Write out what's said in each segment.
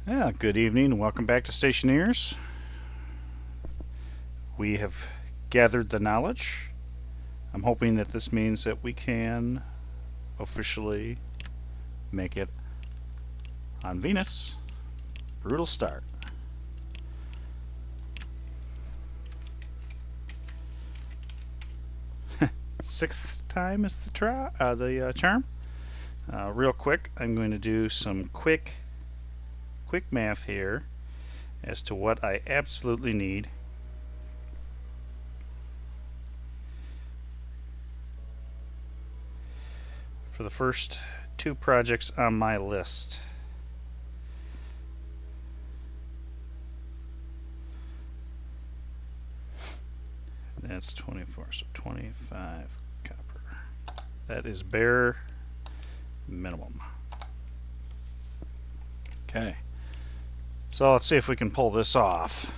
Yeah, good evening. Welcome back to Stationeers. We have gathered the knowledge. I'm hoping that this means that we can officially make it on Venus. Brutal start. Sixth time is the charm. Real quick, I'm going to do some quick math here as to what I absolutely need. For the first two projects on my list. That's 24, so 25 copper. That is bare minimum. Okay. So let's see if we can pull this off.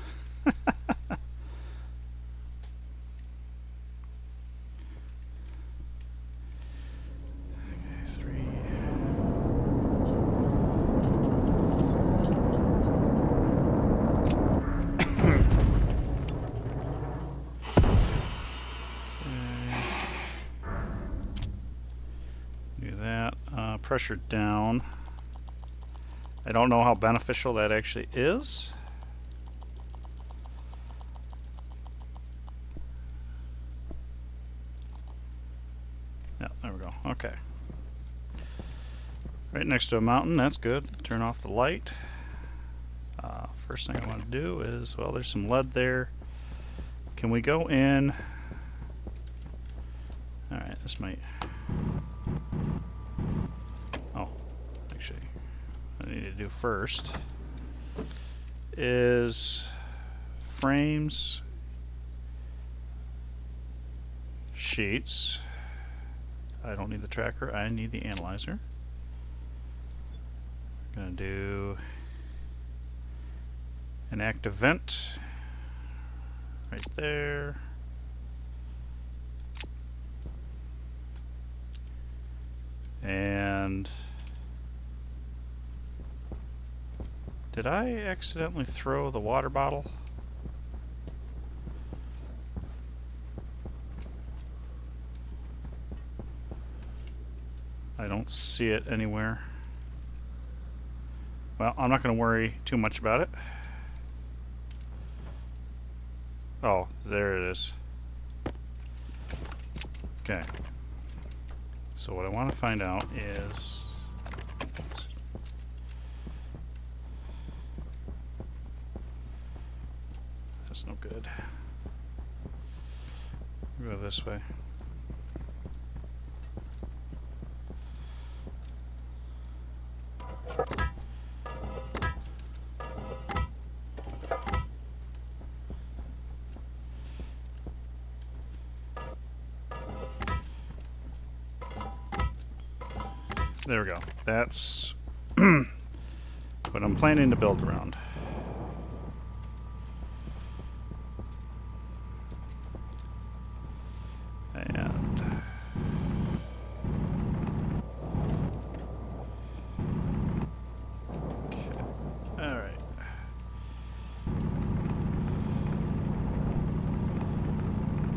Do that. Pressure down. I don't know how beneficial that actually is. Yeah, there we go. Okay. Right next to a mountain, that's good. Turn off the light. First thing I want to do is, well, there's some lead there. Can we go in? Alright, this might... Oh, actually, what I need to do first is frames, sheets. I don't need the tracker, I need the analyzer. I'm going to do an active vent right there. And did I accidentally throw the water bottle? I don't see it anywhere. Well, I'm not going to worry too much about it. Oh, there it is. Okay. So what I want to find out is... That's no good. Go this way. There we go. That's what I'm planning to build around. And okay. All right.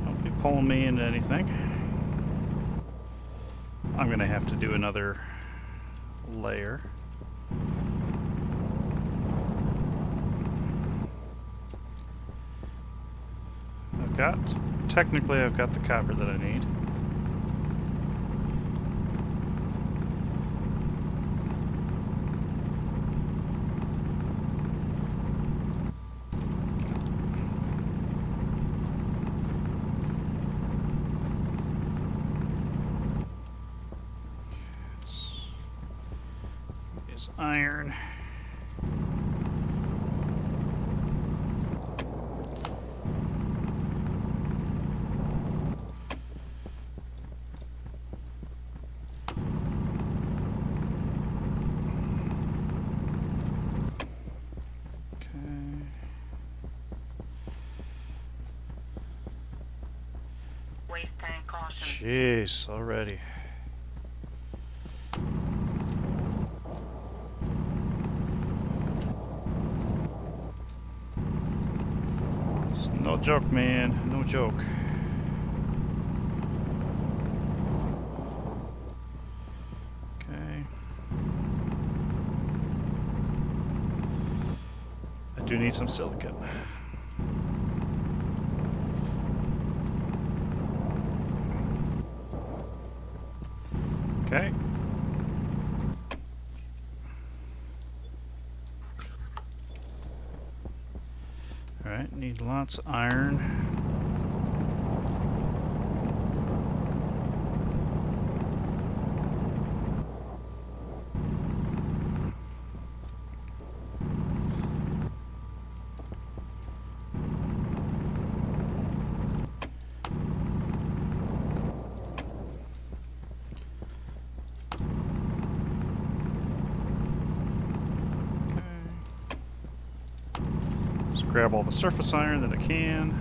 Don't be pulling me into anything. I'm gonna have to do another layer. Technically I've got the copper that I need. Is iron. Waste tank caution. Jeez, already. It's no joke, man. No joke. Okay. I do need some silicon. Okay. Alright, need lots of iron. Just grab all the surface iron that I can.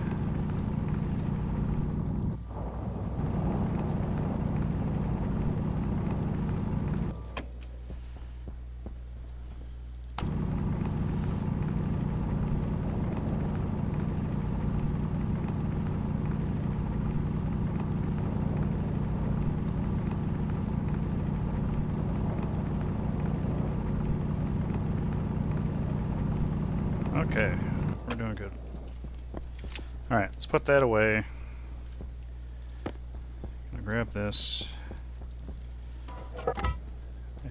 Okay, we're doing good. Alright, let's put that away. Gonna grab this.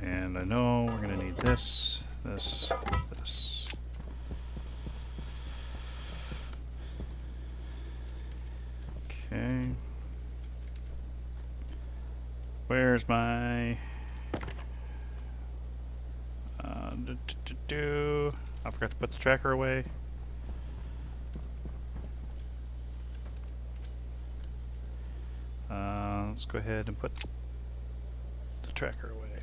And I know we're gonna need this, this, this. Okay. Where's my... I forgot to put the tracker away. Let's go ahead and put the tracker away.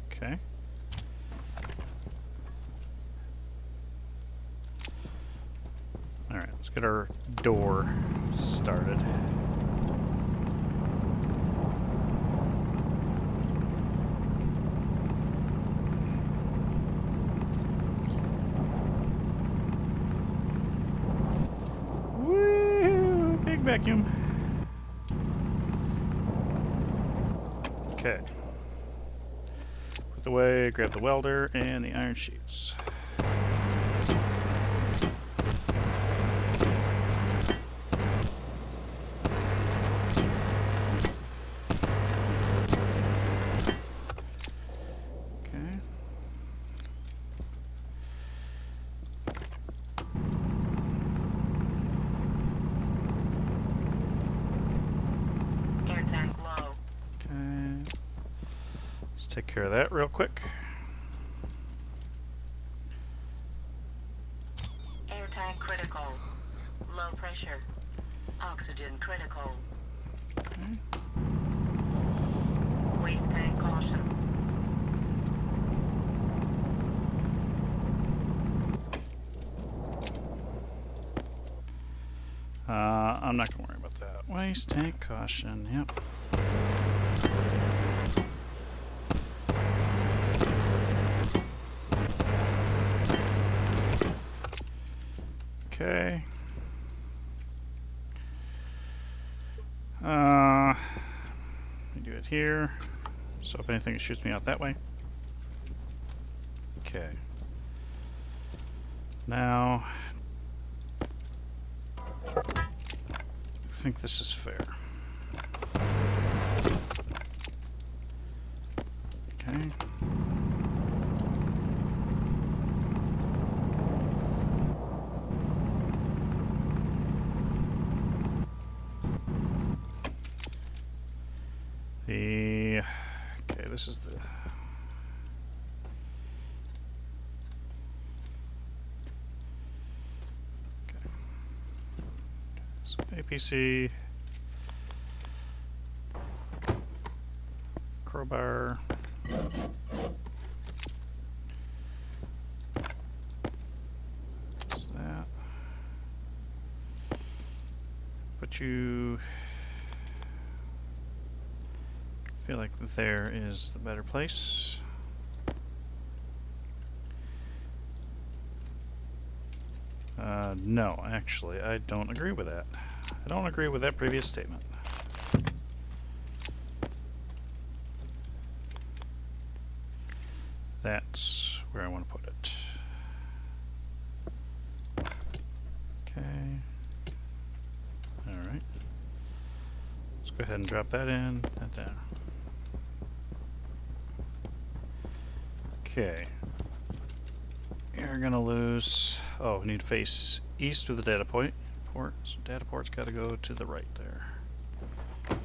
Okay. Alright, let's get our door started. Woo! Big vacuum. Okay. Put it away, grab the welder and the iron sheets. Okay. Air tank low. Okay. Let's take care of that real quick. Air tank critical. Low pressure. Oxygen critical. Okay. Waste tank caution. I'm not going to worry about that. Waste tank caution, yep. Okay. Let me do it here. So if anything, it shoots me out that way. Okay. Now, I think this is fair. Okay. Okay, this is the... Okay. So APC... crowbar... What's that? Put you... I feel like there is the better place. No, actually, I don't agree with that. I don't agree with that previous statement. That's where I want to put it. Okay. Alright. Let's go ahead and drop that in, that down. Okay. You're gonna lose... Oh, we need to face east with the data port. So data port's gotta go to the right there. Okay,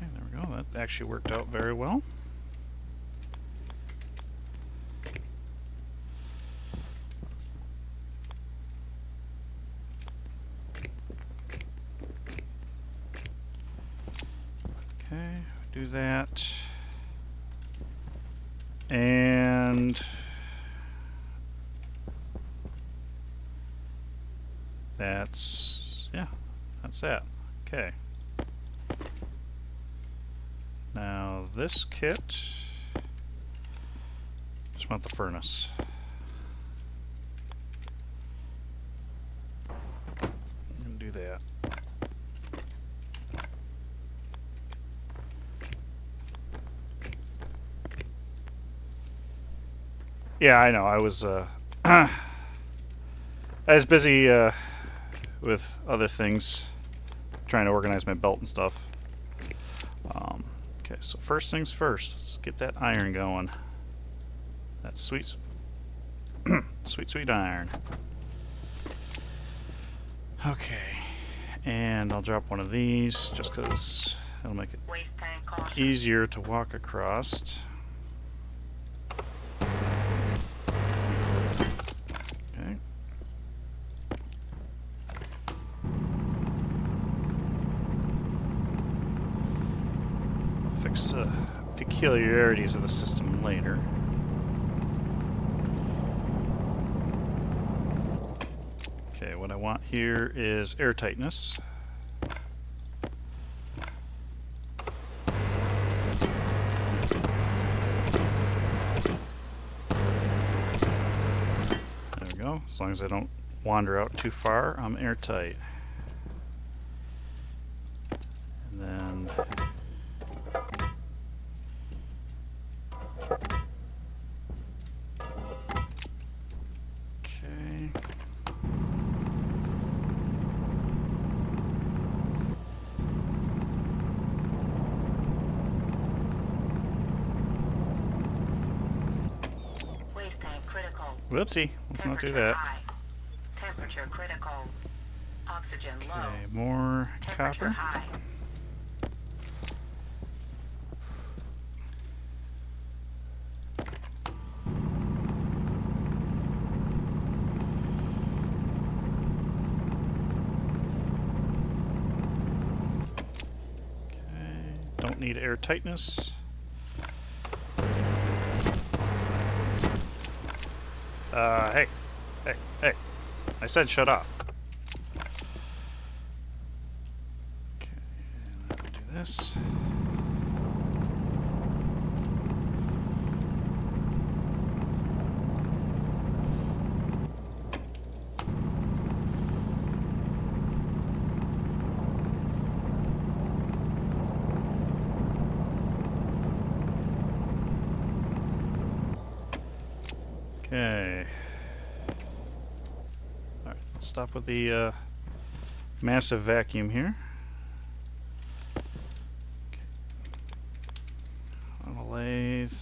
there we go. That actually worked out very well. Okay, do that. And that's, yeah, that's that. Okay. Now this kit, just want the furnace. I'm gonna do that. Yeah, I know. I was I was busy with other things, trying to organize my belt and stuff. Okay, so first things first, let's get that iron going. That sweet, sweet iron. Okay, and I'll drop one of these just because it'll make it Waste tank caution. easier to walk across. Okay. Fix the peculiarities of the system later. Okay, what I want here is airtightness. There we go. As long as I don't wander out too far, I'm airtight. And then okay. Waste tank critical. Whoopsie, let's not do Temperature that. high. Temperature critical. Oxygen low. Okay, more Temperature copper. high. Okay, don't need air tightness. Hey, I said shut off. Okay, and I'll do this. Okay. Alright, let's stop with the massive vacuum here. Okay. On a lathe.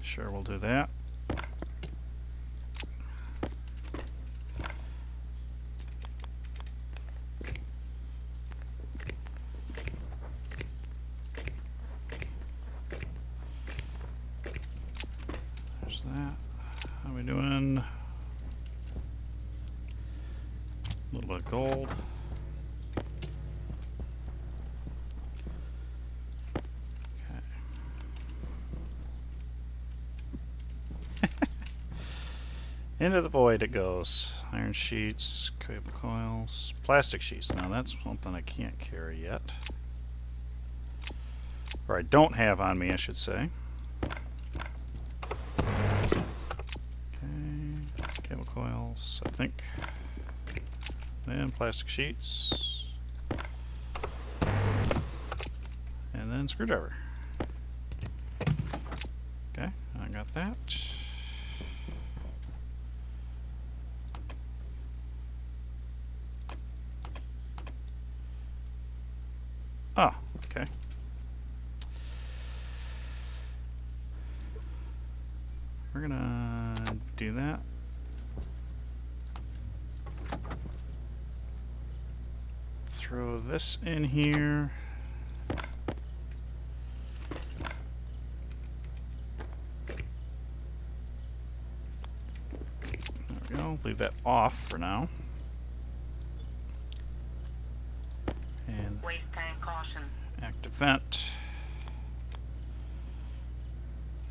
Sure, we'll do that. There's that. How are we doing? A little bit of gold. Into the void it goes. Iron sheets, cable coils, plastic sheets. Now that's something I can't carry yet. Or I don't have on me, I should say. think. And plastic sheets. And then screwdriver. Okay, I got that. Ah, okay. We're gonna do that. Throw this in here. There we go. Leave that off for now. And Waste tank caution. active vent.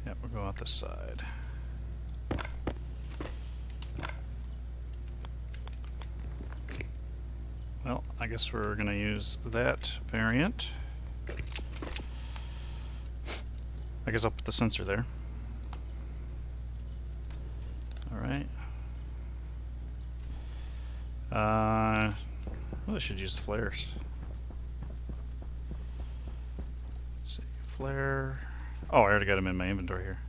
Yep, we'll go out this side. Well, I guess we're going to use that variant. I guess I'll put the sensor there. Alright. Well, I should use the flares. Let's see, flare. Oh, I already got them in my inventory here.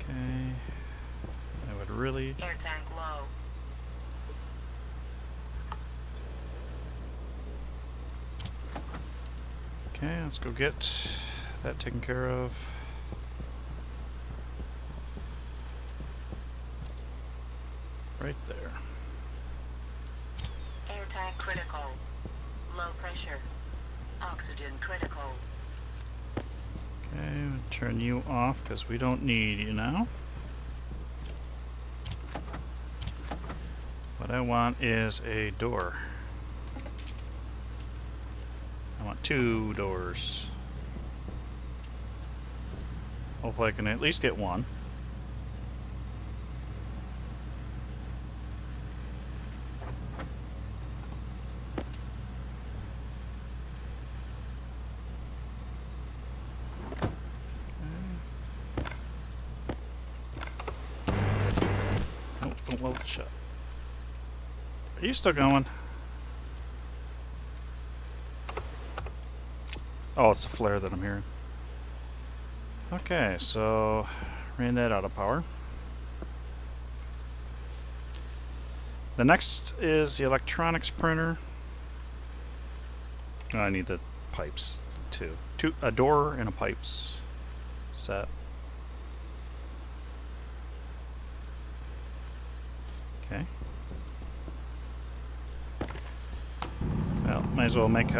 Okay. I would really. Air tank low. Okay, let's go get that taken care of. Right there. Air tank critical. Low pressure. Oxygen critical. Okay, we'll turn you off because we don't need you now. What I want is a door. I want 2 doors. Hopefully I can at least get one. Nope, don't weld it shut. Are you still going? Oh, it's the flare that I'm hearing. Okay, so ran that out of power. The next is the electronics printer. Oh, I need the pipes too. A door and a pipes set. Okay. Well, might as well make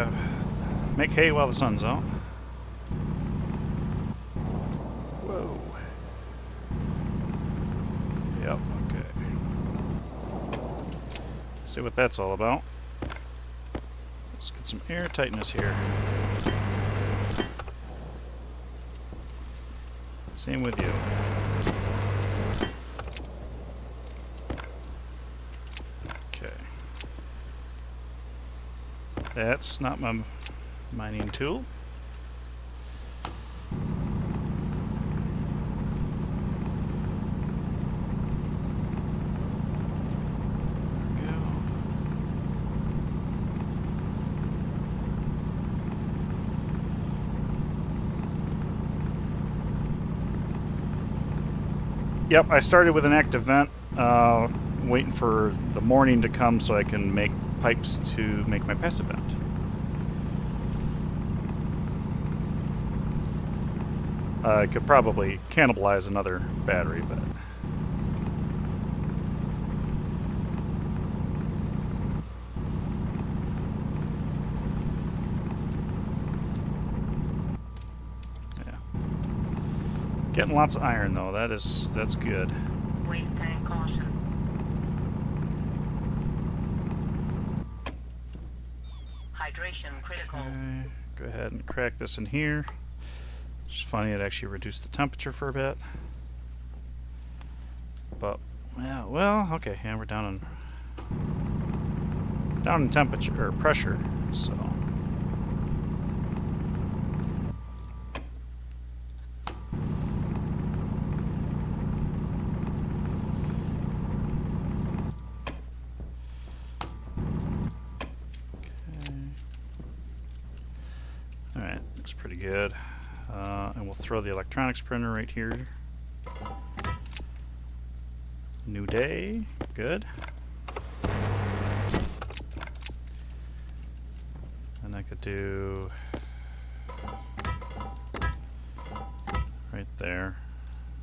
hay while the sun's out. Whoa. Yep, okay. See what that's all about. Let's get some air tightness here. Same with you. Okay. That's not my mining tool. There we go. Yep, I started with an active vent, waiting for the morning to come so I can make pipes to make my passive vent. I could probably cannibalize another battery, but... yeah. Getting lots of iron though, that's good. Waste tank caution. Hydration critical. Okay, go ahead and crack this in here. It's funny, it actually reduced the temperature for a bit. But, yeah, well, okay, yeah, we're down in temperature, or pressure, so. pretty good. And we'll throw the electronics printer right here. New day, good. And I could do right there.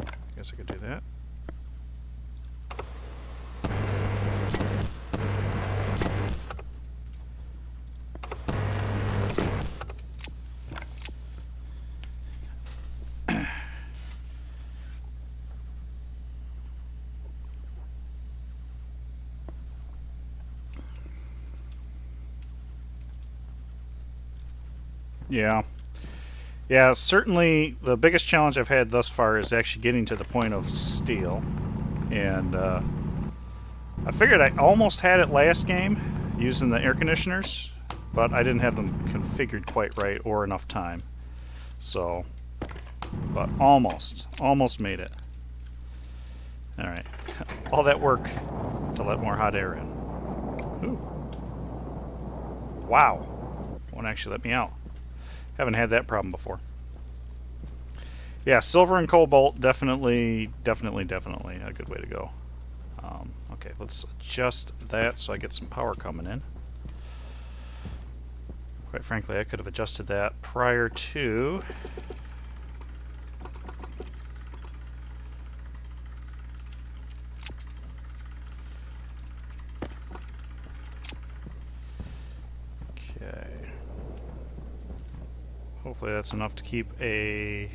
I guess I could do that. Yeah. Yeah, certainly the biggest challenge I've had thus far is actually getting to the point of steel. And I figured I almost had it last game using the air conditioners, but I didn't have them configured quite right or enough time. So, but almost made it. Alright, all that work to let more hot air in. Ooh. Wow, won't actually let me out. Haven't had that problem before. Yeah, silver and cobalt, definitely a good way to go. Okay, let's adjust that so I get some power coming in. Quite frankly, I could have adjusted that prior to. Okay. Hopefully that's enough to keep a...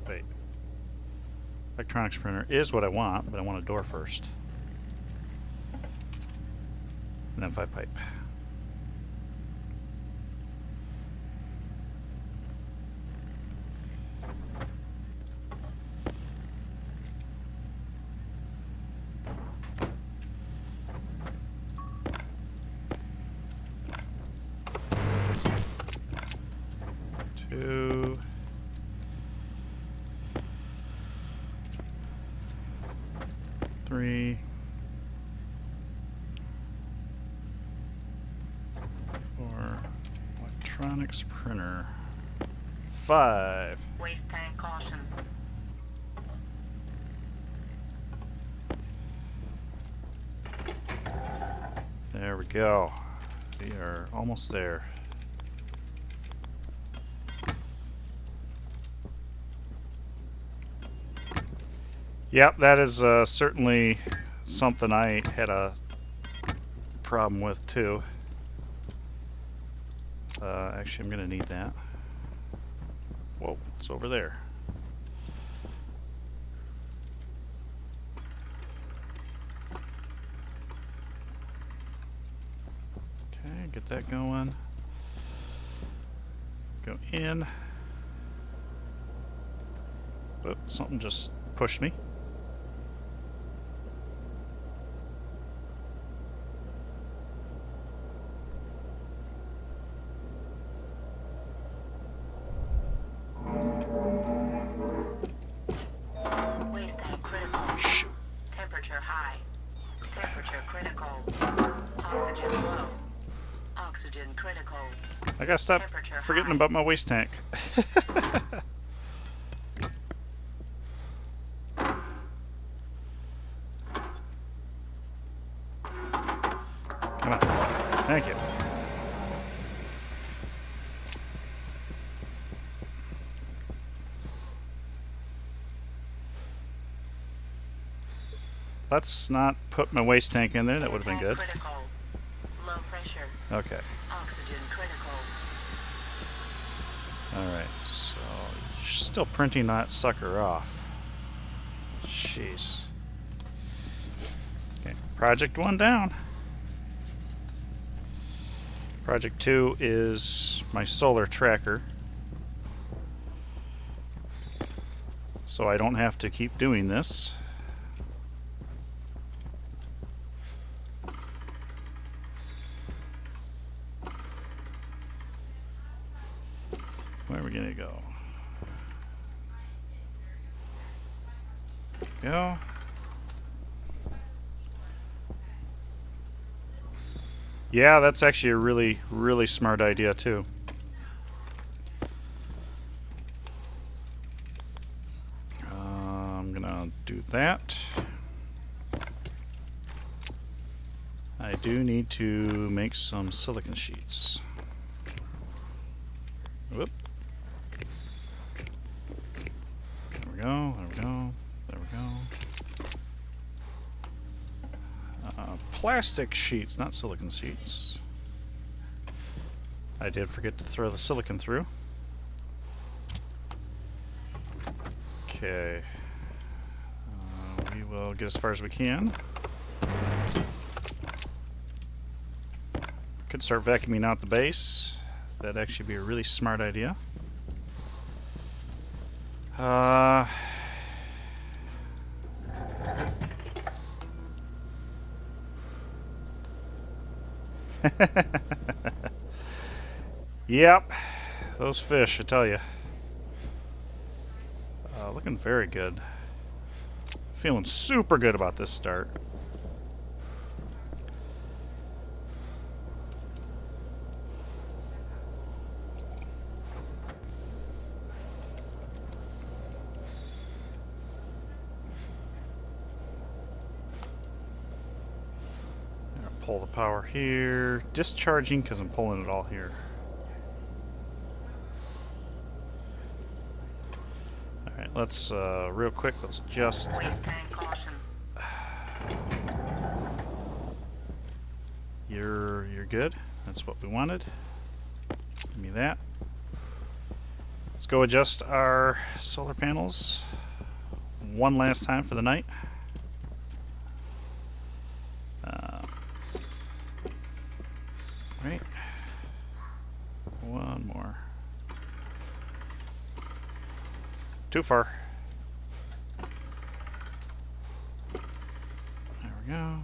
Wait. Electronics printer is what I want, but I want a door first. And then 5 pipe. Two. Three. 4. Electronics printer. 5. Waste tank caution. There we go. We are almost there. Yep, that is certainly something I had a problem with too. Actually, I'm going to need that. Whoa, it's over there. Okay, get that going. Go in. Oh, something just pushed me. Waste tank critical. Shoot. Temperature high. Temperature critical. Oxygen low. Oxygen critical. I gotta stop Temperature forgetting high. about my waste tank. Come on. Thank you. Let's not put my waste tank in there. That would have been good. Critical. Low pressure. Okay. Oxygen critical. Alright, so you're still printing that sucker off. Jeez. Okay, project 1 down. Project 2 is my solar tracker. So I don't have to keep doing this. Where are we gonna go? Go. Yeah, that's actually a really smart idea too. that. I do need to make some silicon sheets. Whoop. There we go, there we go, there we go. Plastic sheets, not silicon sheets. I did forget to throw the silicon through. Okay. We will get as far as we can. Could start vacuuming out the base. That'd actually be a really smart idea. Yep, those fish, I tell you. Looking very good. Feeling super good about this start. Pull the power here. Discharging because I'm pulling it all here. Alright, let's real quick, let's just Waste tank caution. You're good. That's what we wanted. Give me that. Let's go adjust our solar panels one last time for the night. Right. One more. Too far. There we go.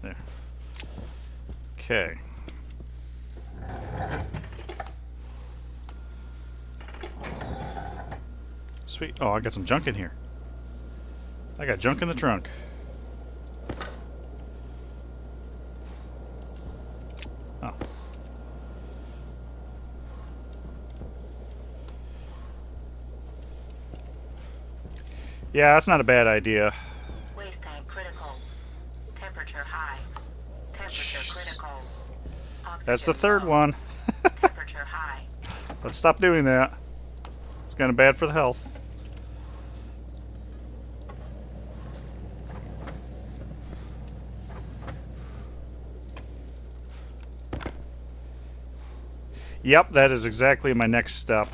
There. Okay. Sweet. Oh, I got some junk in here. I got junk in the trunk. Oh. Yeah, that's not a bad idea. Waste tank critical. Temperature high. Temperature critical. That's the Oxygen third low. one. Temperature high. Let's stop doing that. It's kind of bad for the health. Yep, that is exactly my next step.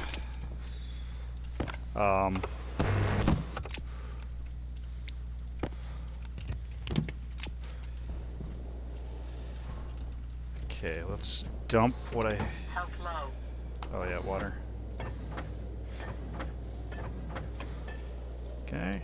Okay, let's dump what I... Health low. Oh yeah, water. Okay.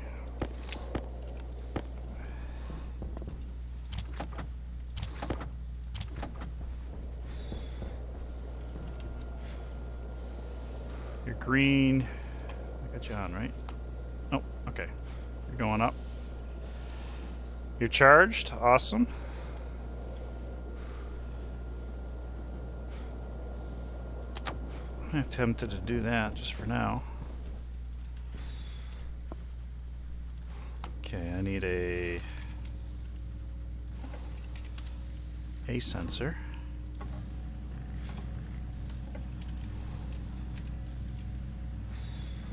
You're green. I got you on, right? Oh, okay. You're going up. You're charged. Awesome. I'm tempted to do that just for now. Okay, I need a sensor.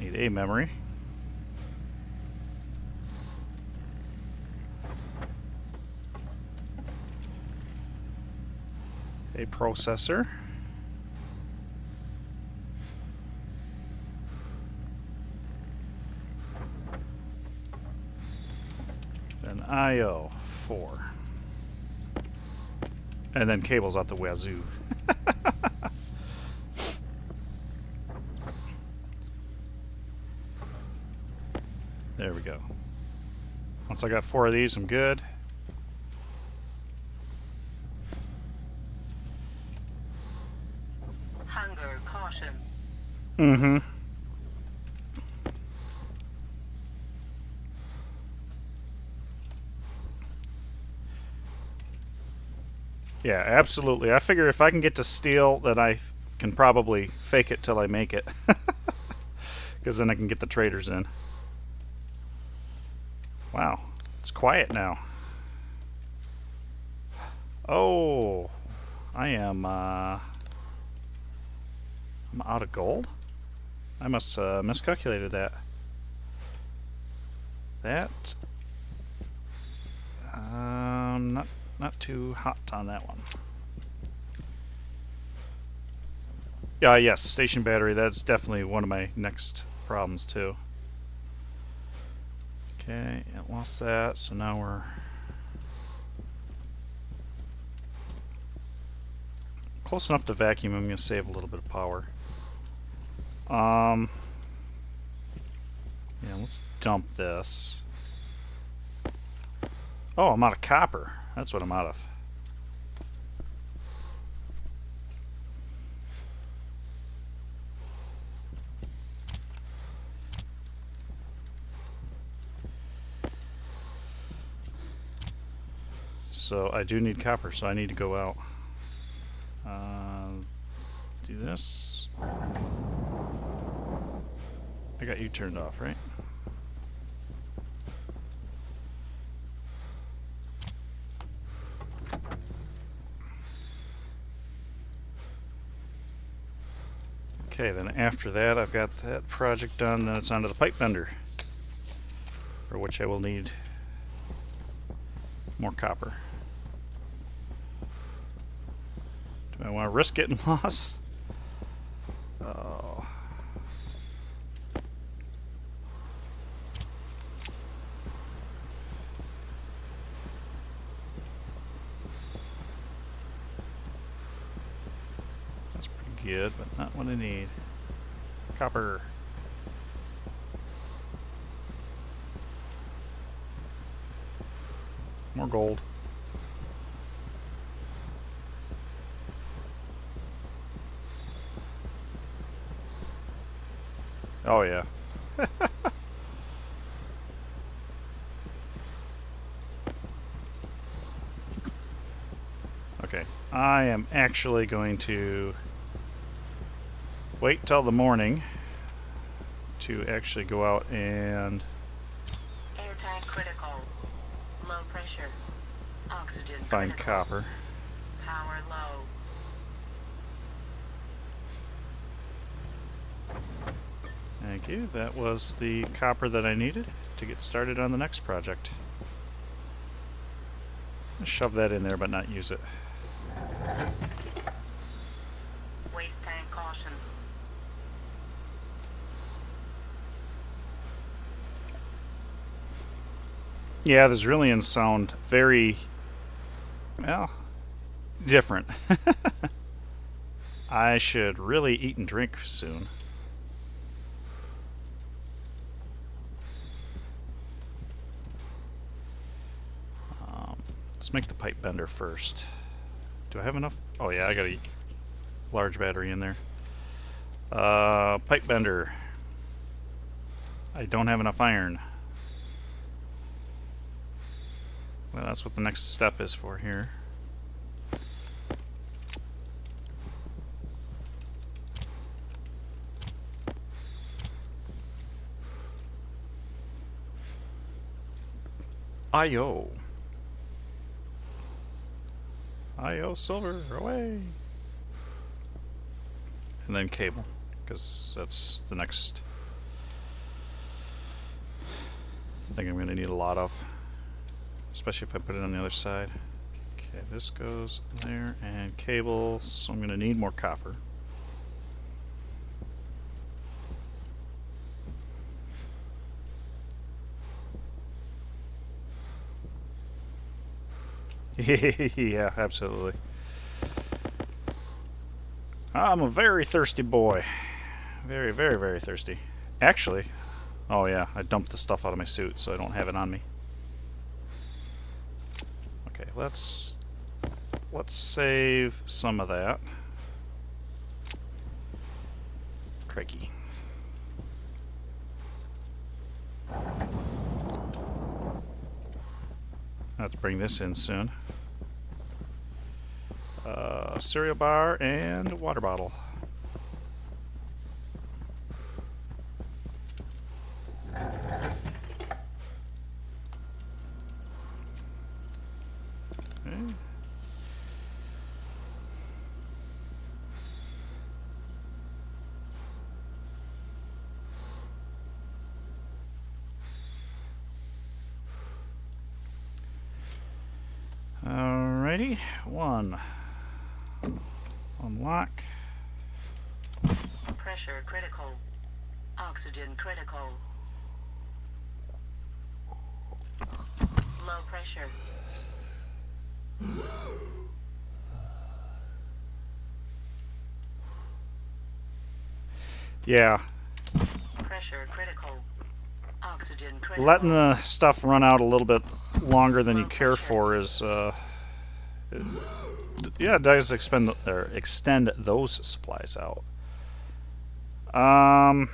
Need a memory. A processor. An IO 4. And then cables out the wazoo. There we go. Once I got 4 of these, I'm good. Hunger caution. Mm-hmm. Yeah, absolutely. I figure if I can get to steel, then I can probably fake it till I make it. because then I can get the traders in. Wow, it's quiet now. Oh, I'm out of gold? I must miscalculated that. That not too hot on that one. Yes, station battery. That's definitely one of my next problems too. Okay, it lost that, so now we're close enough to vacuum. I'm going to save a little bit of power. Yeah, let's dump this. Oh, I'm out of copper. That's what I'm out of. So I do need copper, so I need to go out. Do this. I got you turned off, right? Okay, then after that I've got that project done, then it's onto the pipe bender, for which I will need more copper. Do I want to risk getting lost? Oh. That's pretty good, but not what I need. Copper. More gold. Oh yeah. Okay, I am actually going to wait till the morning to actually go out and Air tank critical. Low pressure. Oxygen find critical. copper. Power low. Thank you. That was the copper that I needed to get started on the next project. I'll shove that in there but not use it. Waste tank caution. Yeah, the Zrillions sound very, well, different. I should really eat and drink soon. Let's make the pipe bender first. Do I have enough? Oh yeah, I got a large battery in there. Pipe bender. I don't have enough iron. Well, that's what the next step is for here. IO. IO silver, away. And then cable, because that's the next thing I'm going to need a lot of, especially if I put it on the other side. Okay, this goes there, and cable, so I'm going to need more copper. Yeah, absolutely. I'm a very thirsty boy. Very, very, very thirsty. Actually, oh yeah, I dumped the stuff out of my suit, so I don't have it on me. Okay, let's save some of that. Crikey. I have to bring this in soon. Cereal bar and water bottle. see. One. Unlock. Pressure critical. Oxygen critical. Low pressure. Yeah. Pressure critical. Oxygen critical. Letting the stuff run out a little bit longer than you Low care pressure. for is, yeah, it does extend those supplies out. I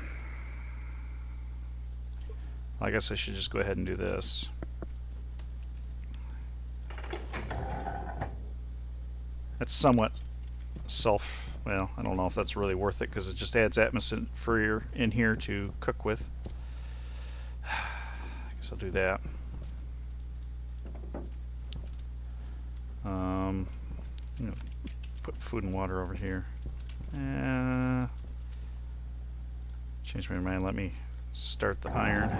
guess I should just go ahead and do this. That's somewhat well, I don't know if that's really worth it because it just adds atmosphere in here to cook with. I guess I'll do that. You know, put food and water over here. Change my mind. Let me start the iron.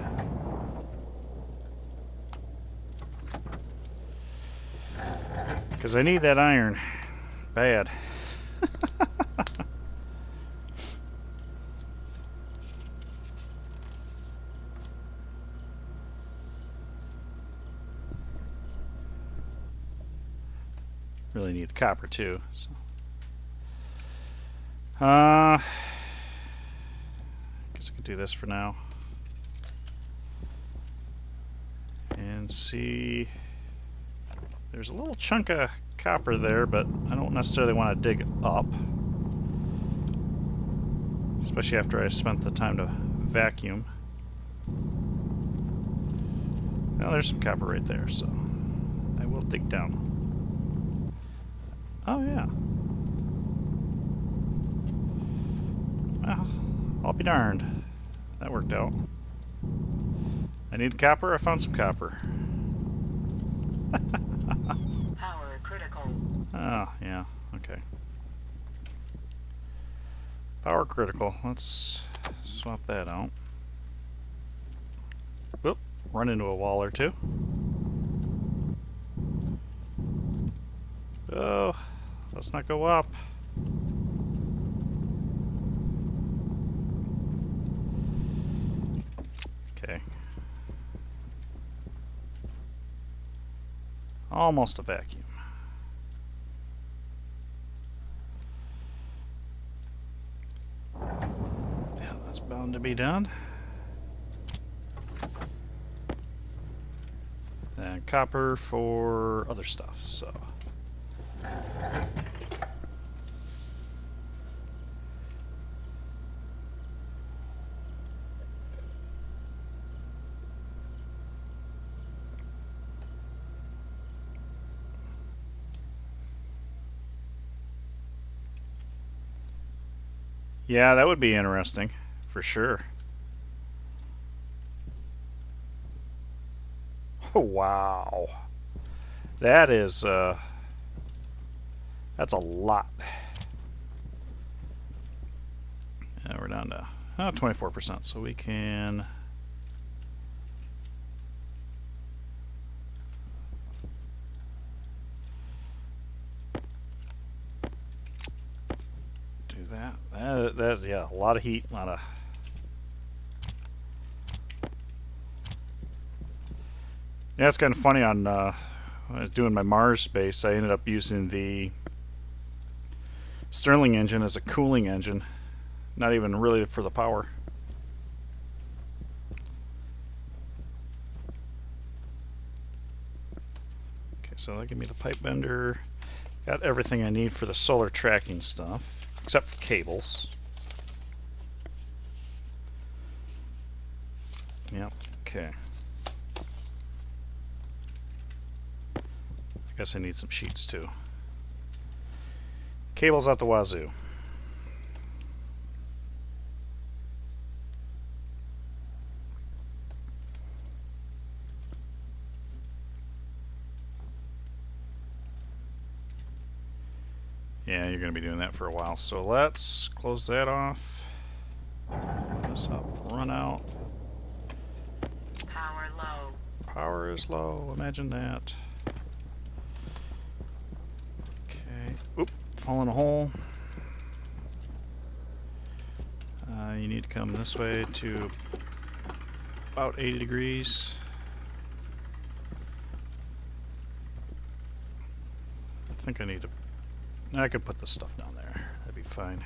Because I need that iron. Bad. Really need the copper too. So. Guess I could do this for now. And see. There's a little chunk of copper there, but I don't necessarily want to dig up. Especially after I spent the time to vacuum. Well, there's some copper right there, so I will dig down. Oh, yeah. Well, I'll be darned. That worked out. I need copper. I found some copper. Power critical. Oh, yeah. Okay. Power critical. Let's swap that out. Whoop. Run into a wall or two. Oh, let's not go up. Okay. Almost a vacuum. Yeah, that's bound to be done. And copper for other stuff, so. Yeah, that would be interesting, for sure. Oh, wow. That is, that's a lot. Yeah, we're down to 24%, so we can... do that. That's, yeah, a lot of heat, a lot of... Yeah, it's kind of funny on, when I was doing my Mars base, I ended up using the Stirling engine as a cooling engine. Not even really for the power. Okay, so that gave me the pipe bender. Got everything I need for the solar tracking stuff, except for cables. Yep, okay. I guess I need some sheets too. Cables out the wazoo. Yeah, you're going to be doing that for a while. So let's close that off. Open this up. Run out. Power low. Power is low. Imagine that. fall in a hole. You need to come this way to about 80 degrees. I think I need to... I could put this stuff down there. That'd be fine.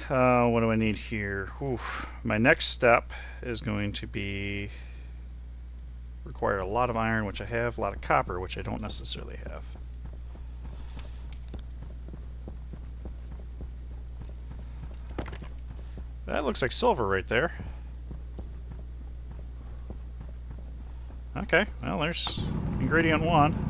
What do I need here? Oof. My next step is going to be require a lot of iron, which I have, a lot of copper, which I don't necessarily have. That looks like silver right there. Okay, well, there's ingredient one.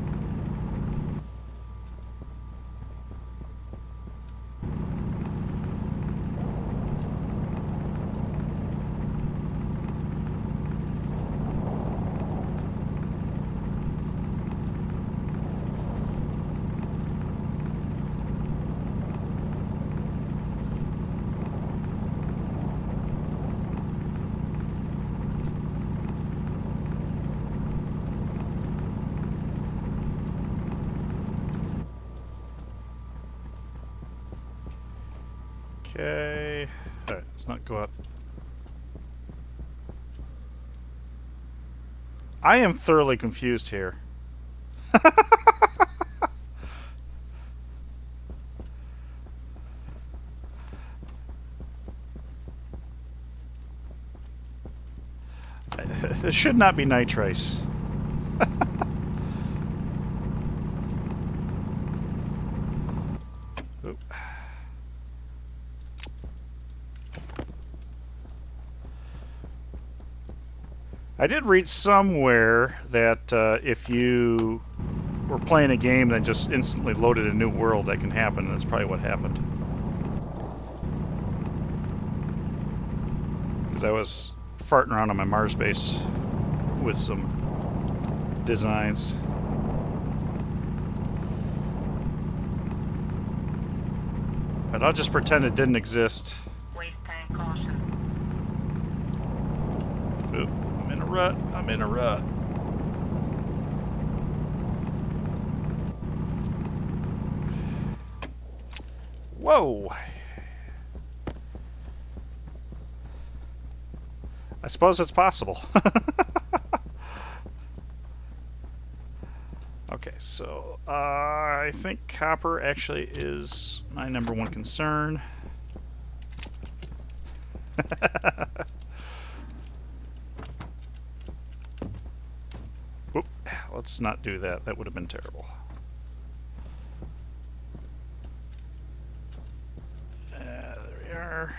Okay. Alright, let's not go up. I am thoroughly confused here. This should not be nitrice. Oop. I did read somewhere that if you were playing a game that just instantly loaded a new world, that can happen, and that's probably what happened. Because I was farting around on my Mars base with some designs. But I'll just pretend it didn't exist. Waste tank caution. Oop, I'm in a rut. I'm in a rut. Whoa! I suppose it's possible. Okay, so I think copper actually is my number one concern. Oop, let's not do that. That would have been terrible. There we are.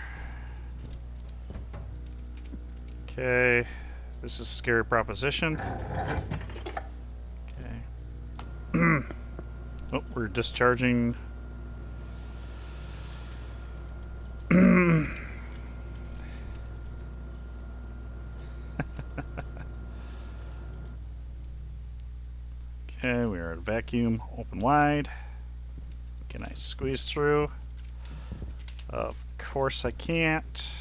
Okay, this is a scary proposition. Okay. Oh, we're discharging. Okay, we are at a vacuum, open wide. Can I squeeze through? Of course I can't.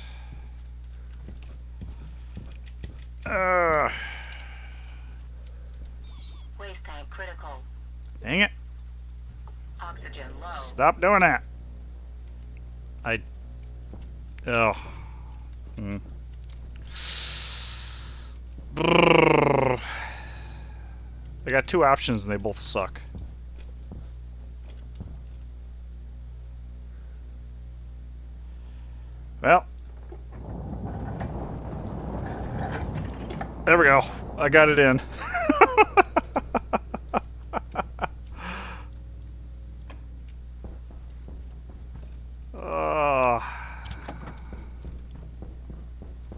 Waste tank critical. Dang it. Oxygen low. Stop doing that. Oh. Brrr. I got two options and they both suck. Well. There we go. I got it in.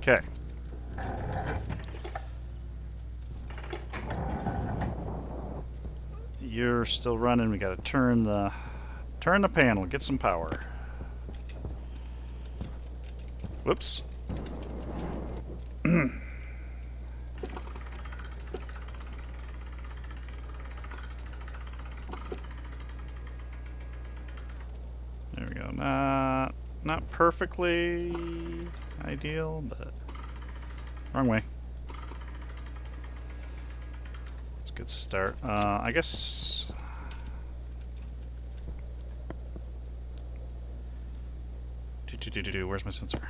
Okay. You're still running. We got to turn the panel, get some power. Whoops. There we go. Not perfectly ideal, but wrong way. Let's good start. I guess. Where's my sensor?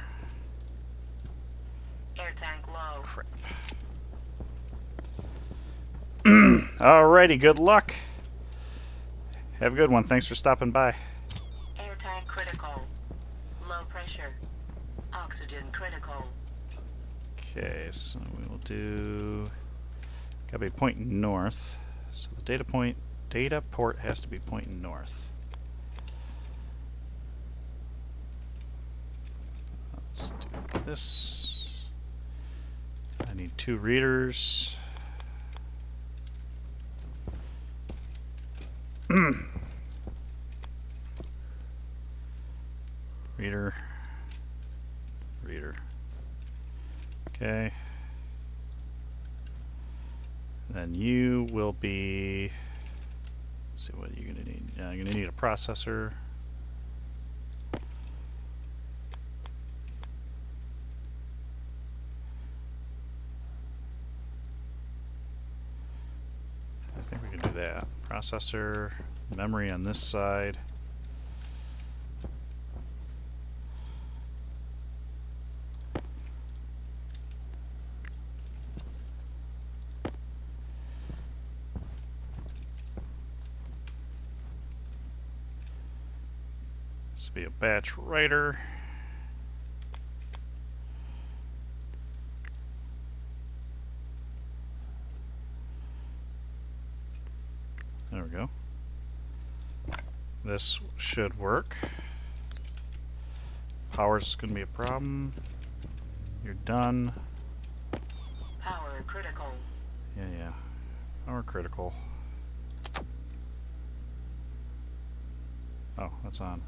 Air tank low. Crap. Alrighty, good luck. Have a good one. Thanks for stopping by. Air tank critical. Low pressure. Oxygen critical. Okay, so we will do. Gotta be pointing north. So the data port has to be pointing north. Let's do this. I need 2 readers. Reader. Okay. Then you will be. Let's see what you're gonna need. You're gonna need a processor. I think we can do that. Processor, memory on this side. This will be a batch writer. There we go. This should work. Power's going to be a problem. You're done. Power critical. Yeah. Power critical. Oh, that's on.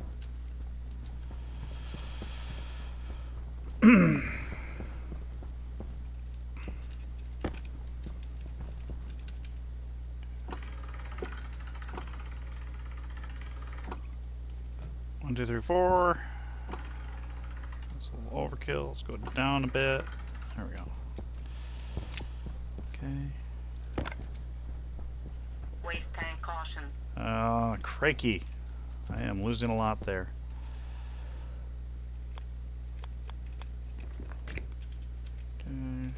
One, two, three, four. That's a little overkill. Let's go down a bit. There we go. Okay. Waste tank caution. Crikey. I am losing a lot there. Okay.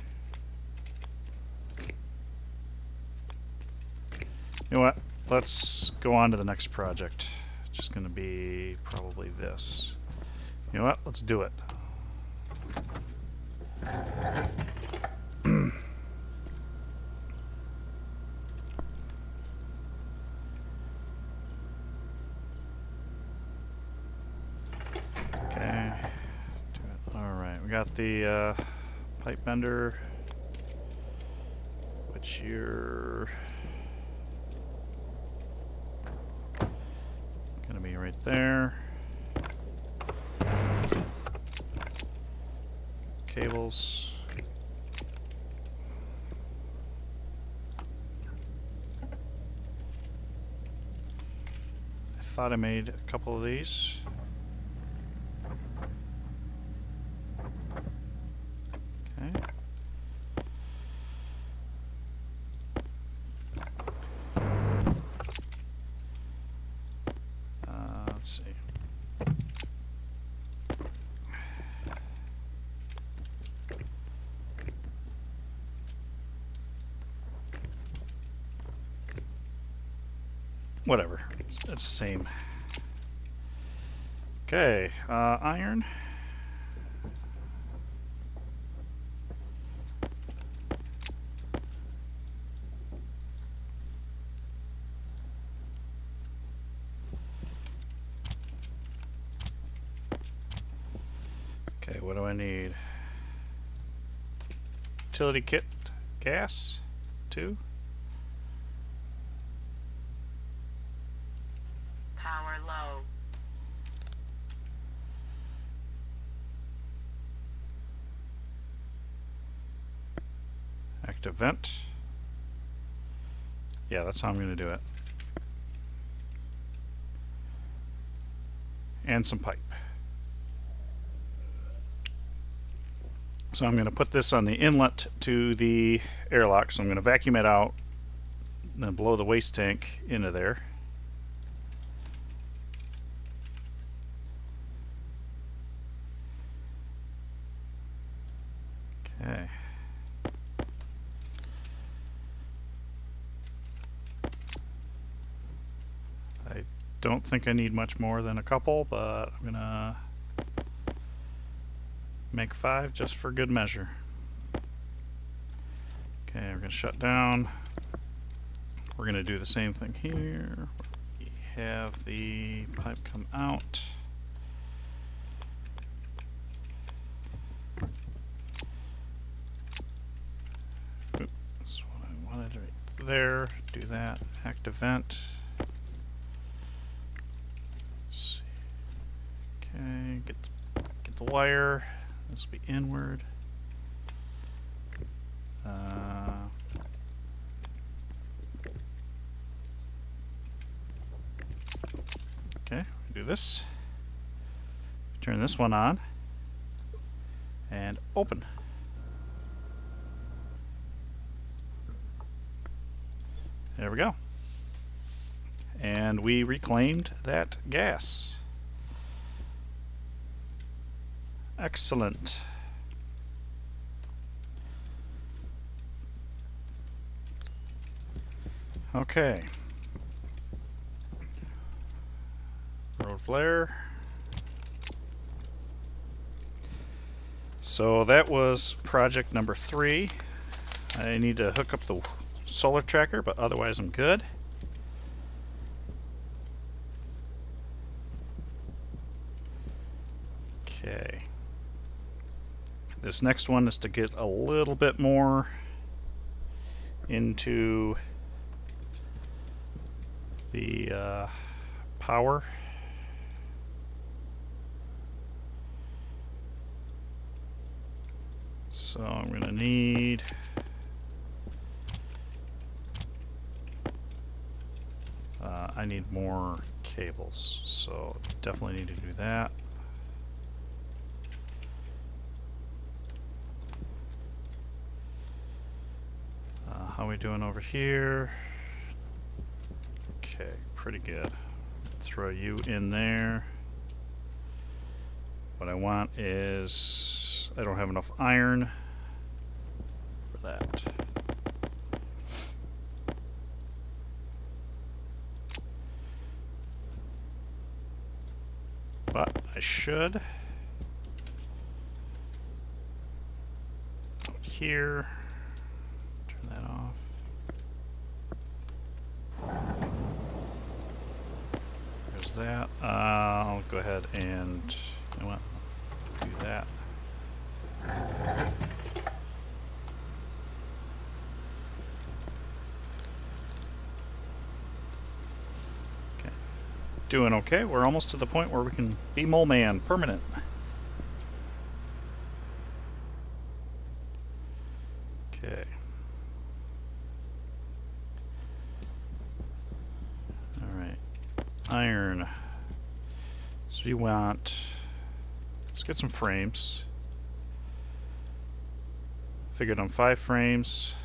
You know what? Let's go on to the next project. It's just going to be probably this. You know what? Let's do it. Okay. Do it. All right. We got the pipe bender, which you're gonna be right there. Cables. I thought I made a couple of these. Okay. Let's see. Whatever. It's the same. Okay. Iron. Okay, what do I need? Utility kit, gas, 2. Power low. Active vent. Yeah, that's how I'm going to do it. And some pipe. So I'm going to put this on the inlet to the airlock. So I'm going to vacuum it out and then blow the waste tank into there. Okay. I don't think I need much more than a couple, but I'm gonna make 5 just for good measure. Okay, we're gonna shut down. We're gonna do the same thing here. We have the pipe come out. Oop, that's what I wanted right there. Do that. Active vent. Let's see. Okay, get the wire. This will be inward. Okay, do this. Turn this one on and open. There we go. And we reclaimed that gas. Excellent. Okay. Road flare. So that was project number 3. I need to hook up the solar tracker, but otherwise I'm good. Okay. This next one is to get a little bit more into the power. So I'm going to need I need more cables, so definitely need to do that. How are we doing over here? Okay, pretty good. Throw you in there. What I want is, I don't have enough iron for that. But I should. Out here. Turn that off. There's that. I'll go ahead and, you know what, do that. Okay. Doing okay. We're almost to the point where we can be Mole Man permanent. Okay. Alright. Iron. So we want, let's get some frames. Figured on 5 frames.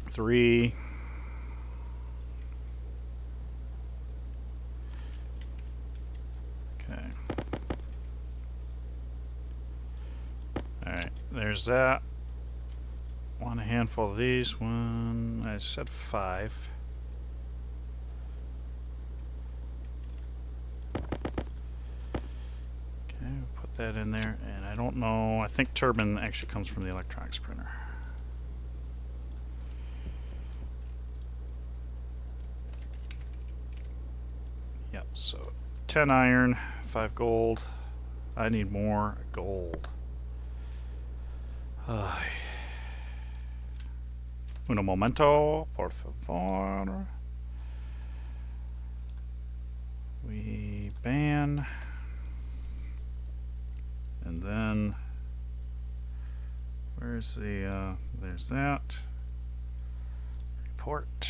Three. Okay. Alright, there's that. Want a handful of these. One, I said 5. Okay, put that in there. And I don't know, I think turbine actually comes from the electronics printer. Yep, so 10 iron, 5 gold. I need more gold. Uno momento, por favor. We ban. And then, where's the, there's that. Report.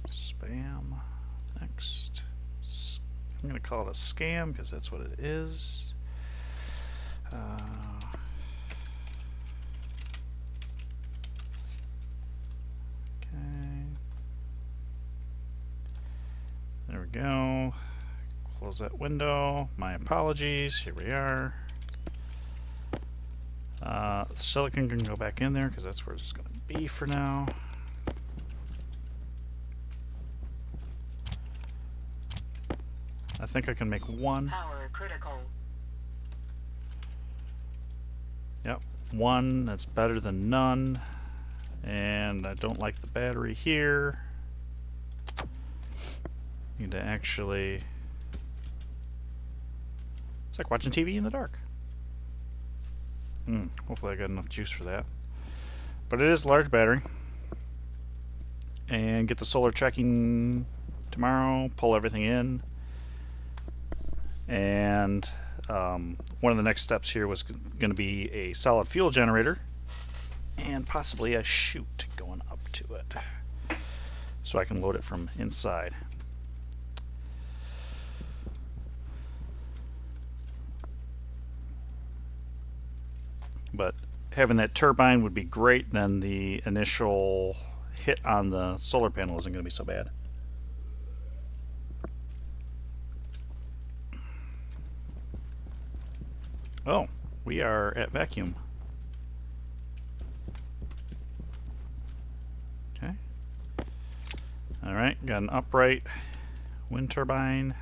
Spam. Next. I'm going to call it a scam because that's what it is. Okay. There we go. Close that window. My apologies. Here we are. Silicon can go back in there because that's where it's going to be for now. I think I can make one. Power critical. Yep, one. That's better than none. And I don't like the battery here. Need to actually... It's like watching TV in the dark. Hopefully I got enough juice for that. But it is a large battery. And get the solar checking tomorrow, pull everything in. And one of the next steps here was going to be a solid fuel generator and possibly a chute going up to it so I can load it from inside. But having that turbine would be great, then the initial hit on the solar panel isn't going to be so bad. Oh, we are at vacuum. Okay. Alright, got an upright wind turbine.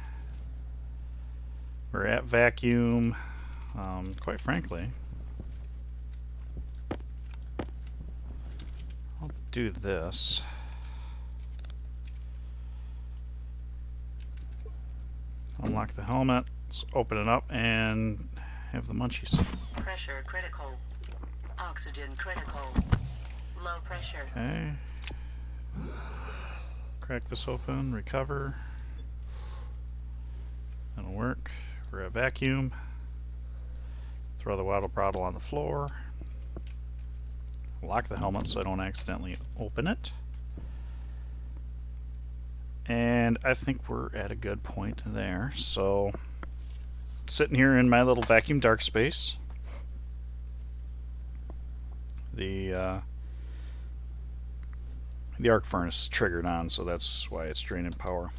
We're at vacuum. Quite frankly, I'll do this. Unlock the helmet, let's open it up and have the munchies. Pressure critical. Oxygen critical. Low pressure. Okay. Crack this open, recover. That'll work. We're at vacuum. Throw the waddle bottle on the floor. Lock the helmet so I don't accidentally open it. And I think we're at a good point there. So, sitting here in my little vacuum dark space. The arc furnace is triggered on, so that's why it's draining power.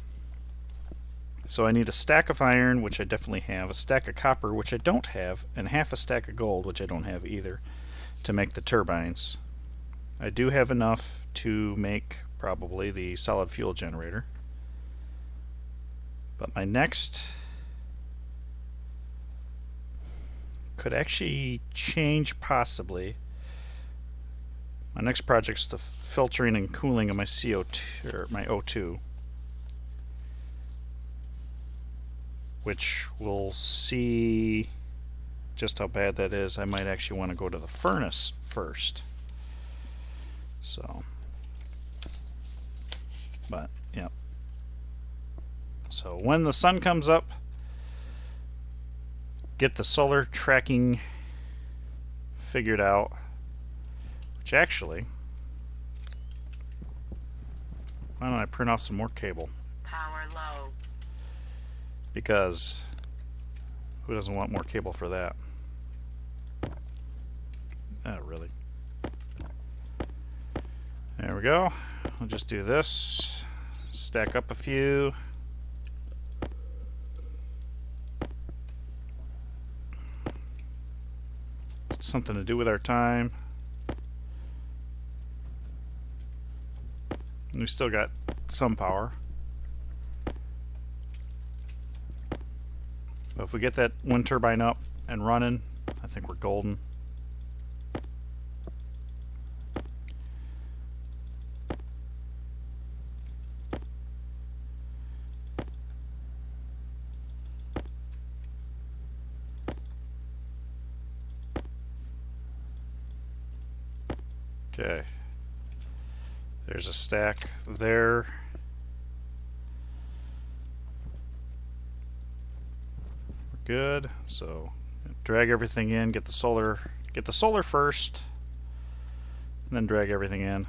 So I need a stack of iron, which I definitely have, a stack of copper, which I don't have, and half a stack of gold, which I don't have either, to make the turbines. I do have enough to make probably the solid fuel generator. But my next could actually change possibly. My next project's the filtering and cooling of my CO2 or my O2, which we'll see just how bad that is. I might actually want to go to the furnace first. So, but yeah. So when the sun comes up, get the solar tracking figured out, which actually, why don't I print off some more cable? Power low. Because who doesn't want more cable for that? Really. There we go. I'll just do this. Stack up a few. It's something to do with our time. And we still got some power. But if we get that wind turbine up and running, I think we're golden. Okay. There's a stack there. We're good. So drag everything in, get the solar first, and then drag everything in.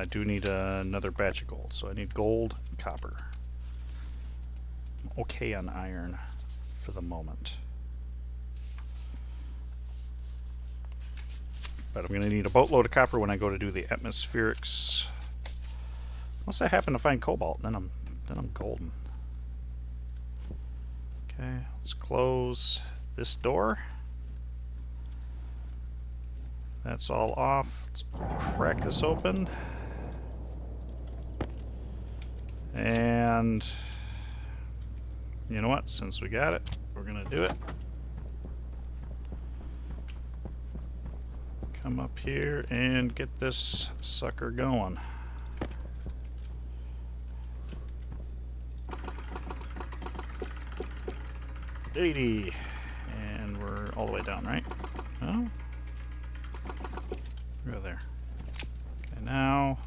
I do need another batch of gold, so I need gold and copper. I'm okay on iron for the moment. But I'm going to need a boatload of copper when I go to do the atmospherics. Unless I happen to find cobalt, then I'm golden. Okay, let's close this door. That's all off. Let's crack this open. And you know what? Since we got it, we're going to do it. Come up here and get this sucker going. $80. And we're all the way down, right? No? Go there. Okay, now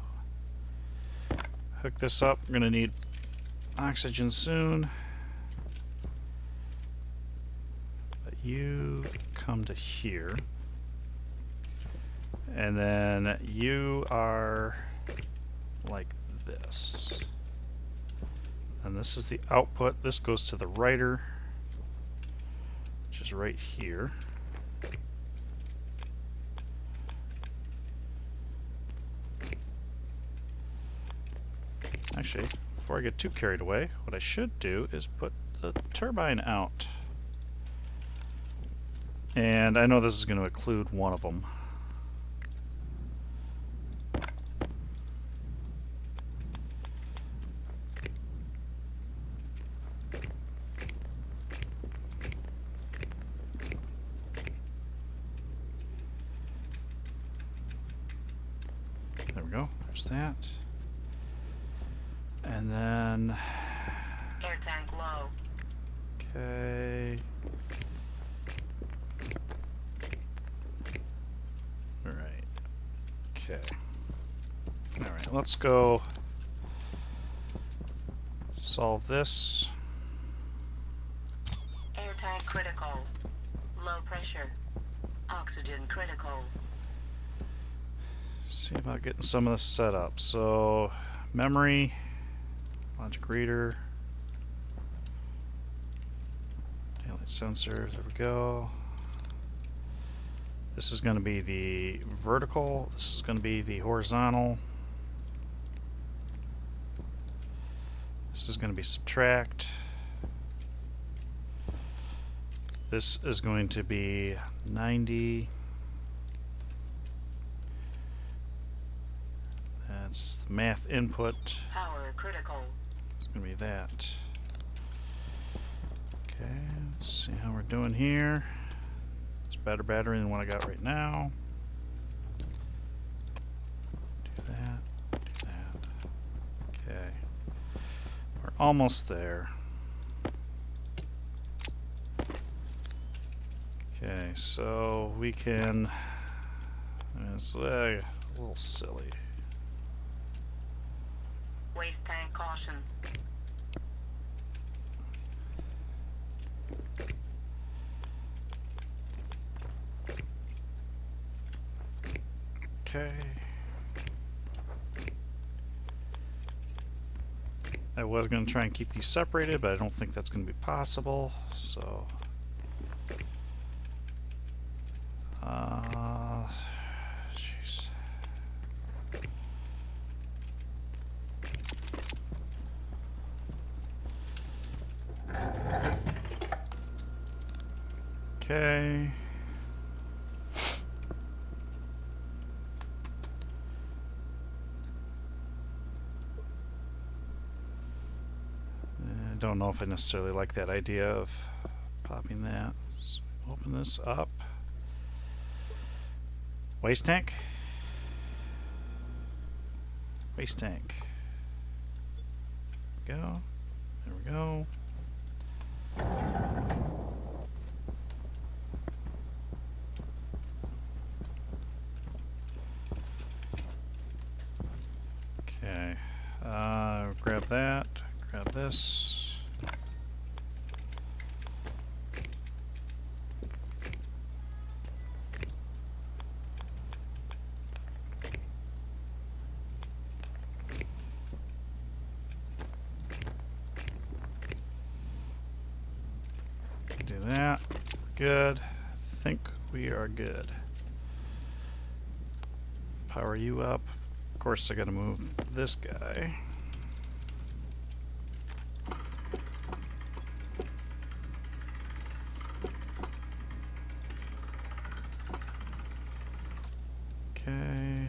hook this up. We're going to need oxygen soon. But you come to here. And then you are like this. And this is the output. This goes to the writer, which is right here. Actually, before I get too carried away, what I should do is put the turbine out. And I know this is going to include one of them. There we go. There's that. And then... Air tank low. Okay. Alright. Okay. Alright, let's go solve this. Air tank critical. Low pressure. Oxygen critical. See about getting some of this set up. So, memory, logic reader, daylight sensor, there we go. This is going to be the vertical, this is going to be the horizontal. This is going to be subtract. This is going to be 90. That's the math input. Power critical. It's going to be that. Okay, let's see how we're doing here. It's better battery than what I got right now. Do that, do that. Okay. We're almost there. Okay, so we can... It's a little silly. Waste tank caution. Okay. I was going to try and keep these separated, but I don't think that's going to be possible, so... Jeez. Okay. I don't know if I necessarily like that idea of popping that. So open this up. Waste tank. Waste tank. Go. There we go. Okay. Grab that. Grab this. that. Good. I think we are good. Power you up. Of course, I gotta move this guy. Okay.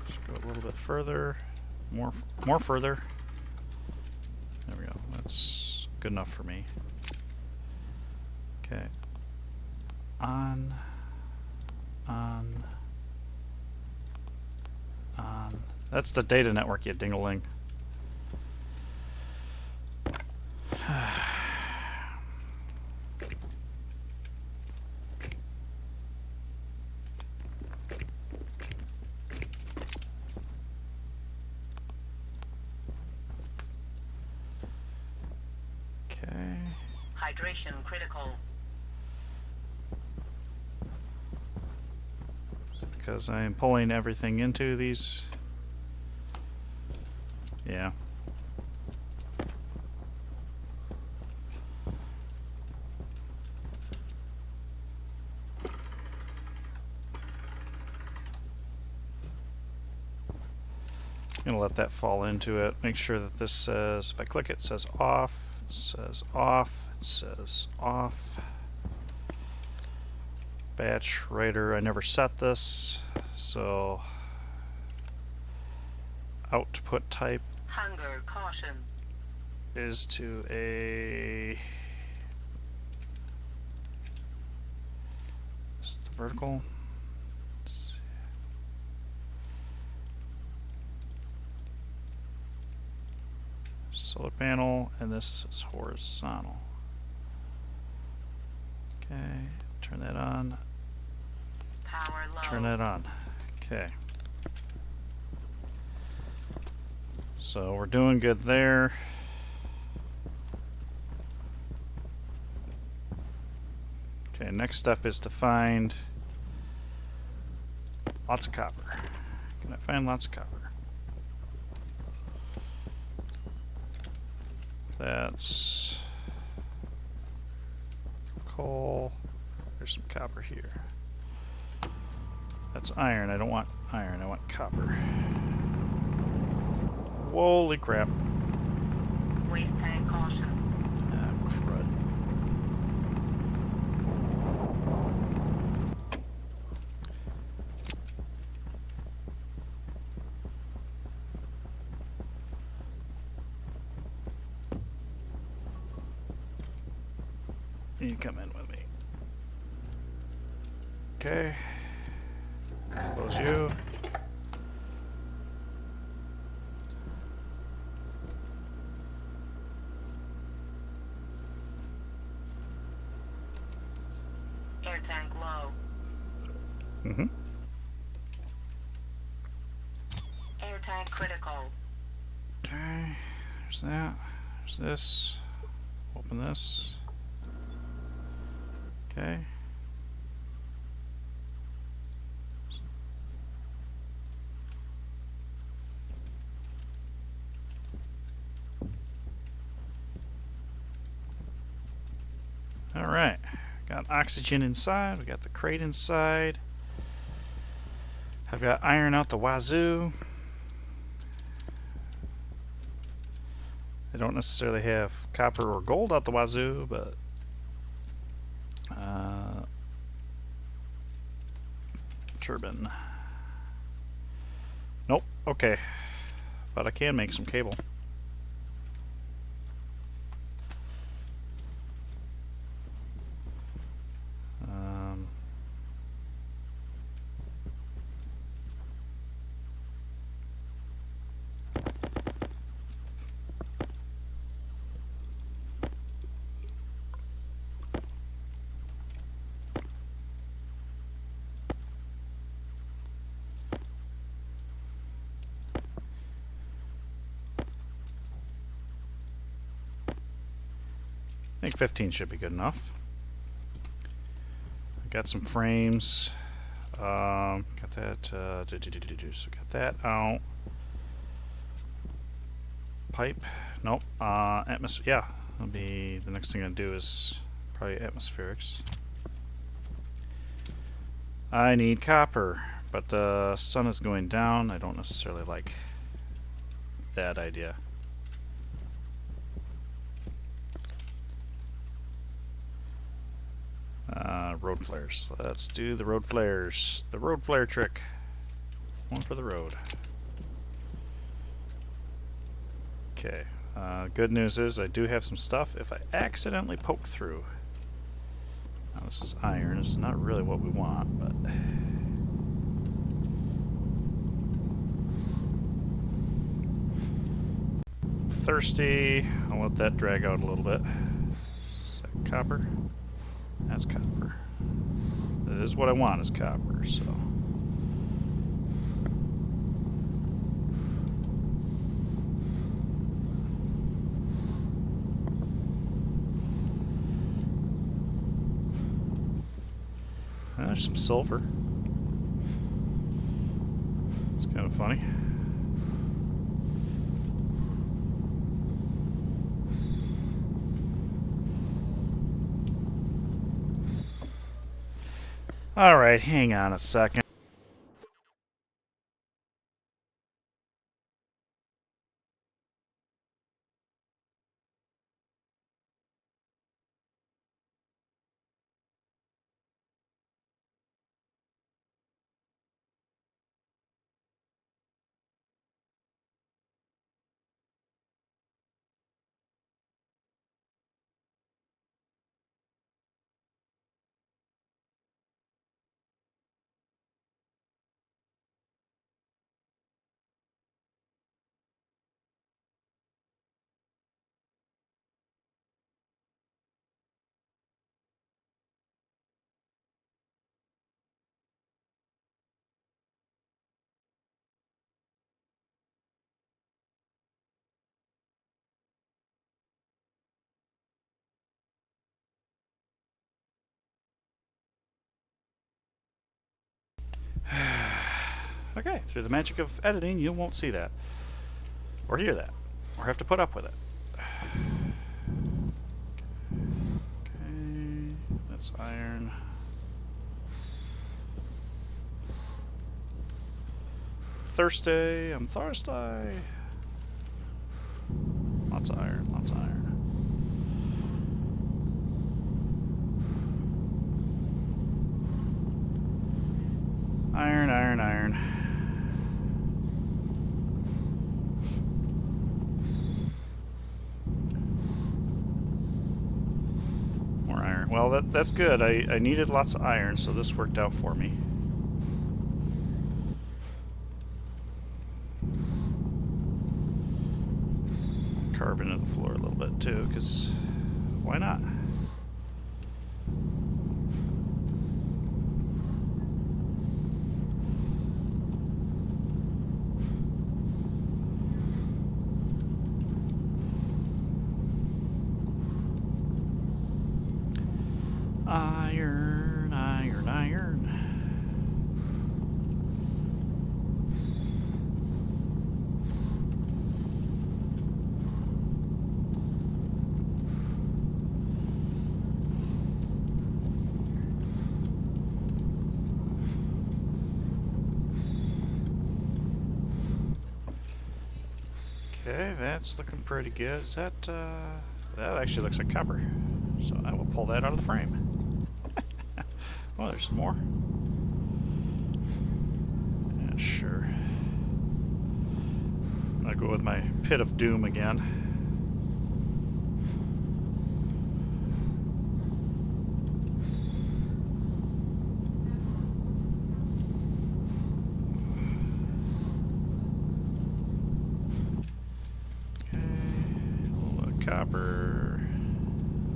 Just go a little bit further. More further. There we go. That's good enough for me. Okay. On. That's the data network, you ding-a-ling. Okay. Hydration critical. Because I'm pulling everything into these. Yeah. I'm going to let that fall into it. Make sure that this says, if I click it, it says off. It says off. It says off. Batch writer, I never set this. So output type Hunger caution. is to a this is the vertical. Let's see. Solar panel, and this is horizontal. Okay, turn that on. Power low. Turn that on. Okay. So we're doing good there. Okay, next step is to find lots of copper. Can I find lots of copper? That's coal. There's some copper here. That's iron. I don't want iron. I want copper. Holy crap. Waste tank caution. Ah, crud. You come in with me. Okay. Close you. Air tank low. Mm-hmm. Air tank critical. Okay. There's that. There's this. Open this. Okay. All right. Got oxygen inside. We got the crate inside. I've got iron out the wazoo. I don't necessarily have copper or gold out the wazoo, but turbine. Nope. Okay. But I can make some cable. I think 15 should be good enough. I got some frames. Got that. So got that out. Pipe. Nope. Atmosphere. Yeah. That'll be the next thing I do is probably atmospherics. I need copper, but the sun is going down. I don't necessarily like that idea. Road flares. Let's do the road flares. The road flare trick. One for the road. Okay. Good news is I do have some stuff if I accidentally poke through. Now this is iron. This is not really what we want, but... Thirsty. I'll let that drag out a little bit. Is that copper? That's copper. That is what I want, is copper, so... There's some silver. It's kind of funny. Alright, hang on a second. Okay, through the magic of editing, you won't see that. Or hear that. Or have to put up with it. Okay, that's iron. Thirsty, I'm thirsty. Lots of iron, lots of iron. Iron, iron, iron. More iron. Well, that's good. I needed lots of iron, so this worked out for me. Carve into the floor a little bit too, because why not? Iron, iron, iron. Okay, that's looking pretty good. Is that, that actually looks like copper. So I will pull that out of the frame. Oh, there's some more. Yeah, sure. I'll go with my pit of doom again. Copper.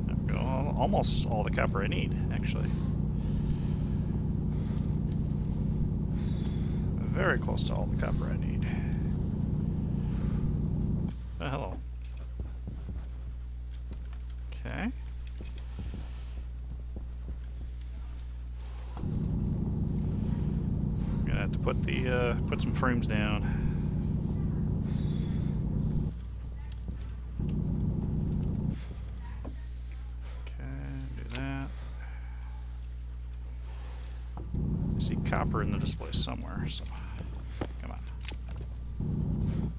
There we go. Almost all the copper I need, actually. Very close to all the copper I need. Hello. Okay. I'm gonna have to put the put some frames down. Do that. I see copper in the display somewhere, so come on.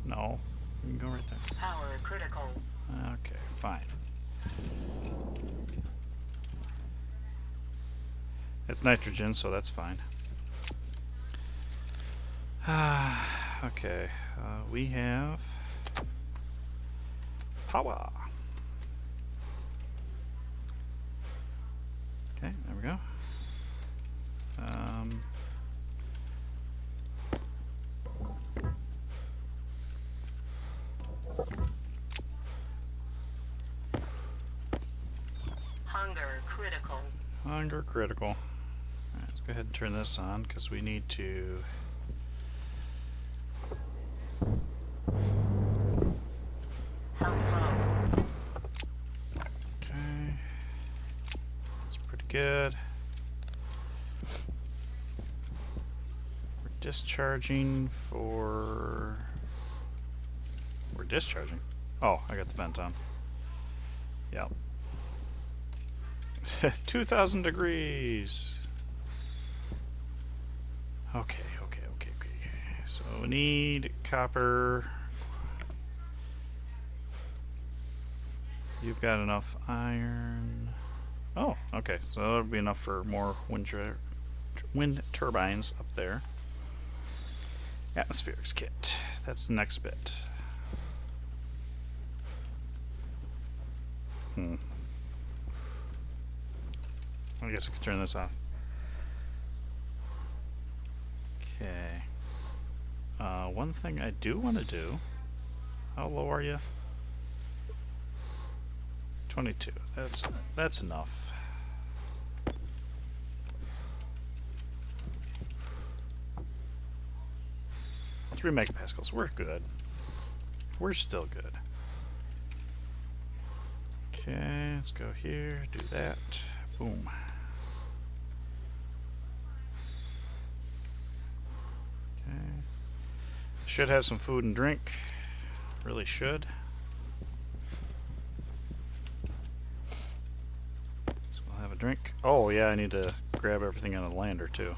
No, you can go right there. Power critical. Okay, fine. It's nitrogen, so that's fine. Okay, we have power. Okay, there we go. Hunger critical. Hunger critical. All right, let's go ahead and turn this on because we need to. Health low. Okay, that's pretty good. We're discharging for. We're discharging. Oh, I got the vent on. Yep. 2,000 degrees. Okay. So we need copper. You've got enough iron. Oh, okay. So that'll be enough for more wind turbines up there. Atmospherics kit. That's the next bit. I guess I could turn this off. Okay. One thing I do want to do. How low are you? 22. That's enough. Three megapascals. We're good. We're still good. Okay, let's go here. Do that. Boom. Okay. Should have some food and drink. Really should. So we'll have a drink. Oh yeah, I need to grab everything on the lander too.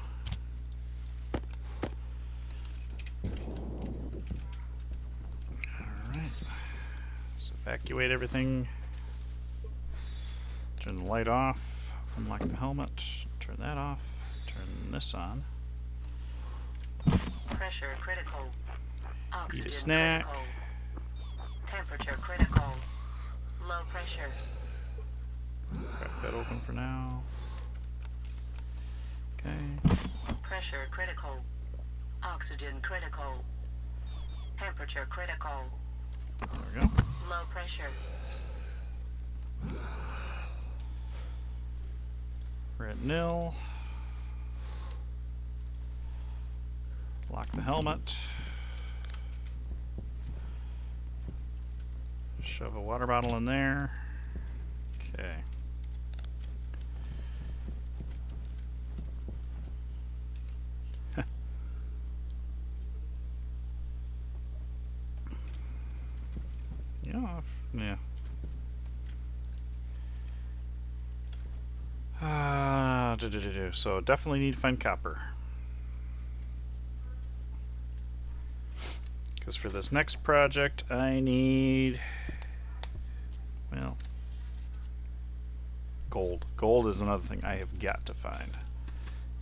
Alright. Let's evacuate everything. Turn the light off. Unlock the helmet. Turn that off. Turn this on. Pressure critical. Oxygen Eat a snack. critical. Temperature critical. Low pressure. Crack that open for now. Okay. Pressure critical. Oxygen critical. Temperature critical. There we go. Low pressure. We're at nil. Lock the helmet. Shove a water bottle in there. Okay. Yeah. So definitely need to find copper. Because for this next project, I need, well, gold. Gold is another thing I have got to find.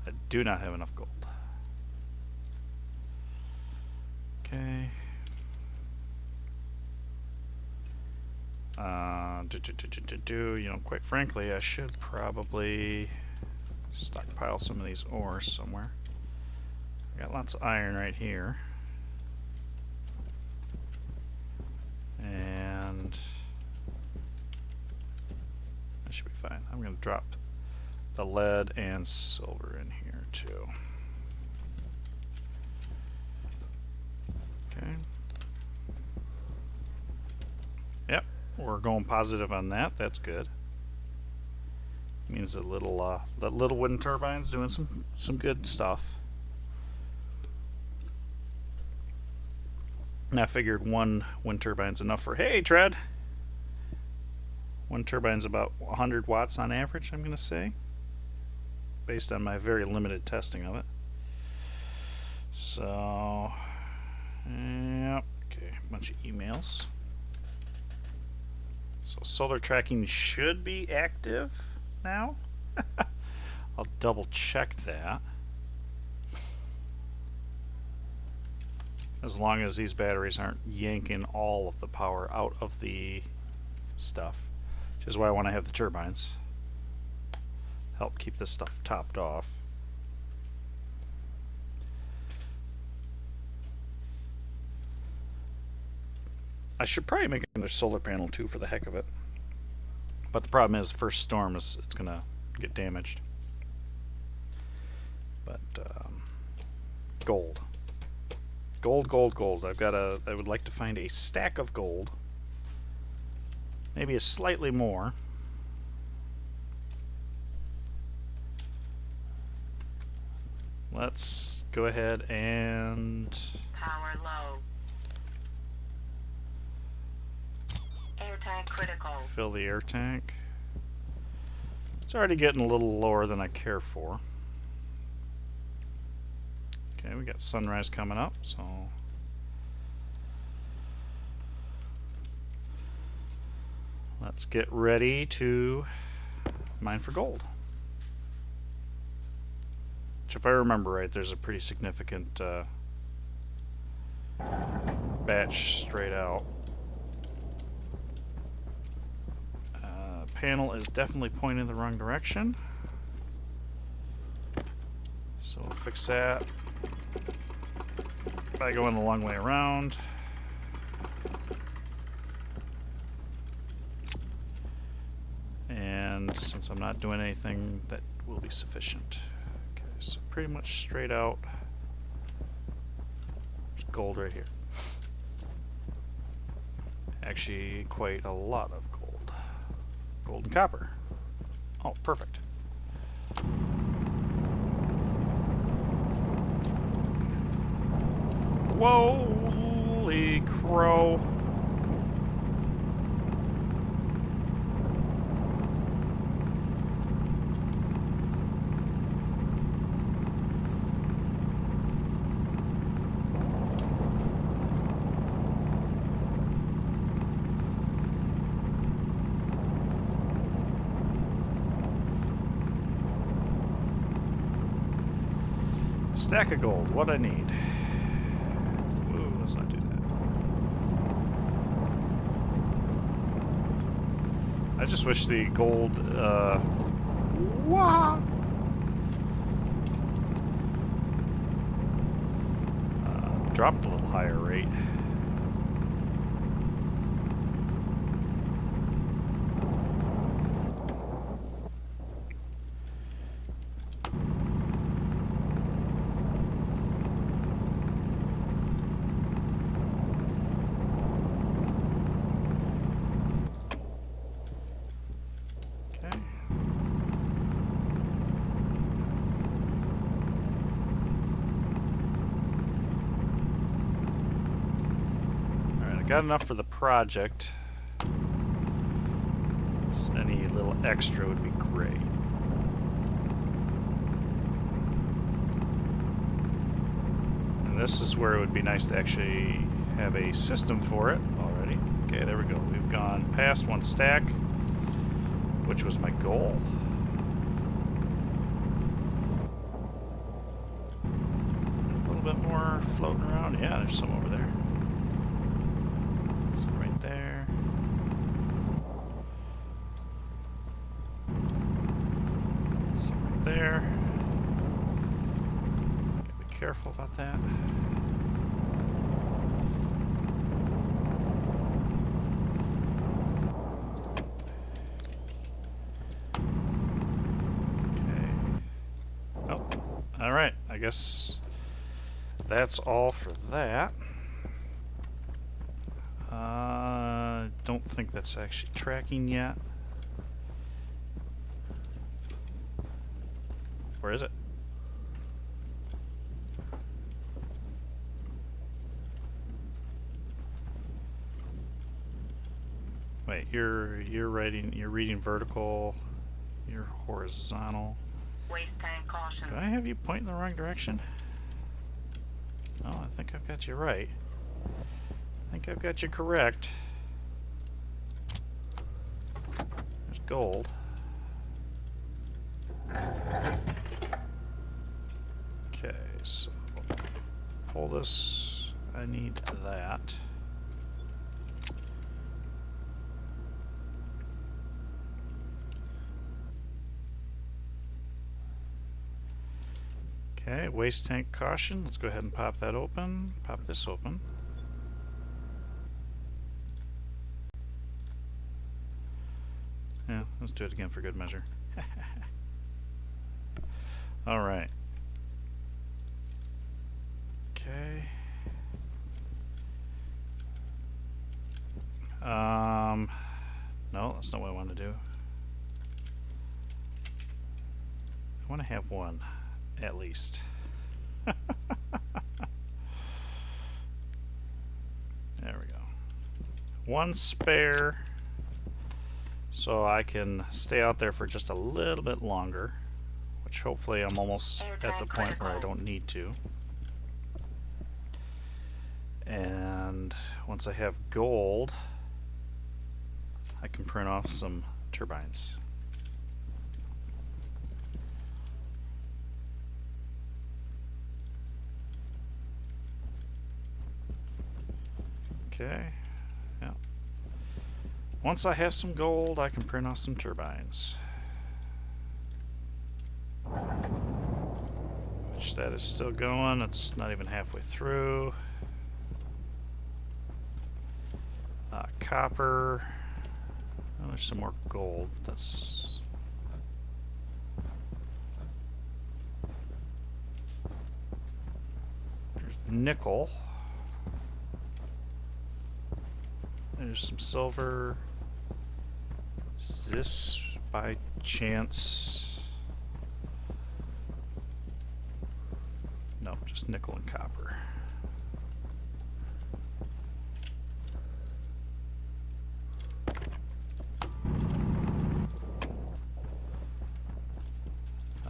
I do not have enough gold. Okay. You know, quite frankly, I should probably stockpile some of these ores somewhere. I got lots of iron right here. And that should be fine. I'm going to drop the lead and silver in here too. Okay. Yep, we're going positive on that. That's good. Means that little wind turbines doing some good stuff. And I figured one wind turbine's enough for, hey, Tread. One turbine's about 100 watts on average, I'm going to say. based on my very limited testing of it. So, yep, okay, bunch of emails. So solar tracking should be active now. I'll double check that. As long as these batteries aren't yanking all of the power out of the stuff, which is why I want to have the turbines. Help keep this stuff topped off. I should probably make another solar panel too for the heck of it. But the problem is, first storm is it's gonna get damaged. But gold, gold, gold, gold. I would like to find a stack of gold. Maybe a slightly more. Let's go ahead and Power low. Air tank critical. fill the air tank. It's already getting a little lower than I care for. Okay, we got sunrise coming up, so let's get ready to mine for gold. Which, if I remember right, there's a pretty significant batch straight out. Panel is definitely pointing in the wrong direction, so we'll fix that by going the long way around. And since I'm not doing anything, that will be sufficient. Okay, so pretty much straight out. There's gold right here. Actually, quite a lot of gold. Gold and copper. Oh, perfect. Whoa, holy crow. Stack of gold, what I need. Ooh, let's not do that. I just wish the gold, dropped a little higher rate. Got enough for the project. So any little extra would be great. And this is where it would be nice to actually have a system for it already. Okay, there we go. We've gone past one stack, which was my goal. A little bit more floating around. Yeah, there's some over there. There. Some right there. Gotta be careful about that. Okay. Oh, all right. I guess that's all for that. Don't think that's actually tracking yet. Where is it? Wait, you're reading vertical, you're horizontal. Waste tank caution. Do I have you pointing the wrong direction? No, I think I've got you right. I think I've got you correct. There's gold. Okay, so pull this. I need that. Okay, waste tank caution. Let's go ahead and pop that open. Pop this open. Yeah, let's do it again for good measure. All right. Okay. No, that's not what I want to do. I want to have one, at least. There we go. One spare, so I can stay out there for just a little bit longer, which hopefully I'm almost at the point where I don't need to. And once I have gold, I can print off some turbines. Okay, yeah. Once I have some gold, I can print off some turbines. Which that is still going, it's not even halfway through. Copper. Oh, there's some more gold. That's... There's nickel. There's some silver. Is this by chance? No, just nickel and copper.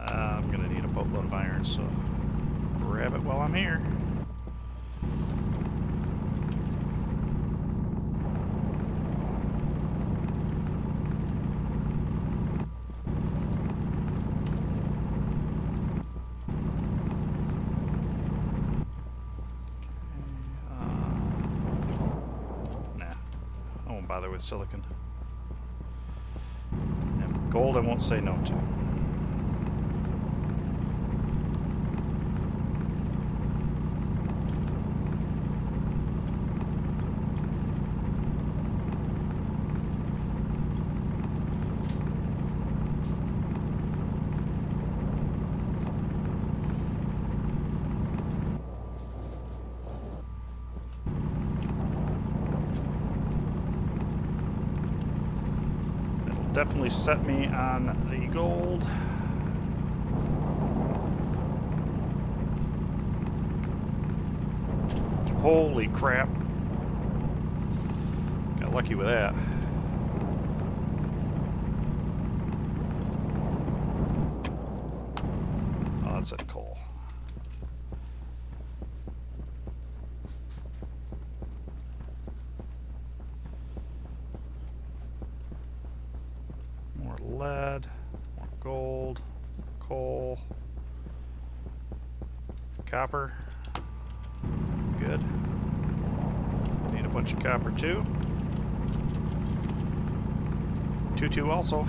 I'm gonna need a boatload of iron, so grab it while I'm here. Bother with silicon. And gold I won't say no to. Definitely set me on the gold. Holy crap. Got lucky with that. Oh, that's that coal. Lead, more gold, coal, copper. Good. Need a bunch of copper too. 2-2 also.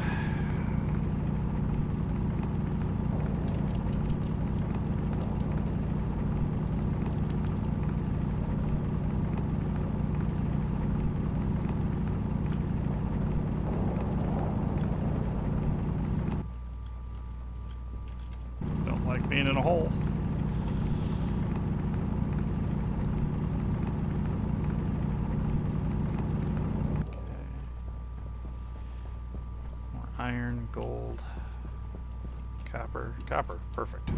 Being in a hole. Okay. More iron, gold, copper. Copper, perfect.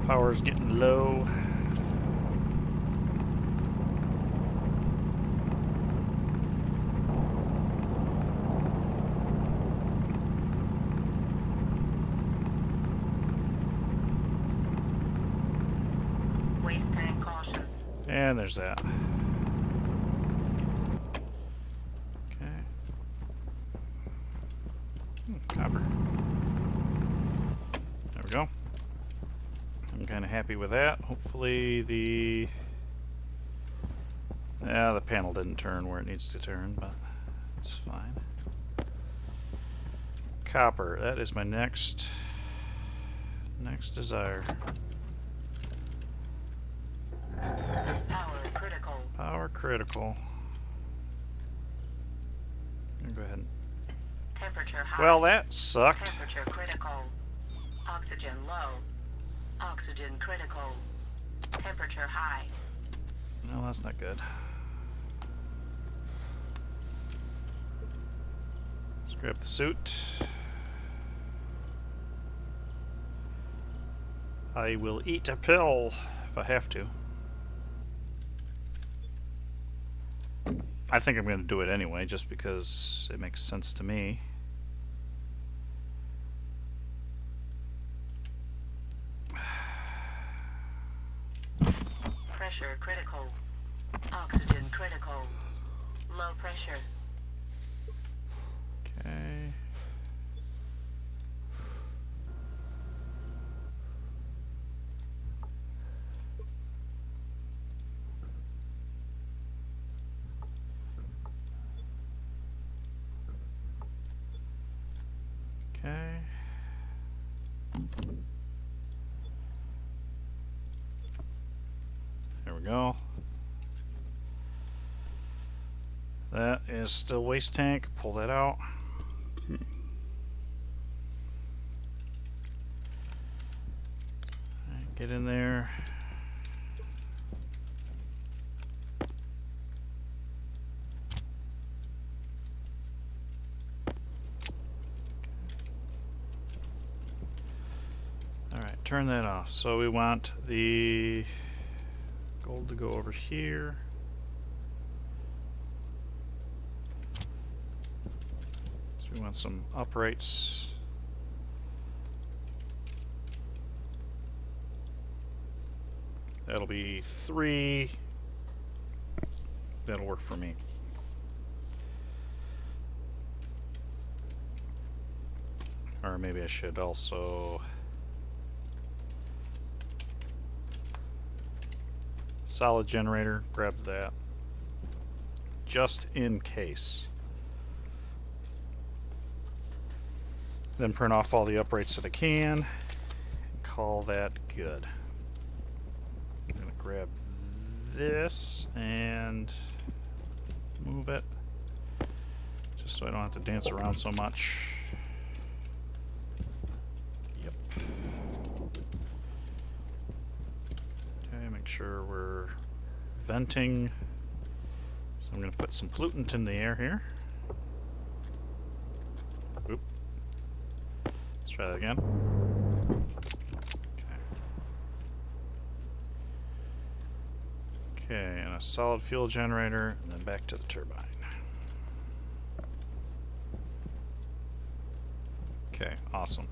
Power's getting low. Waste tank caution. And there's that. Okay. Copper. There we go. I'm kind of happy with that. Hopefully the panel didn't turn where it needs to turn, but it's fine. Copper, that is my next desire. Power critical. Power critical. Go ahead. Temperature high. Well, that sucked. Temperature critical. Oxygen low. Oxygen critical. Temperature high. No, that's not good. Let's grab the suit. I will eat a pill if I have to. I think I'm going to do it anyway, just because it makes sense to me. Pressure critical. Oxygen critical. Low pressure. Okay. Okay. There we go. That is still waste tank. Pull that out. Get in there. Alright, turn that off. So we want the gold to go over here. So we want some uprights. That'll be 3. That'll work for me. Or maybe I should also solid generator, grab that just in case. Then print off all the uprights that I can and call that good. I'm gonna grab this and move it just so I don't have to dance around so much. Yep. Okay, make sure we're venting. So I'm going to put some pollutant in the air here. Oop. Let's try that again. Okay, and a solid fuel generator, and then back to the turbine. Okay, awesome.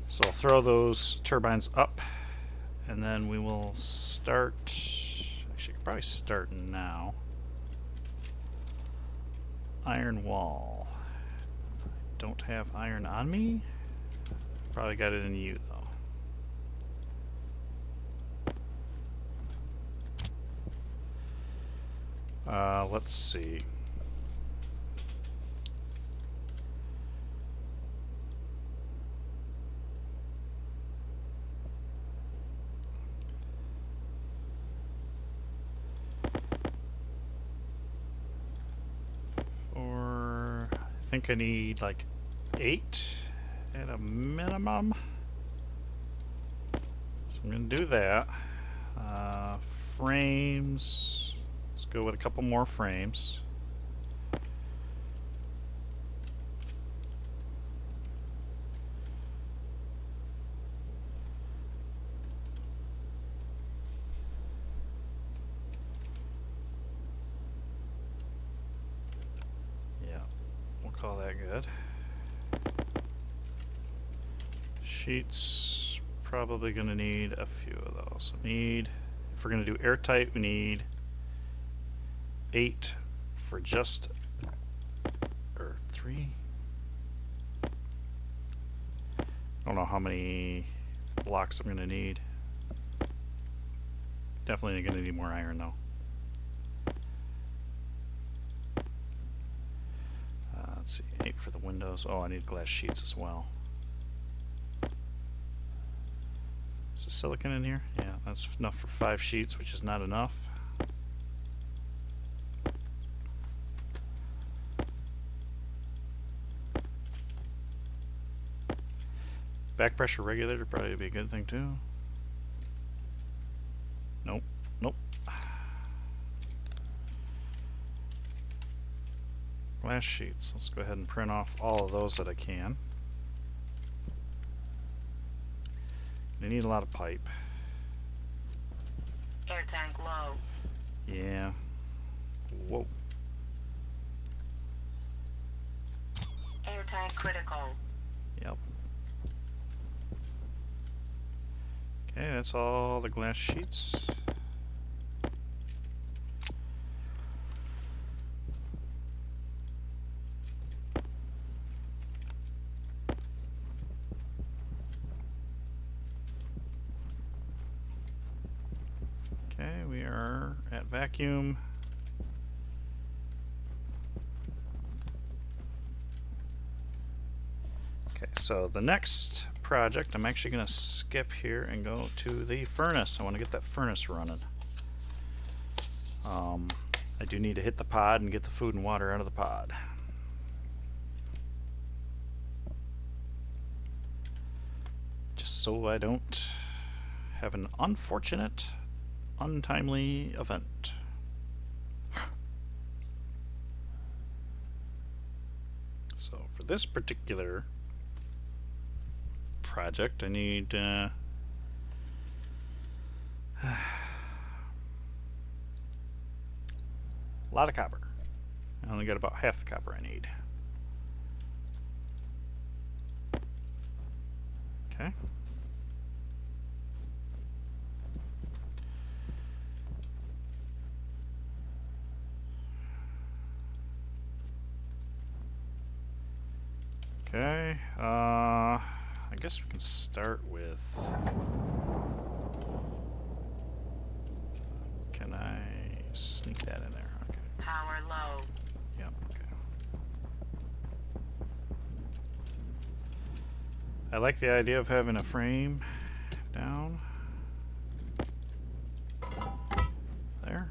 So I'll throw those turbines up, and then we will start. Actually, I could probably start now. Iron wall. I don't have iron on me. Probably got it in you, though. Let's see. I think I need like 8 at a minimum. So I'm going to do that. Frames. Let's go with a couple more frames. look all that good. Sheets, probably going to need a few of those. If we're going to do airtight, we need 8 for just, or 3. I don't know how many blocks I'm going to need. Definitely going to need more iron though. Let's see, 8 for the windows. Oh, I need glass sheets as well. Is the silicon in here? Yeah, that's enough for 5 sheets, which is not enough. Back pressure regulator probably be a good thing too. Nope, nope. Glass sheets. Let's go ahead and print off all of those that I can. I need a lot of pipe. Air tank low. Yeah. Whoa. Air tank critical. Yep. Okay, that's all the glass sheets. Okay, we are at vacuum. Okay, so the next project, I'm actually going to skip here and go to the furnace. I want to get that furnace running. I do need to hit the pod and get the food and water out of the pod. Just so I don't have an unfortunate, untimely event. So for this particular project, I need a lot of copper. I only got about half the copper I need. Okay. Okay, I guess we can start with... Can I sneak that in there? Okay. Power low. Yep, okay. I like the idea of having a frame down there.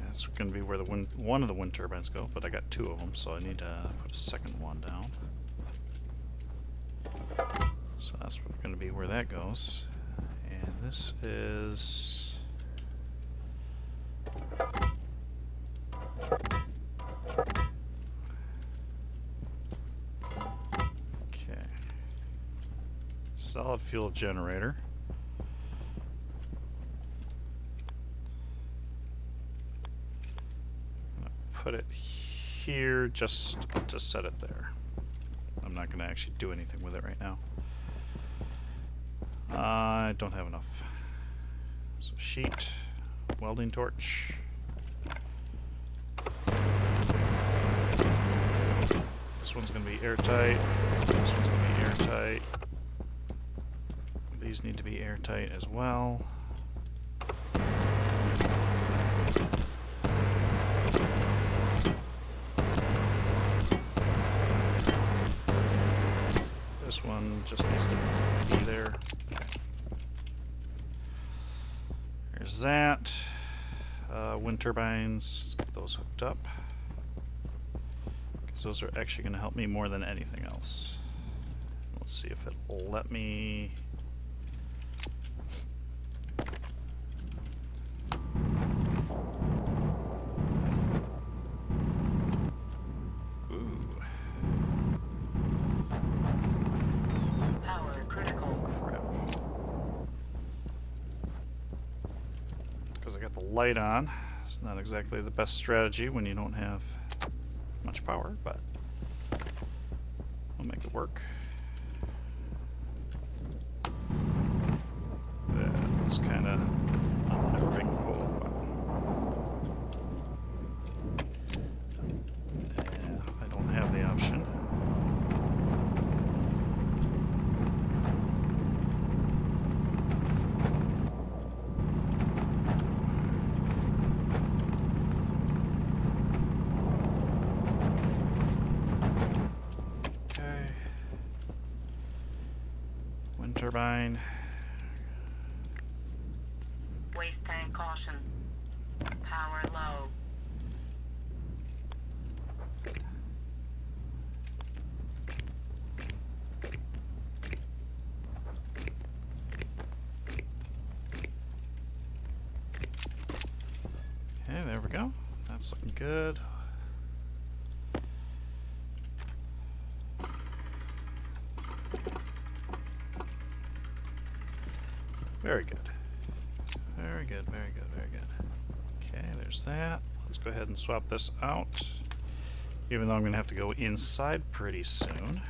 That's going to be where one of the wind turbines go, but I got 2 of them, so I need to put a second one down. So that's going to be where that goes. And this is... Okay. Solid fuel generator. Put it here just to set it there. I'm not going to actually do anything with it right now. I don't have enough. So sheet, welding torch. This one's going to be airtight. This one's going to be airtight. These need to be airtight as well. This one just needs to be there. Okay. There's that. Wind turbines, let's get those hooked up. Because those are actually going to help me more than anything else. Let's see if it'll let me... the light on. It's not exactly the best strategy when you don't have much power, but we'll make it work. That's kind of unnerving. Oh, wow. Yeah, I don't have the option. Okay. Wind turbine. Waste tank caution. Power low. Okay, there we go. That's looking good. Very good. Very good, very good, very good. Okay, there's that. Let's go ahead and swap this out. Even though I'm going to have to go inside pretty soon.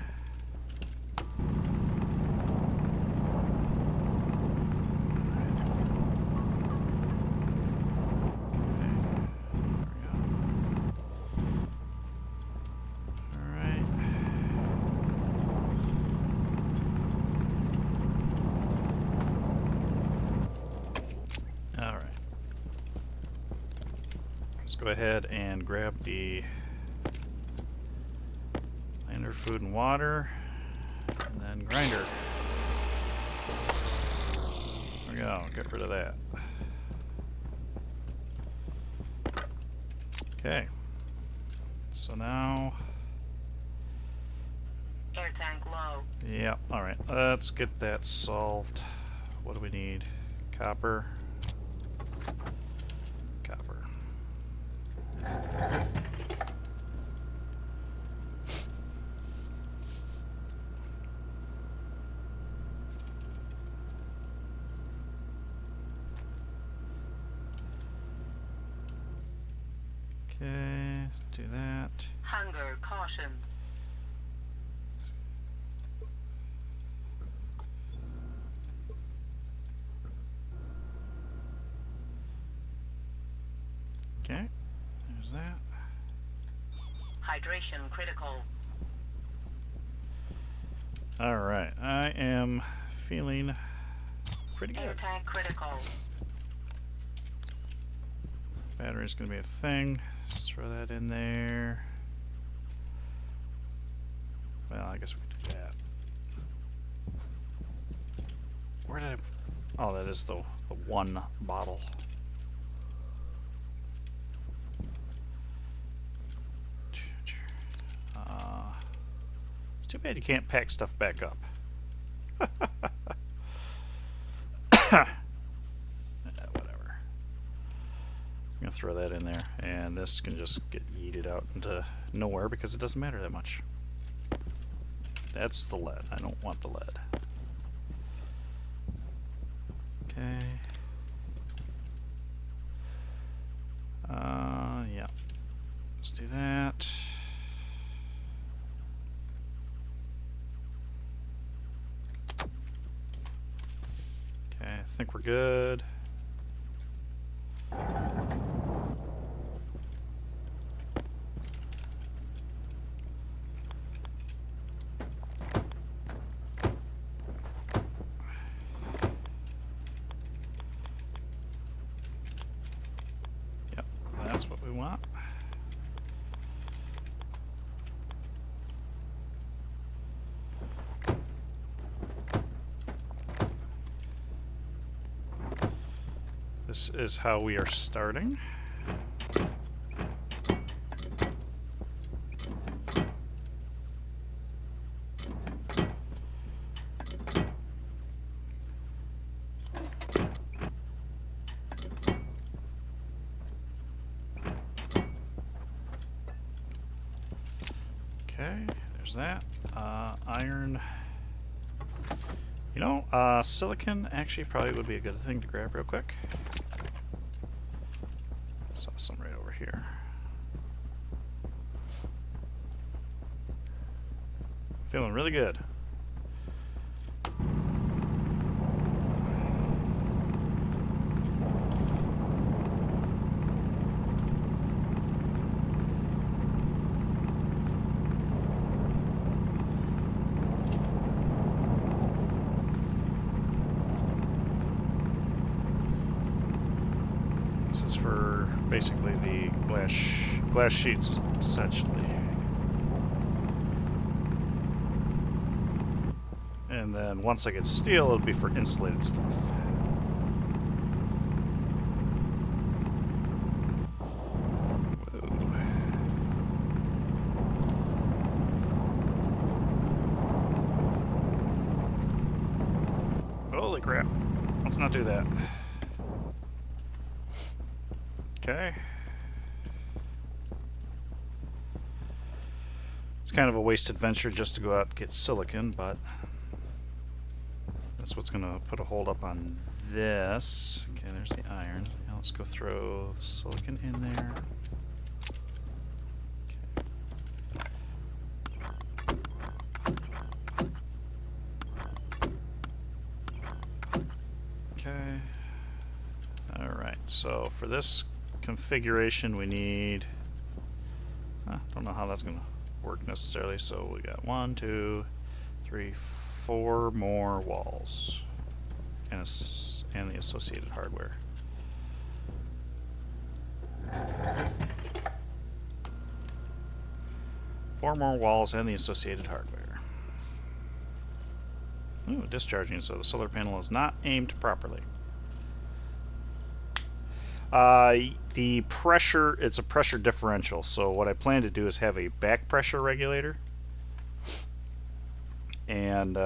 Go ahead and grab the lander, food and water, and then grinder. There we go, get rid of that. Okay, so now... Air tank low. Yeah, alright, let's get that solved. What do we need? Copper. Copper. Okay, let's do that. Hunger caution. Okay, there's that. Hydration critical. Alright, I am feeling pretty Air good. tank critical. Battery's gonna be a thing. Just throw that in there. Well, I guess we could do that. Where did I... Oh, that is the one bottle. It's too bad you can't pack stuff back up. Whatever. I'm gonna throw that in there, and this can just get yeeted out into nowhere because it doesn't matter that much. That's the lead. I don't want the lead. Okay. Yeah. Let's do that. Okay, I think we're good. Yep, that's what we want. This is how we are starting. Okay, there's that. Iron. You know, silicon actually probably would be a good thing to grab real quick. here. Feeling really good. This is for basically the glass sheets, essentially. And then once I get steel, it'll be for insulated stuff. Whoa. Holy crap. Let's not do that. Okay. It's kind of a wasted venture just to go out and get silicon, but that's what's going to put a hold up on this. Okay, there's the iron. Now let's go throw the silicon in there. Okay. Alright, so for this configuration we need... I don't know how that's going to work necessarily, so we got 1, 2, 3, 4 more walls and the associated hardware. Four more walls and the associated hardware. Ooh, discharging, so the solar panel is not aimed properly. The pressure, it's a pressure differential, so what I plan to do is have a back pressure regulator and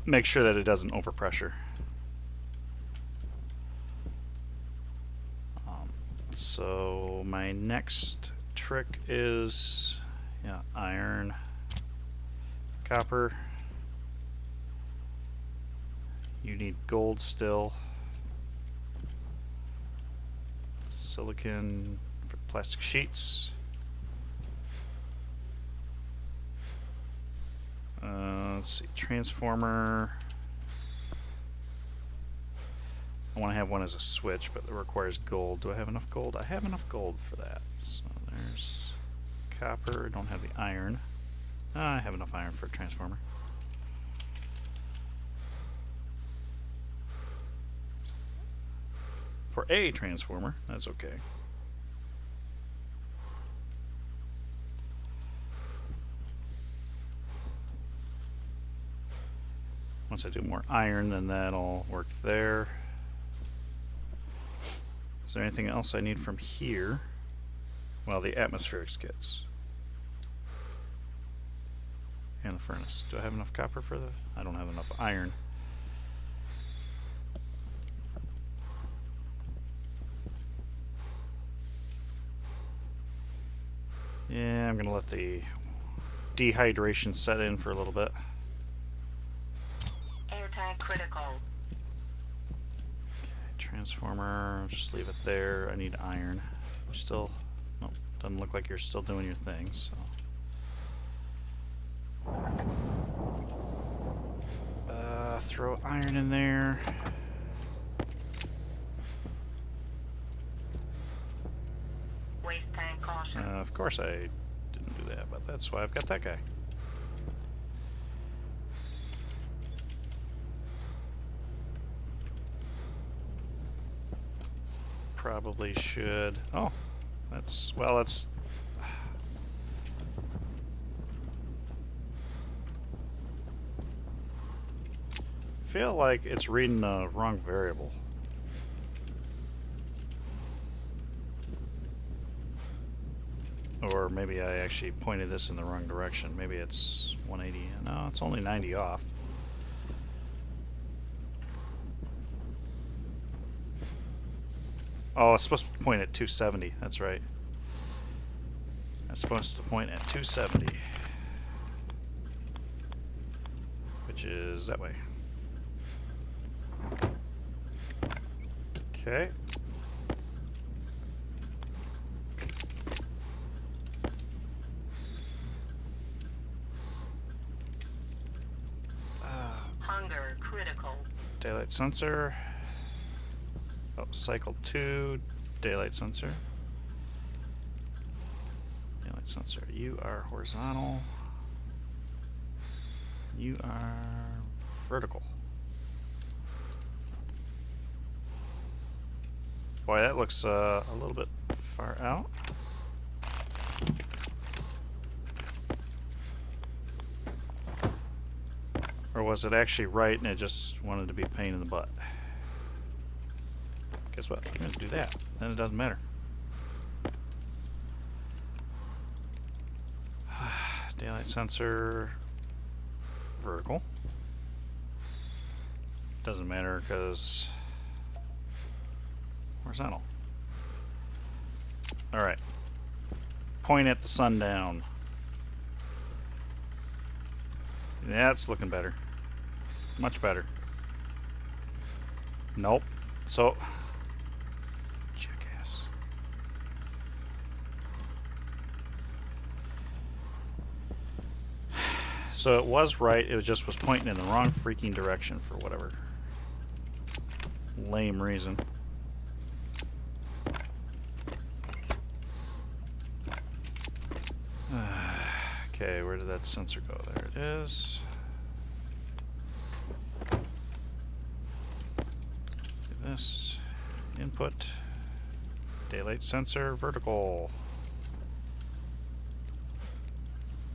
make sure that it doesn't overpressure. So my next trick is iron, copper. You need gold still, silicon for plastic sheets. Let's see, transformer. I want to have one as a switch, but it requires gold. Do I have enough gold? I have enough gold for that. So there's copper. I don't have the iron. I have enough iron for a transformer. For a transformer, that's okay. Once I do more iron, then that'll work there. Is there anything else I need from here? Well, the atmospheric skids. And the furnace. Do I have enough copper for that? I don't have enough iron. Yeah, I'm going to let the dehydration set in for a little bit. Airtag critical. Okay, transformer, I'll just leave it there. I need iron. Still, nope, doesn't look like you're still doing your thing, so. Throw iron in there. Waste tank caution. Of course I didn't do that, but that's why I've got that guy. Probably should... Oh, that's... Well, that's... I feel like it's reading the wrong variable. Or maybe I actually pointed this in the wrong direction. Maybe it's 180. No, it's only 90 off. Oh, it's supposed to point at 270. That's right. It's supposed to point at 270. Which is that way. Okay. Hunger critical. Daylight sensor. Oh, cycle 2. Daylight sensor. Daylight sensor. You are horizontal. You are vertical. Boy, that looks a little bit far out. Or was it actually right and it just wanted to be a pain in the butt? Guess what? I'm going to do that. Then it doesn't matter. Daylight sensor vertical. Doesn't matter because horizontal. Alright. Point at the sundown. That's looking better. Much better. Nope. So, jackass. So it was right, it just was pointing in the wrong freaking direction for whatever lame reason. Okay, where did that sensor go? There it is. Do this. Input. Daylight sensor vertical.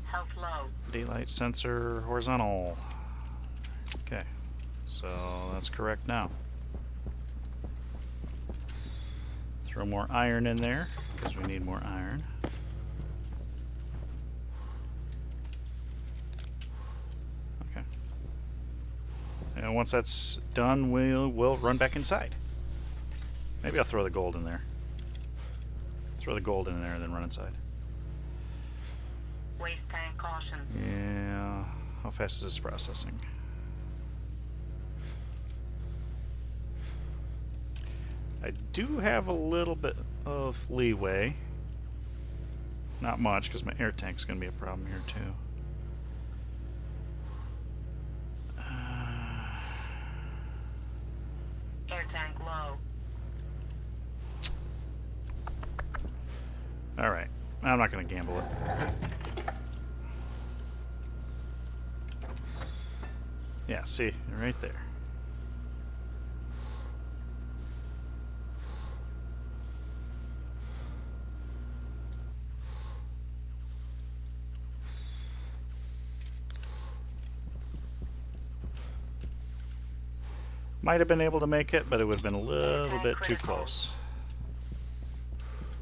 Health low. Daylight sensor horizontal. Okay, so that's correct now. Throw more iron in there because we need more iron. Okay. And once that's done, we'll run back inside. Maybe I'll throw the gold in there. Throw the gold in there and then run inside. Waste tank caution. Yeah. How fast is this processing? I do have a little bit of leeway. Not much, because my air tank's going to be a problem here, too. Air tank low. Alright. I'm not going to gamble it. Yeah, see? Right there. Might have been able to make it, but it would have been a little bit too close.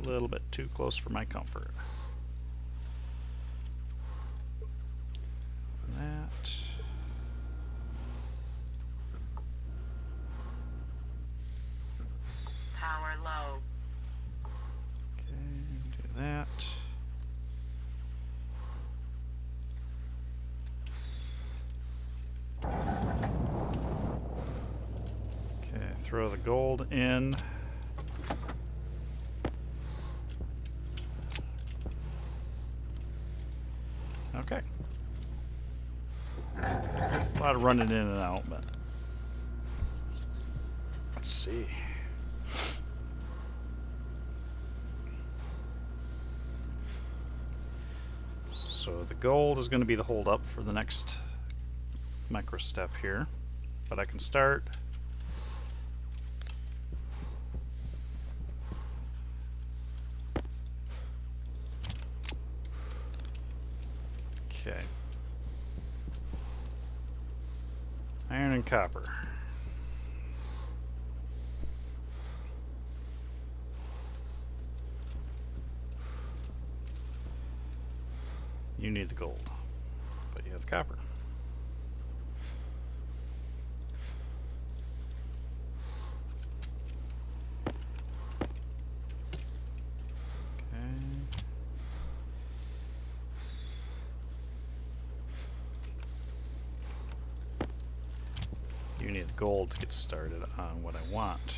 A little bit too close for my comfort. That. Power low. Okay, do that. Okay, throw the gold in. Okay. A lot of running in and out, but let's see. So the gold is going to be the hold up for the next micro step here, but I can start. Okay. Iron and copper. You need the gold, but you have the copper. Okay. You need the gold to get started on what I want.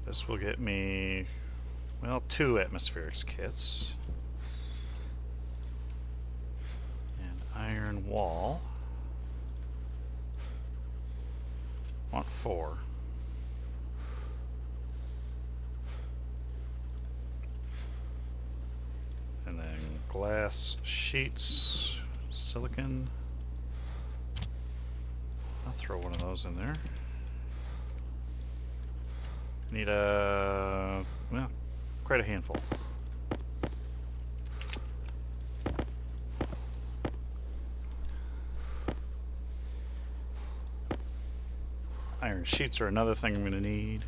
This will get me, well, 2 atmospherics kits. And iron wall. Want 4. And then glass sheets, silicon. I'll throw one of those in there. Need a, well, quite a handful. Iron sheets are another thing I'm going to need.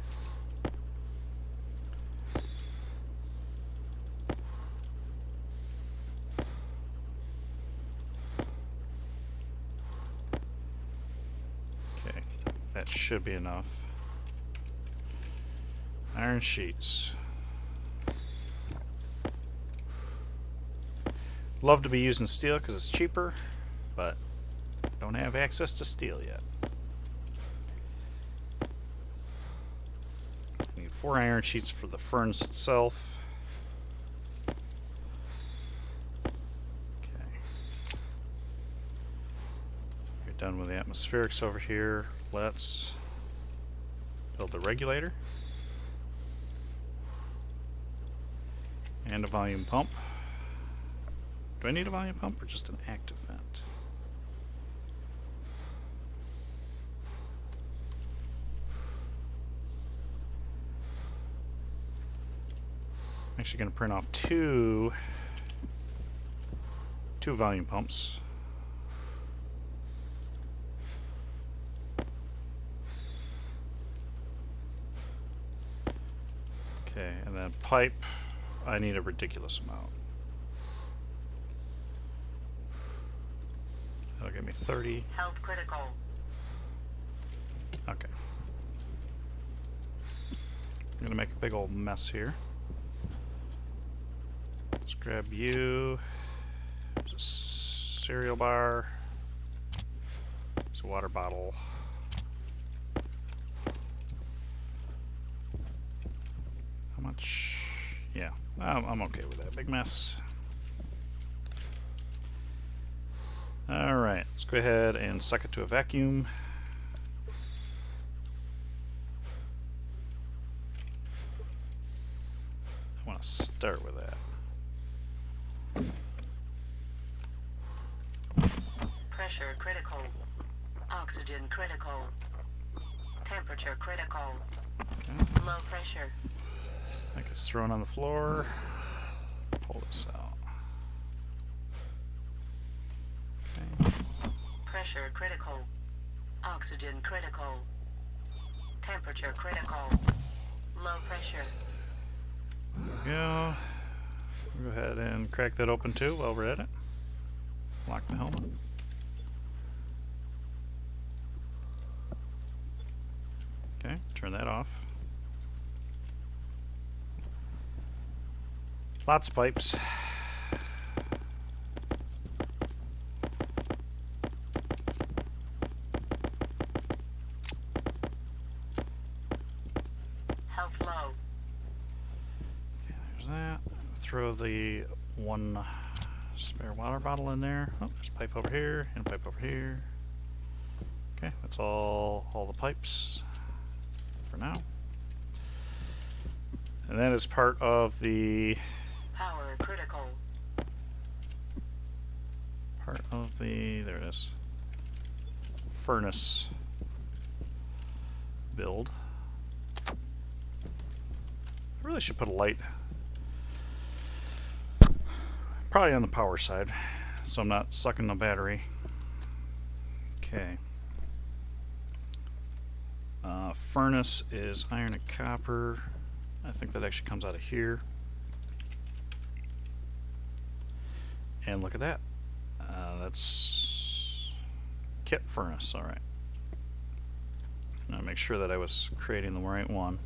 Okay, that should be enough. Iron sheets. Love to be using steel because it's cheaper, but don't have access to steel yet. Need 4 iron sheets for the furnace itself. Okay. We're done with the atmospherics over here. Let's build the regulator. And a volume pump. Do I need a volume pump or just an active vent? I'm actually going to print off two volume pumps. Okay, and then pipe, I need a ridiculous amount. That'll give me 30. Health critical. Okay. I'm going to make a big old mess here. Let's grab you. There's a cereal bar. There's a water bottle. How much? Yeah, I'm okay with that. Big mess. Alright, let's go ahead and suck it to a vacuum. I want to start with that. Pressure critical. Oxygen critical. Temperature critical. Okay. Low pressure. I can throw it on the floor. Pull this out. Okay. Pressure critical. Oxygen critical. Temperature critical. Low pressure. There we go. We'll go ahead and crack that open too while we're at it. Lock the helmet. Okay, turn that off. Lots of pipes. Health low. Okay, there's that. Throw the one spare water bottle in there. Oh, there's a pipe over here and a pipe over here. Okay, that's all the pipes for now. And that is part of the Power critical. there it is, furnace build. I really should put a light probably on the power side so I'm not sucking the battery. Okay. Furnace is iron and copper. I think that actually comes out of here. And look at that. That's kit furnace. All right. Now make sure that I was creating the right one.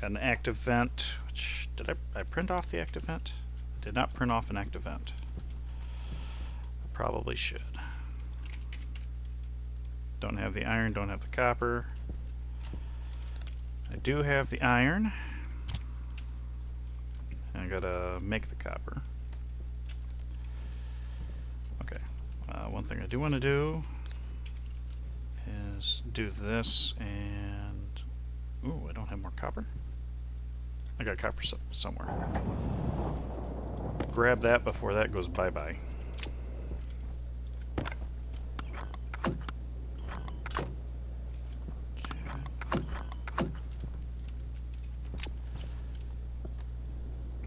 Got an active vent. Which did I print off the active vent? I did not print off an active vent. I probably should. Don't have the iron. Don't have the copper. do have the iron. I gotta make the copper. Okay. One thing I do want to do is do this and... Ooh, I don't have more copper. I got copper somewhere. Grab that before that goes bye-bye.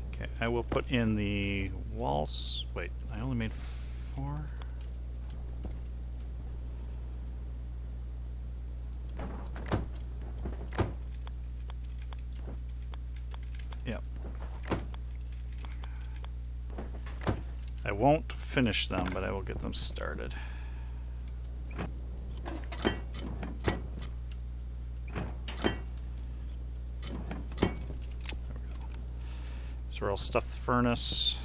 Okay, I will put in the walls. Wait, I only made 4? Yep. I won't finish them, but I will get them started. So I'll stuff the furnace.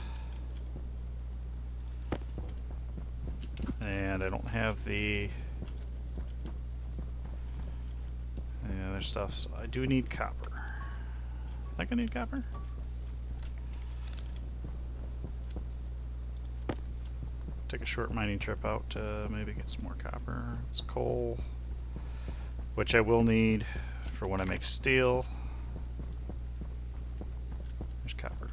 And I don't have the other stuff, so I do need copper. I think I need copper. Take a short mining trip out to maybe get some more copper. It's coal, which I will need for when I make steel. There's copper.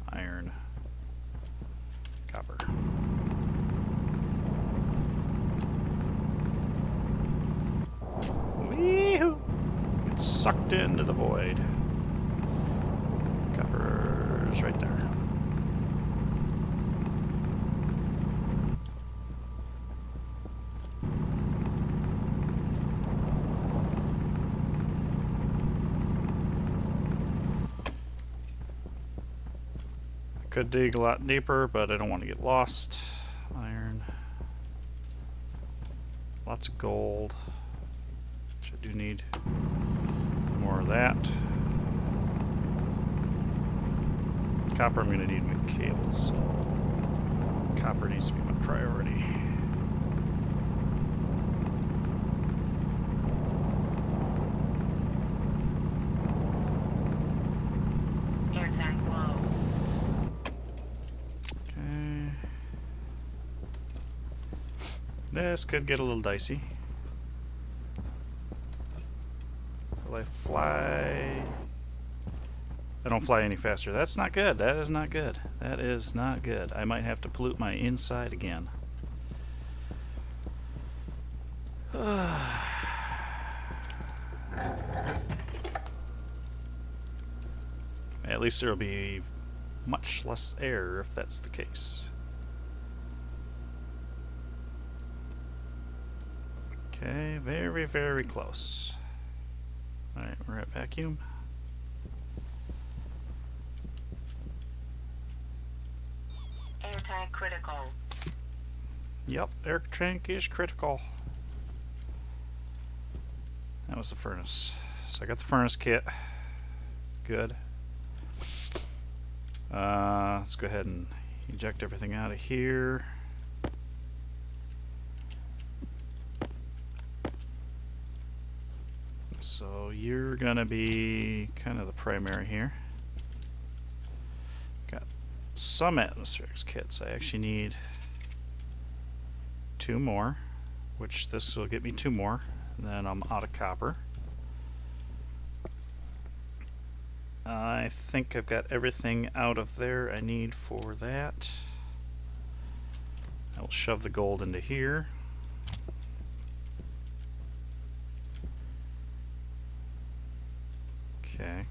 Iron. Copper. Wee-hoo! Get sucked into the void. Copper's right there. Could dig a lot deeper, but I don't want to get lost. Iron. Lots of gold. Which I do need more of that. Copper I'm going to need to make cables, so copper needs to be my priority. Air tank low. Okay. This could get a little dicey. Will I fly? I don't fly any faster. That's not good. That is not good. That is not good. I might have to pollute my inside again. At least there will be much less air if that's the case. Okay, very, very close. Alright, we're at vacuum. Air tank critical. Yep, air tank is critical. That was the furnace. So I got the furnace kit. Good. Let's go ahead and eject everything out of here. So you're gonna be kind of the primary here. Got some atmospherics kits. I actually need 2 more, which this will get me 2 more. And then I'm out of copper. I think I've got everything out of there I need for that. I will shove the gold into here. Okay.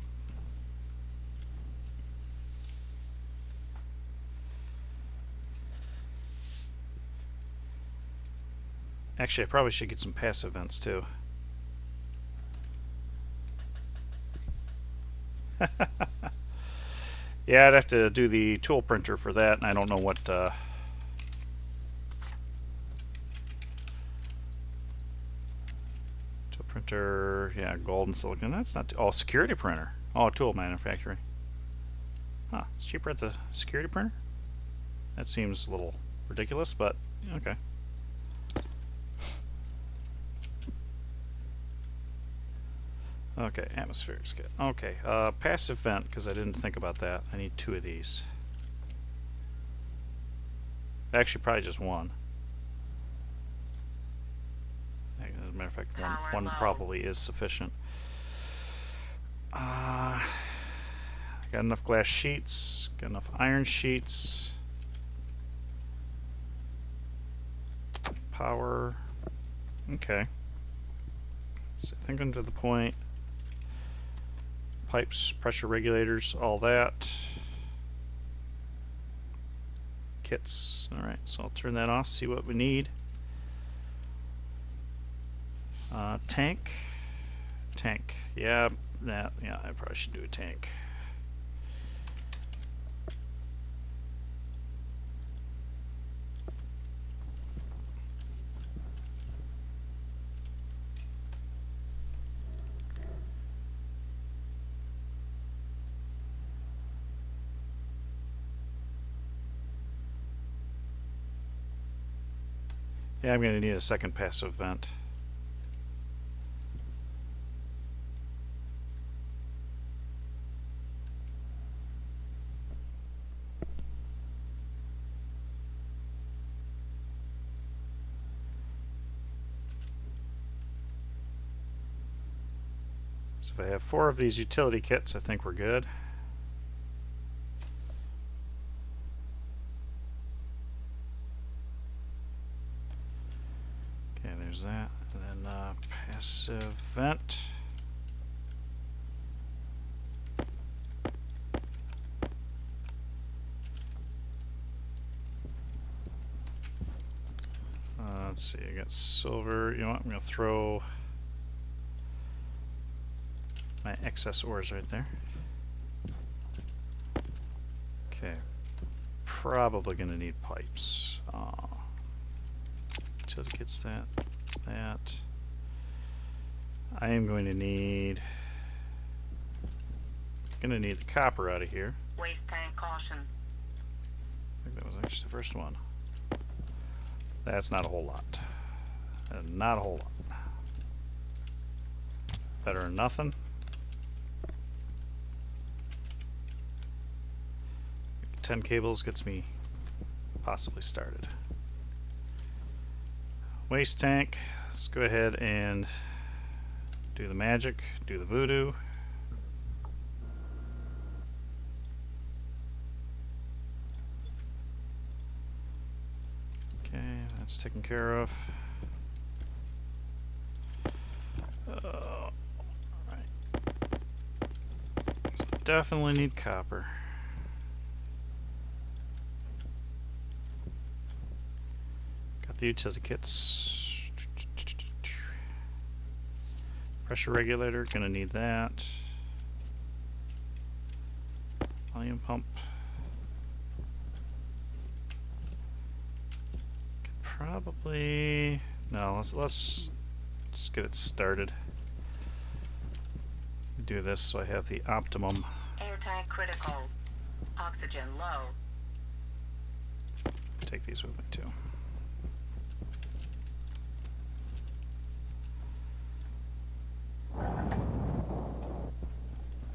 Actually, I probably should get some passive vents too. Yeah, I'd have to do the tool printer for that, and I don't know what tool printer. Yeah, gold and silicon. That's not. Oh, security printer. Oh, tool manufacturing. Huh? It's cheaper at the security printer. That seems a little ridiculous, but okay. Okay, atmospheric's good. Okay, passive vent, because I didn't think about that. I need 2 of these. Actually, probably just 1. As a matter of fact, Power one low. probably is sufficient. Got enough glass sheets, got enough iron sheets. Power. Okay. So thinking to the point. Pipes, pressure regulators, all that. Kits. Alright, so I'll turn that off, see what we need. Tank. Tank. Yeah, I probably should do a tank. Yeah, I'm going to need a second passive vent. So if I have 4 of these utility kits, I think we're good. Okay, there's that. And then passive vent. Let's see, I got silver. You know what? I'm going to throw my excess ores right there. Okay. Probably going to need pipes. Utility kits, that. I am going to need the copper out of here. Waste tank caution. I think that was actually the first one. That's not a whole lot. Not a whole lot. Better than nothing. Ten cables gets me possibly started. Waste tank. Let's go ahead and do the magic, do the voodoo. Okay, that's taken care of. Right. So definitely need copper. Got the utility kits. Pressure regulator, gonna need that. Volume pump. Could probably no. Let's just get it started. Do this so I have the optimum. Air tank critical. Oxygen low. Take these with me too.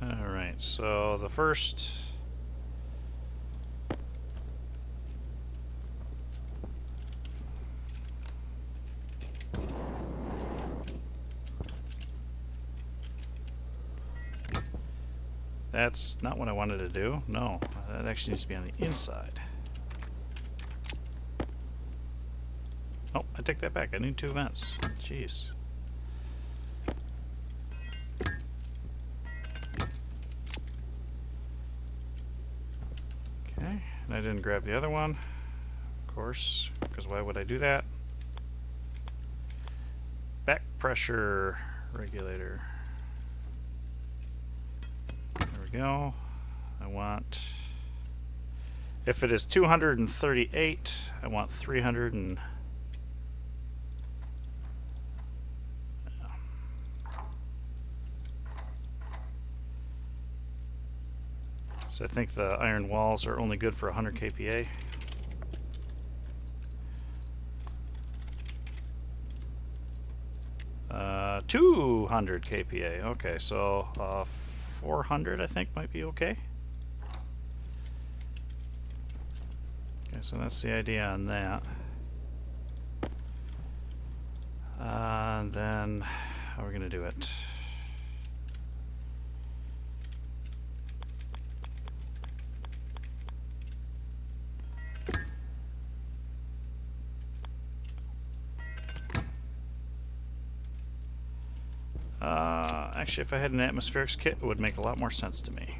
Alright, so the first that's not what I wanted to do. No, that actually needs to be on the inside. Oh, I take that back. I need 2 vents. Jeez. Okay, and I didn't grab the other one, of course, because why would I do that? Back pressure regulator. There we go. I want, if it is 238, I want 300 and so I think the iron walls are only good for 100 kPa. 200 kPa. Okay, so 400 I think might be okay. Okay, so that's the idea on that. And then how are we going to do it? Actually, if I had an atmospherics kit, it would make a lot more sense to me.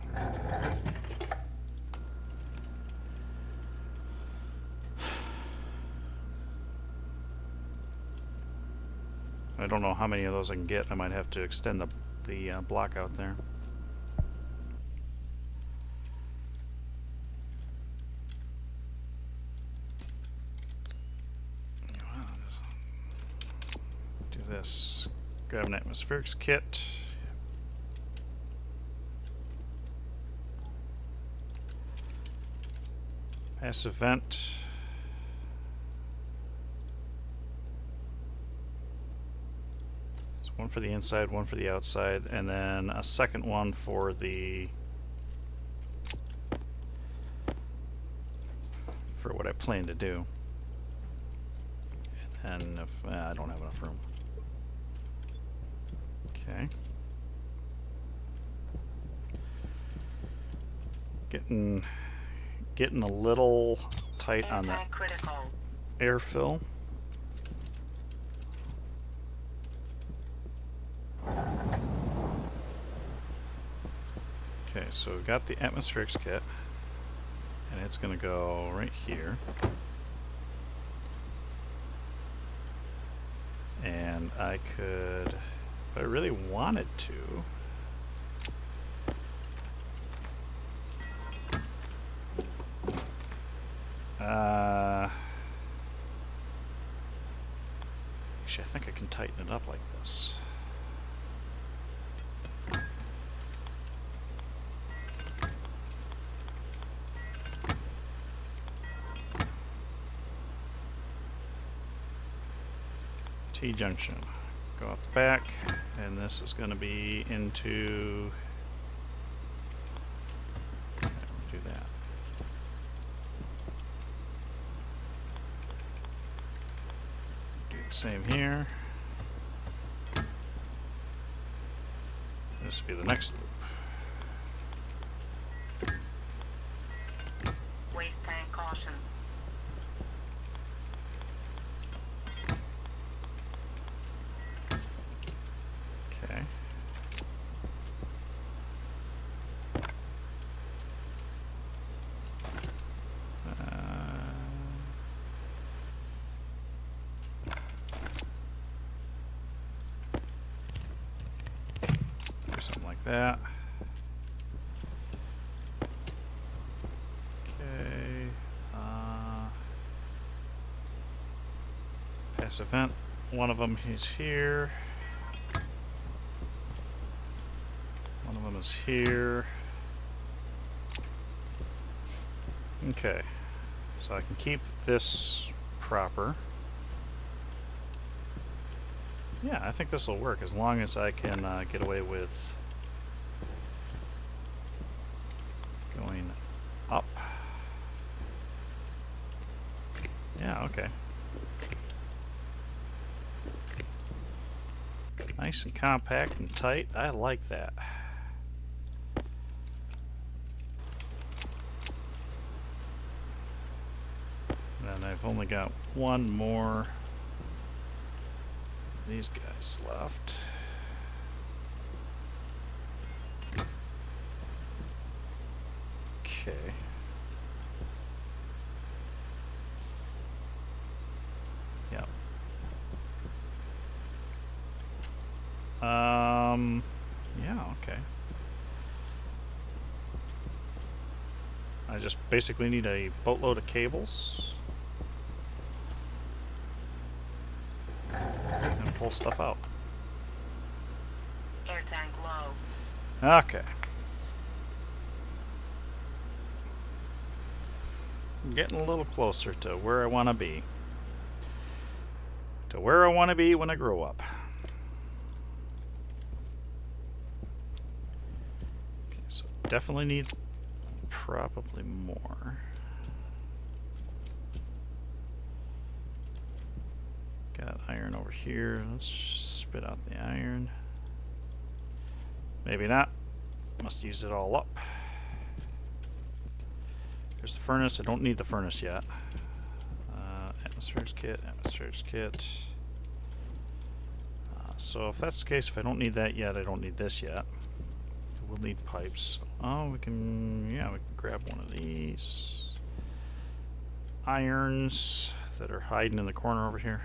I don't know how many of those I can get. I might have to extend the block out there. Do this. Grab an atmospherics kit. Passive vent. So one for the inside, one for the outside, and then a second one for what I plan to do. And if I don't have enough room. Okay. Getting a little tight on that airfill. Okay, so we've got the atmospherics kit, and it's going to go right here. And I could, if I really wanted to, actually I think I can tighten it up like this. T-junction. Go out the back, and this is going to be into... do that. Do the same here. This will be the next loop. Waste tank caution. Okay. Do something like that. Okay. Passive vent. One of them is here. One of them is here. Okay, so I can keep this proper. Yeah, I think this will work as long as I can get away with going up. Yeah, okay. Nice and compact and tight. I like that. And I've only got one more of these guys left. Okay. Yep. Yeah, okay. I just basically need a boatload of cables and pull stuff out. Air tank low. Okay. Getting a little closer to where I want to be. To where I want to be when I grow up. definitely need probably more. Got iron over here. Let's spit out the iron. Maybe not. Must use it all up. There's the furnace. I don't need the furnace yet. Atmospheres kit, atmospheres kit. So if that's the case, if I don't need that yet, I don't need this yet. We'll need pipes. Oh, we can, yeah, we can grab one of these irons that are hiding in the corner over here.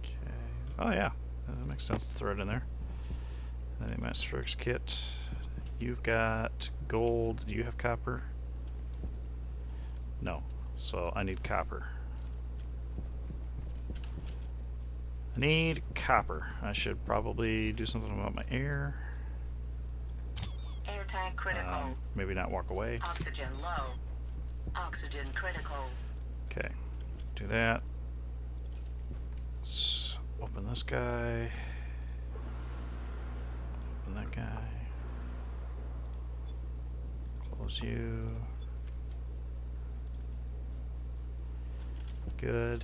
Okay. Oh yeah, that makes sense to throw it in there. And the atmospherics kit. You've got gold. Do you have copper? No. So I need copper. I need copper. I should probably do something about my air. Air tank critical. Maybe not walk away. Oxygen low. Oxygen critical. Okay. Do that. Let's open this guy. Open that guy. Close you. Good.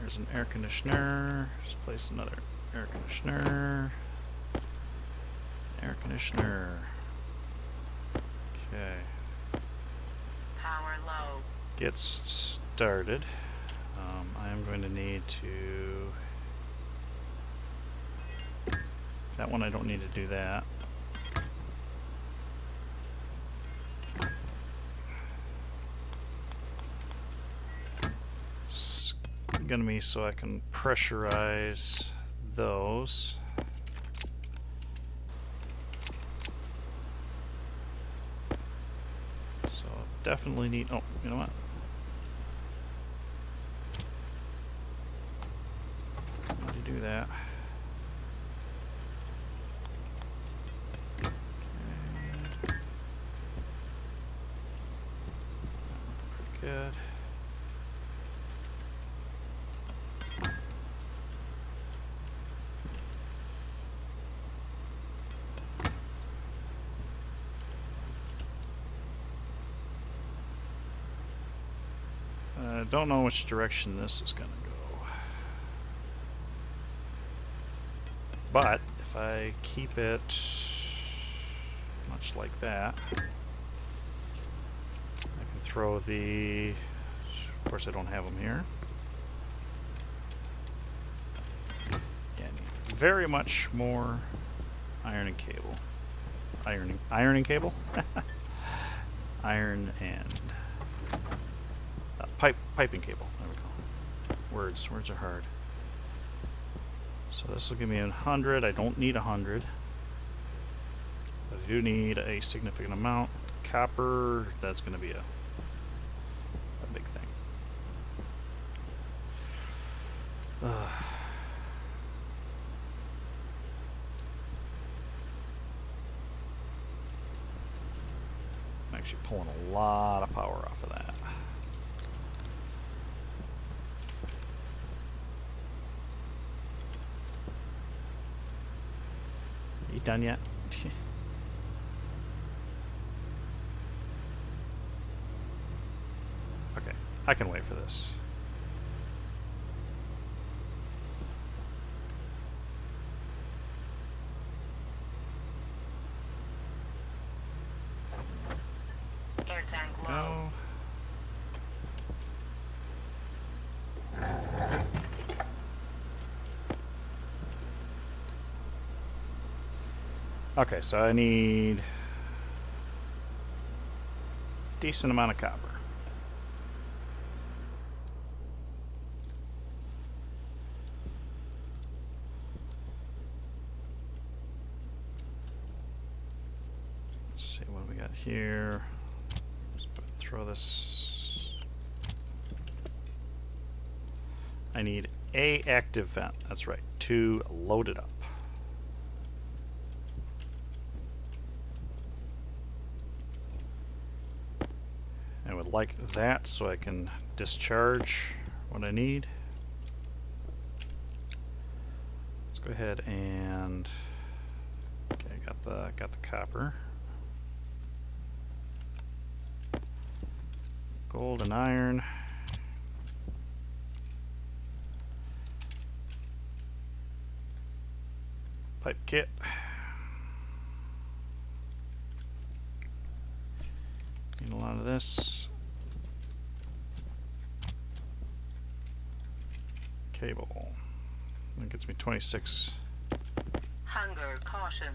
There's an air conditioner. Just place another air conditioner. Air conditioner. Okay. Power low. Gets started. I am going to need to... That one I don't need to do that. It's gonna be so I can pressurize those. So definitely need, oh, you know what? Need to do that. Okay. Pretty good. I don't know which direction this is going to go. But if I keep it much like that, I can throw the... Of course I don't have them here. Yeah, I need very much more ironing cable. Ironing cable? Iron and... piping cable. There we go. Words are hard. So this will give me 100. I don't need 100. But I do need a significant amount. Copper, that's going to be a big thing. I'm actually pulling a lot of power off of that. You done yet? Okay, I can wait for this. Air tank low. No. Okay, so I need decent amount of copper. Let's see what we got here. Throw this. I need a active vent. That's right. 2 loaded up. like that so I can discharge what I need. Let's go ahead and okay, got the copper. Gold and iron. Pipe kit. Need a lot of this. Cable. That gets me 26. Hunger caution.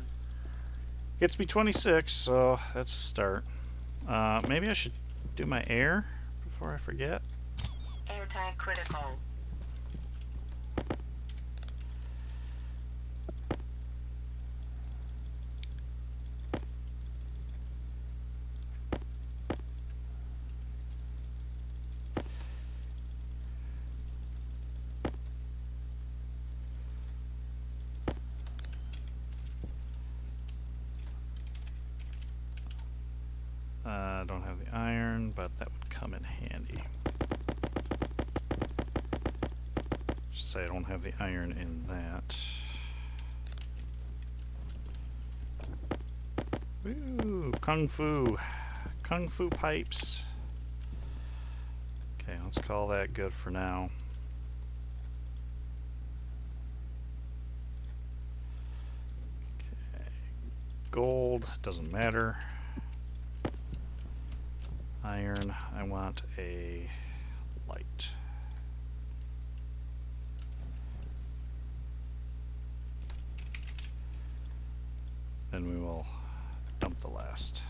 Gets me 26, so that's a start. Maybe I should do my air before I forget. Air tank critical. I don't have the iron, but that would come in handy. Just say I don't have the iron in that. Ooh, kung fu. Kung fu pipes. Okay, let's call that good for now. Okay. Gold, doesn't matter. Iron, I want a light. Then we will dump the last.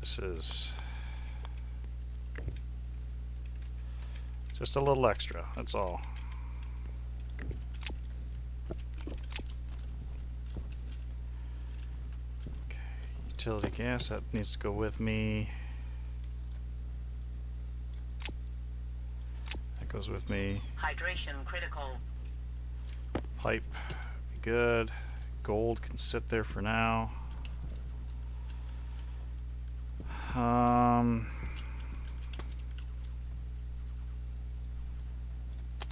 This is just a little extra, that's all. Okay, utility gas, that needs to go with me. That goes with me. Hydration critical. Pipe, be good. Gold can sit there for now.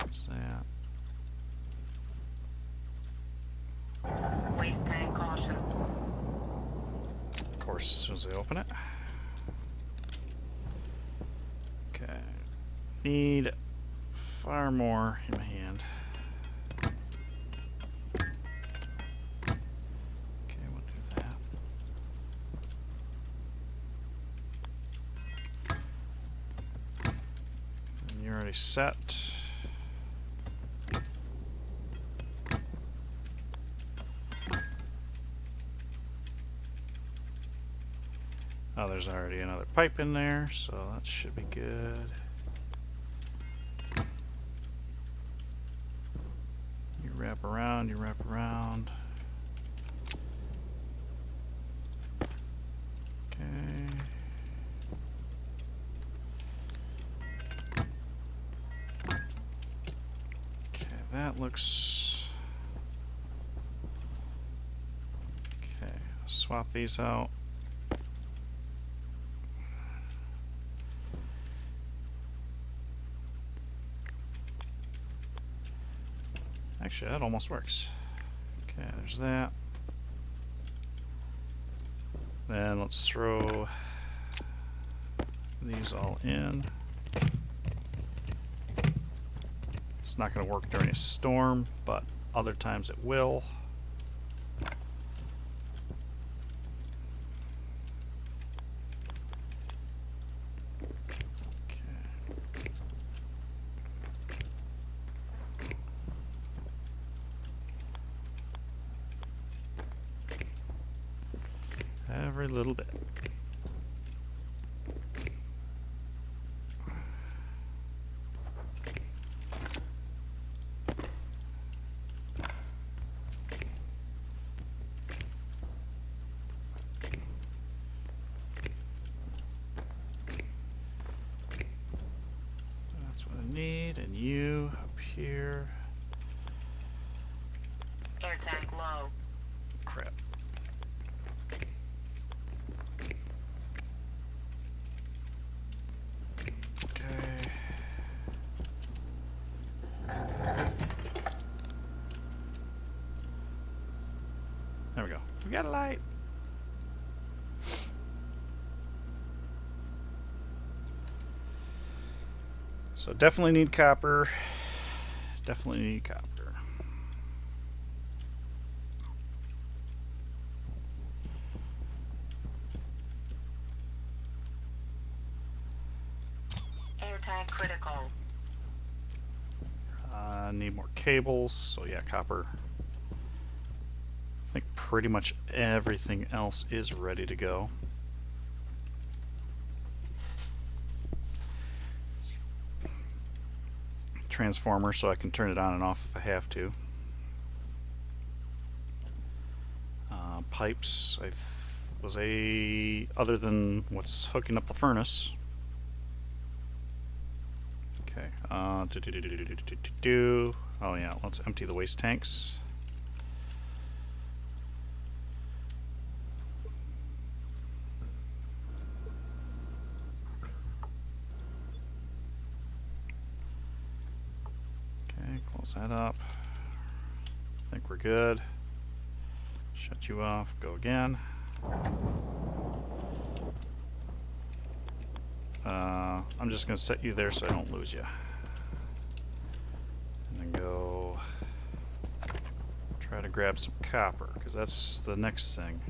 What's that? Waste tank caution. Of course, as soon as I open it. Okay. Need far more in my hand. Okay, we'll do that. And you're already set. Oh, there's already another pipe in there, so that should be good. You wrap around, you wrap around. Okay. Okay, that looks... Okay, swap these out. Actually, that almost works. Okay, there's that. Then let's throw these all in. It's not going to work during a storm, but other times it will. Every little bit. That's what I need, and you got a light. So definitely need copper. Definitely need copper. Air tank critical. Need more cables, so yeah, copper. I think pretty much everything else is ready to go. Transformer, so I can turn it on and off if I have to. Pipes, was other than what's hooking up the furnace. Okay. Oh yeah, let's empty the waste tanks. Okay, close that up. I think we're good. Shut you off. Go again. I'm just going to set you there so I don't lose you. And then go try to grab some copper, because that's the next thing.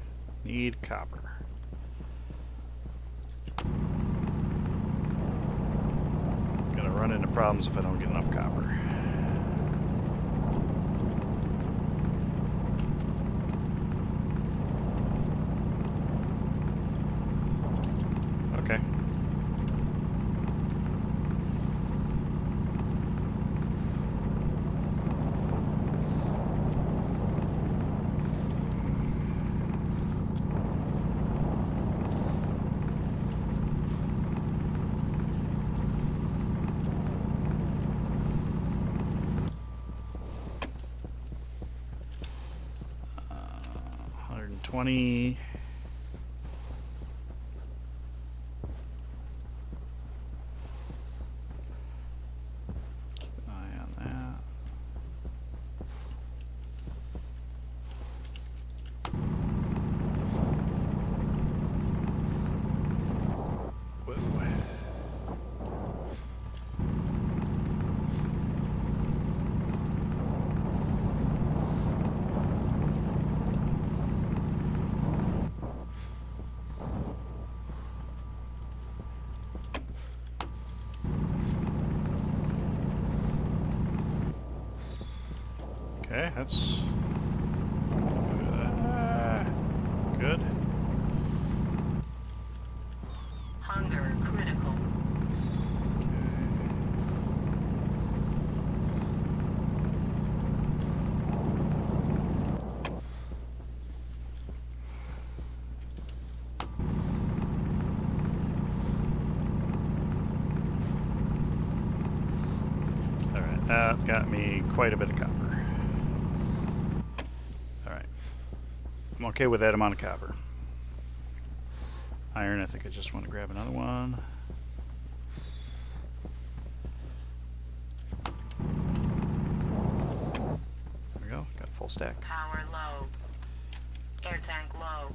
Need copper. Gonna run into problems if I don't get enough copper. Okay. $120. Keep an eye on that. Whoa. Okay, that's good. Hunger critical. Alright, that got me quite a bit of copper. Alright. I'm okay with that amount of copper. Iron, I think I just want to grab another one. There we go, got a full stack. Power low. Air tank low.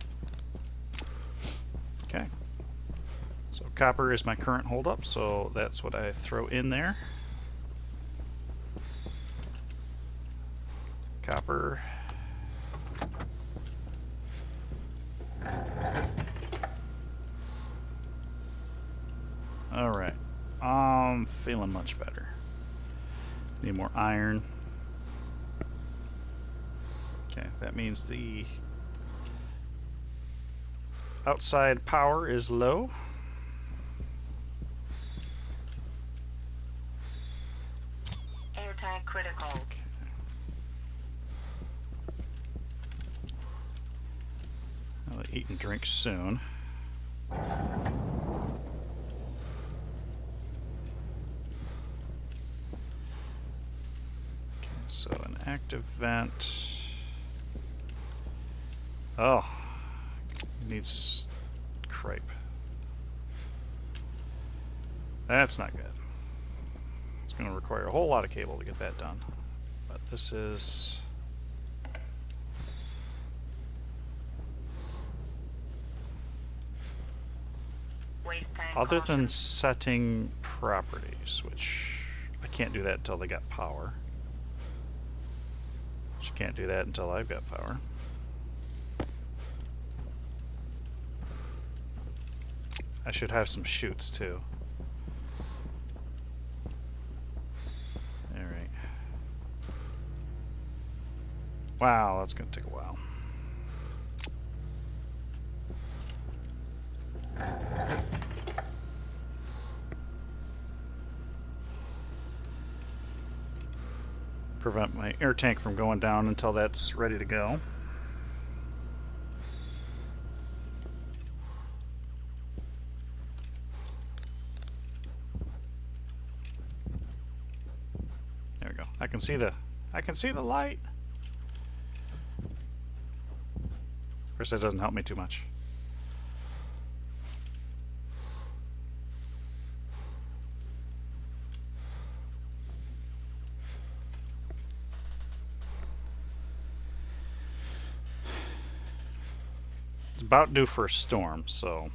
Okay. So copper is my current holdup, so that's what I throw in there. Copper. Alright. I'm feeling much better. Need more iron. Okay, that means the outside power is low. Air tank critical. Okay. I'll eat and drink soon. So an active vent. Oh, needs crepe. That's not good. It's going to require a whole lot of cable to get that done. But this is Other than Caution. setting properties, which I can't do that until they got power. Just can't do that until I've got power. I should have some chutes too. Alright. Wow, that's gonna take a while. Prevent my air tank from going down until that's ready to go. There we go. I can see the light. Of course, that doesn't help me too much. It's about due for a storm, so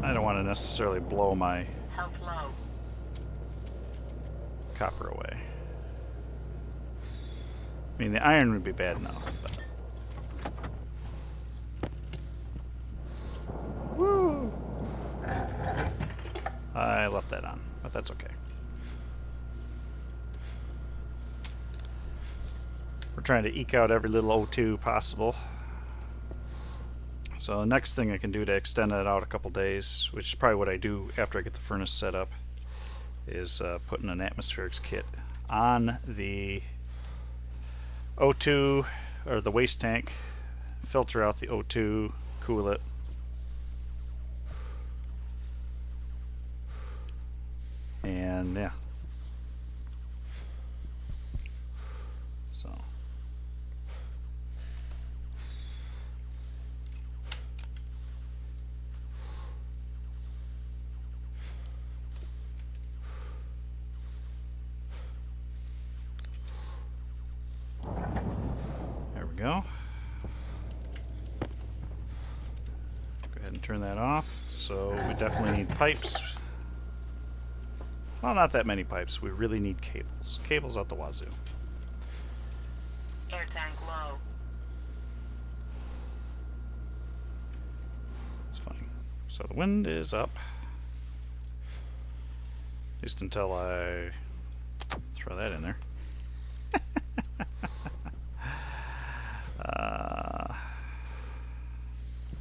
I don't want to necessarily blow my Health low. copper away. I mean, the iron would be bad enough, but... Woo! I left that on, but that's okay. We're trying to eke out every little O2 possible. So the next thing I can do to extend it out a couple days, which is probably what I do after I get the furnace set up, is putting an atmospherics kit on the O2 or the waste tank, filter out the O2, cool it. And yeah. So there we go. Go ahead and turn that off. So we definitely need pipes. Well, not that many pipes. We really need cables. Cables out the wazoo. Air tank low. It's funny. So the wind is up. At least until I throw that in there.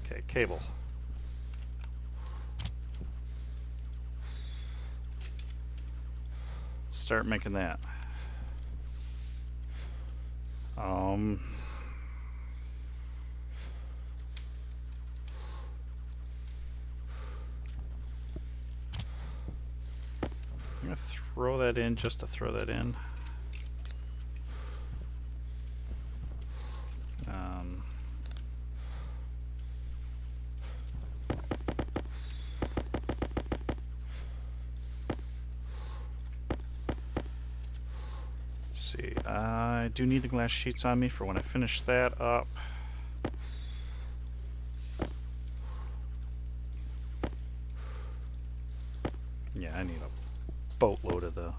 Okay, cable. Start making that. I'm gonna throw that in just to throw that in. Let's see, I do need the glass sheets on me for when I finish that up. Yeah, I need a boatload of the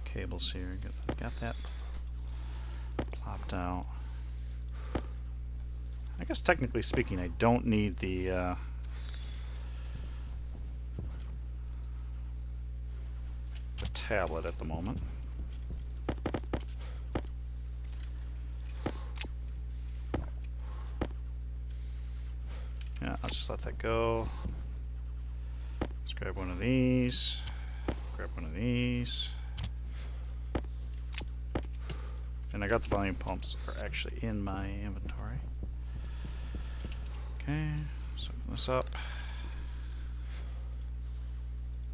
cables here. Got that plopped out. I guess technically speaking, I don't need the tablet at the moment. Yeah, I'll just let that go. Let's grab one of these. Grab one of these. And I got the volume pumps are actually in my inventory. Okay, so open this up.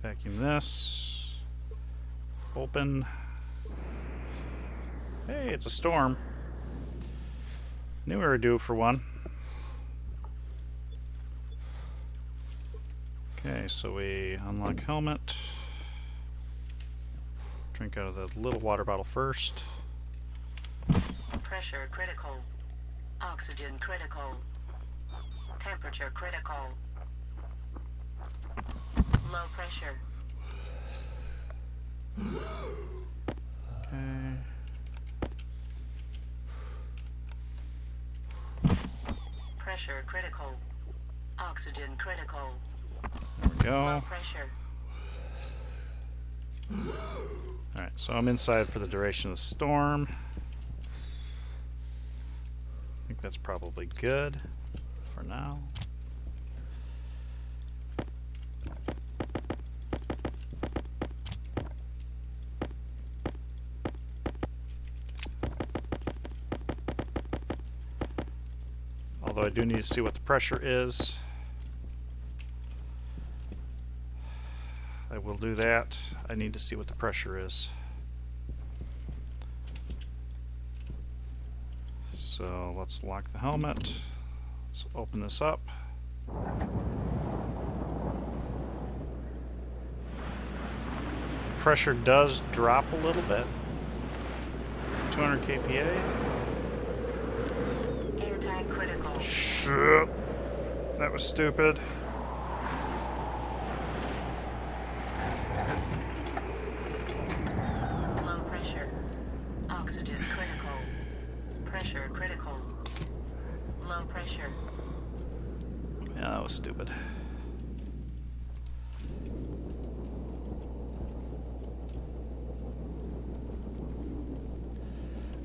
Vacuum this. Open. Hey, it's a storm. Knew we were due for one. Okay, so we unlock helmet. Drink out of the little water bottle first. Pressure critical. Oxygen critical. Temperature critical. Low pressure. Okay. Pressure critical. Oxygen critical. There we Low go. pressure. Alright, so I'm inside for the duration of the storm. I think that's probably good for now. Although I do need to see what the pressure is. I will do that. I need to see what the pressure is. So let's lock the helmet. Let's open this up. Pressure does drop a little bit. 200 kPa. Airtight critical. Shit. That was stupid. Low pressure. Oxygen critical. Pressure critical. Low pressure. Yeah, that was stupid.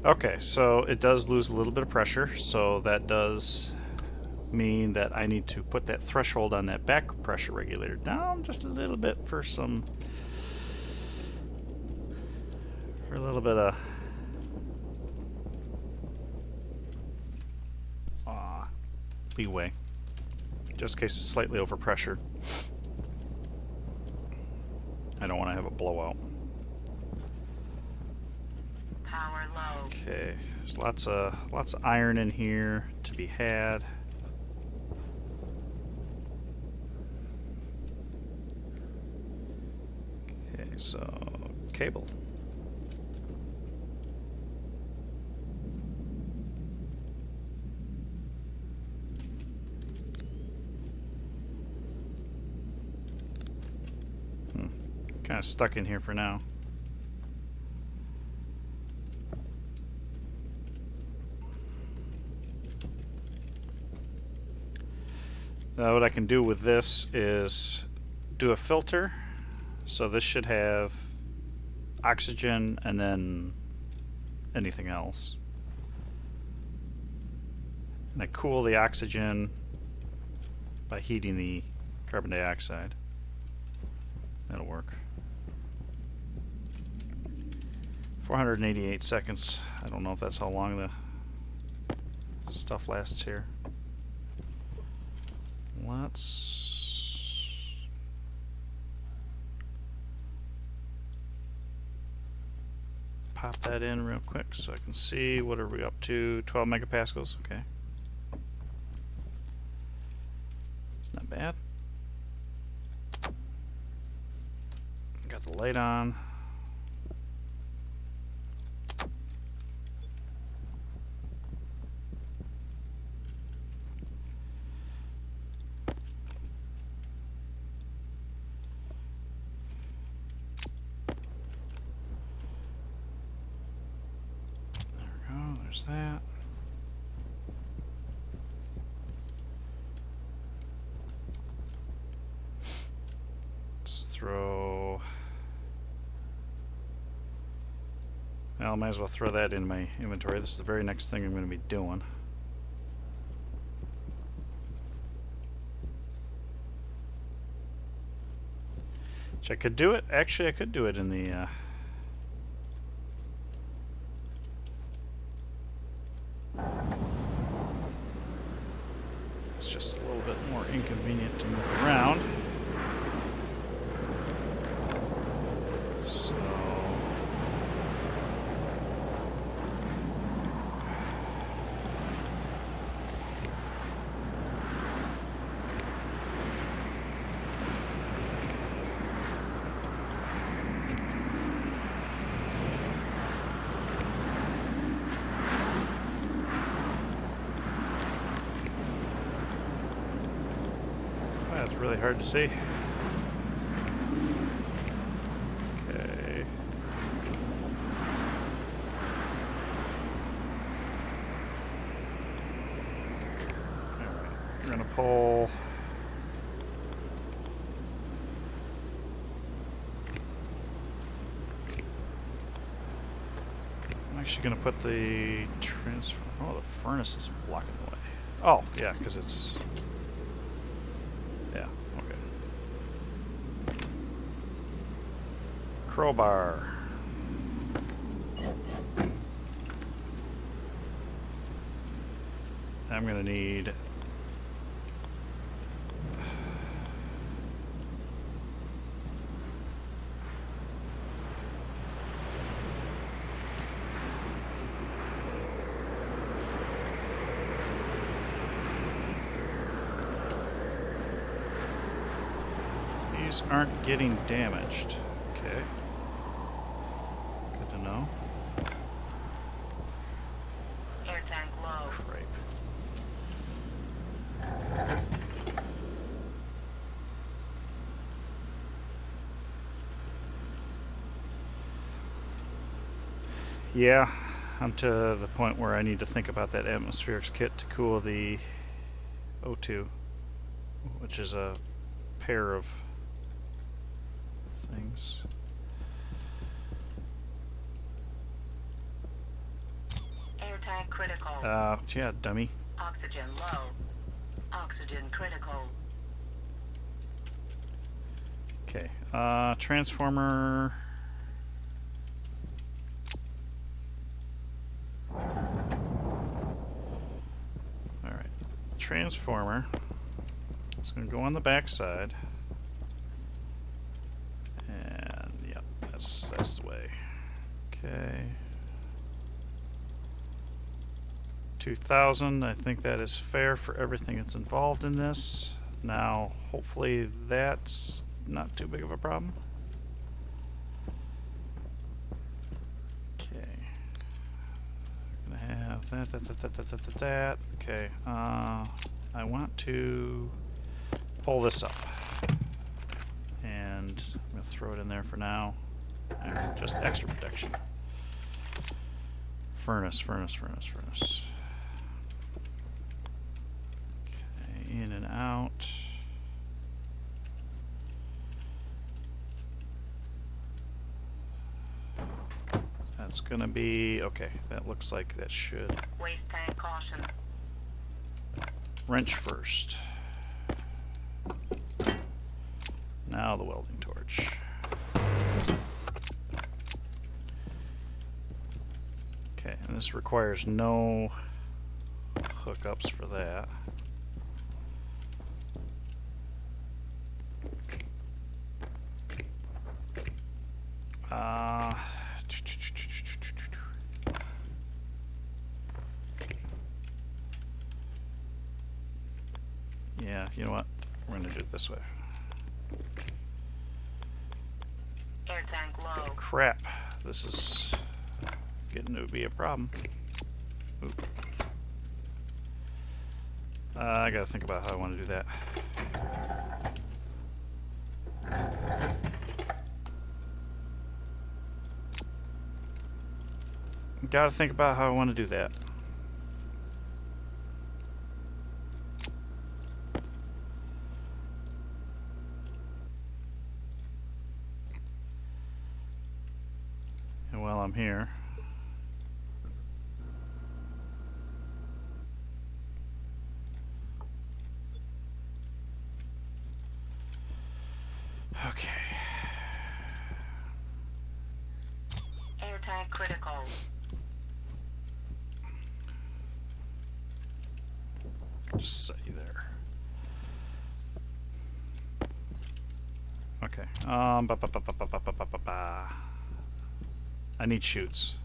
Okay, so it does lose a little bit of pressure, so that does mean that I need to put that threshold on that back pressure regulator down just a little bit for a little bit of leeway, just in case it's slightly overpressured. I don't want to have a blowout. Power low. Okay, there's lots of iron in here to be had. Okay, so cable. Kind of stuck in here for now. What I can do with this is do a filter. So this should have oxygen and then anything else. And I cool the oxygen by heating the carbon dioxide. That'll work. 488 seconds. I don't know if that's how long the stuff lasts here. Let's pop that in real quick so I can see what are we up to. 12 megapascals. Okay. It's not bad. Got the light on. There's that. Let's throw... Well, I might as well throw that in my inventory. This is the very next thing I'm going to be doing. Which I could do it. Actually, I could do it in the... It's just a little bit more inconvenient to move around. So... That's really hard to see. Okay. Alright, we're gonna pull. I'm actually gonna put the transfer. Oh, the furnace is blocking the way. Oh, yeah, because it's. Yeah, okay. Crowbar. I'm gonna need. These aren't getting damaged. Okay. Good to know. Air tank low. Cripe. Yeah, I'm to the point where I need to think about that atmospherics kit to cool the O2, which is a pair of things. Air tank critical. Yeah, dummy. Oxygen low. Oxygen critical. Okay, transformer. Alright, transformer. It's going to go on the back side. And, yeah, that's the way. Okay. 2,000. I think that is fair for everything that's involved in this. Now, hopefully that's not too big of a problem. Okay. Gonna have that. Okay. I want to pull this up. And I'm gonna throw it in there for now. And just extra protection. Furnace. In and out. That's gonna be okay. That looks like that should. Waste tank caution. Wrench first. Now the welding torch. Okay, and this requires no hookups for that. Yeah, you know what? We're gonna do it this way. Air tank low. Crap. This is getting to be a problem. Oop. I gotta think about how I want to do that. Gotta think about how I want to do that. And while I'm here, okay. Air tank critical. Just set you there. Okay. I need chutes.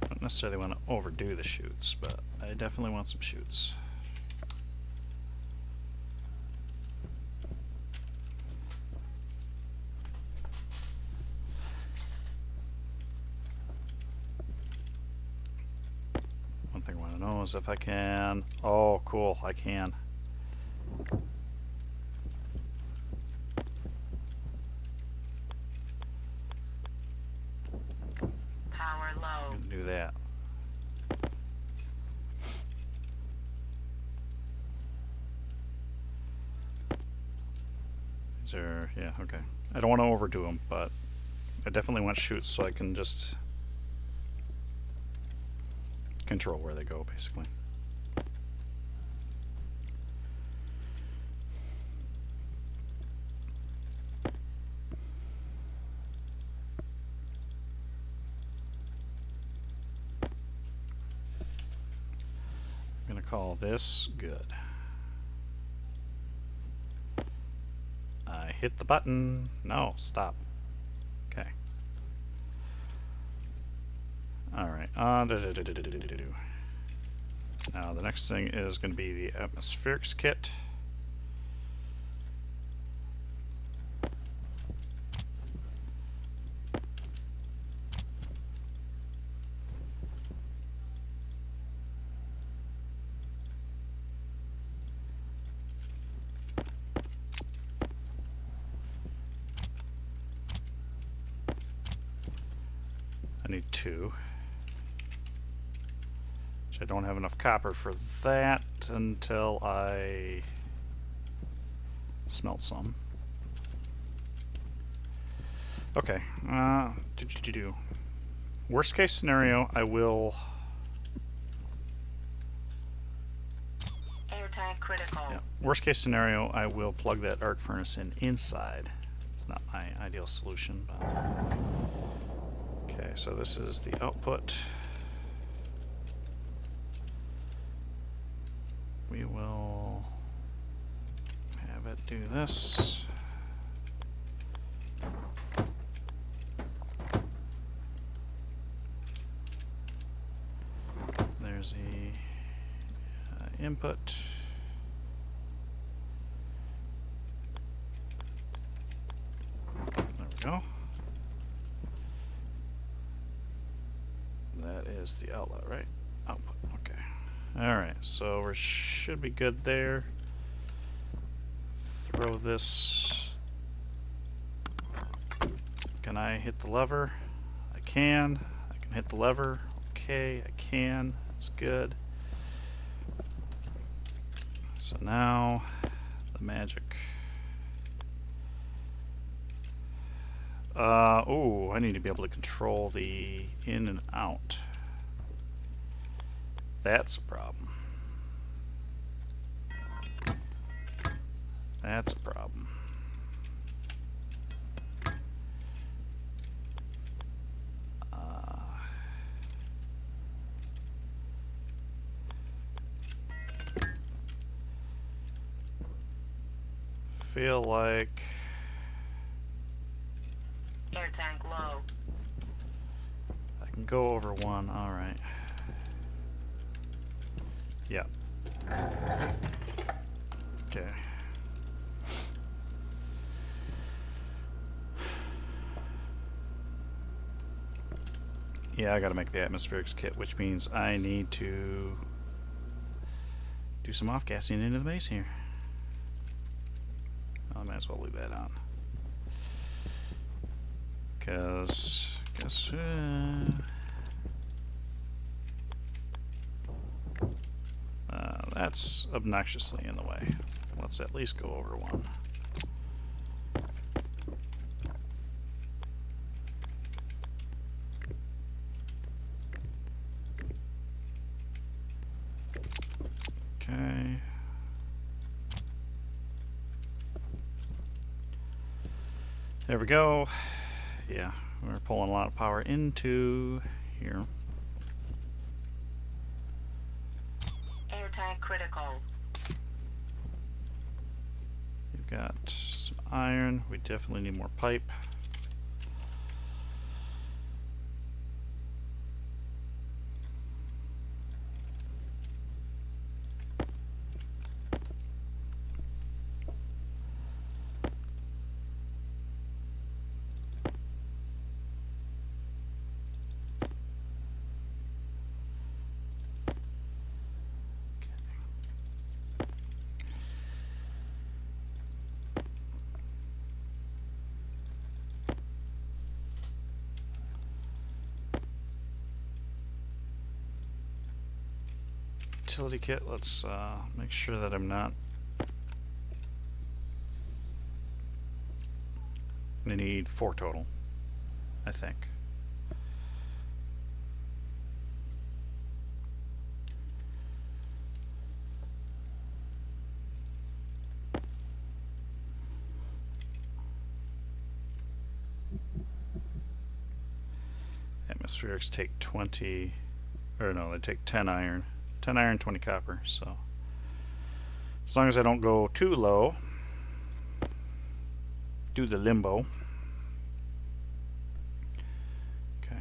I don't necessarily want to overdo the chutes, but I definitely want some chutes. thing I want to know is if I can. Oh, cool, I can. Power I'm low. gonna do that. Is there? Yeah, okay. I don't want to overdo them, but I definitely want chutes so I can just control where they go, basically. I'm gonna call this good. I hit the button. No, stop. Okay. Alright. Now the next thing is going to be the atmospherics kit. I need 2. Which I don't have enough copper for that until I smelt some. Okay. Worst case scenario, I will. Air tank critical. Yeah. Worst case scenario, I will plug that arc furnace in inside. It's not my ideal solution, but. Okay, so this is the output. We will have it do this. There's the input. There we go. That is the outlet, right? Output, okay. Alright, so we should be good there. Throw this. Can I hit the lever? I can. I can hit the lever. Okay, I can. That's good. So now, the magic. Oh, I need to be able to control the in and out. That's a problem. That's a problem. Feel like Air tank low. I can go over 1. All right. Yep. Okay. Yeah, I gotta make the atmospherics kit, which means I need to do some off-gassing into the base here. I might as well leave that on. Because, guess, that's obnoxiously in the way. Let's at least go over 1. Okay. There we go. Yeah, we're pulling a lot of power into here. Air tank critical. We've got some iron. We definitely need more pipe. utility kit. Let's make sure that I'm not. I need 4 total, I think. Atmospherics take 20, or no, they take 10 iron. 10 iron, 20 copper, so as long as I don't go too low, do the limbo. Okay.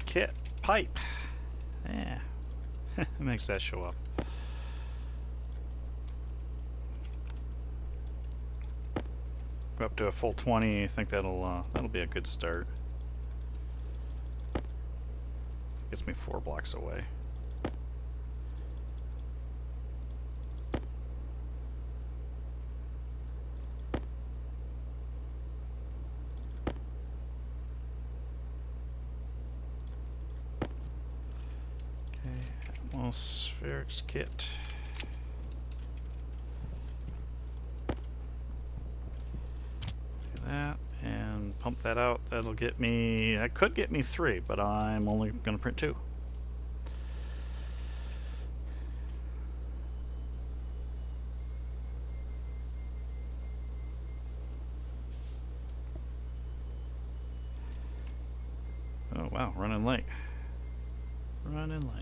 Kit pipe. Yeah. It makes that show up. Go up to a full 20. I think that'll be a good start. Gets me 4 blocks away. Atmospherics kit. Do that and pump that out. That'll get me. That could get me 3, but I'm only going to print 2. Oh wow, running late. Running late.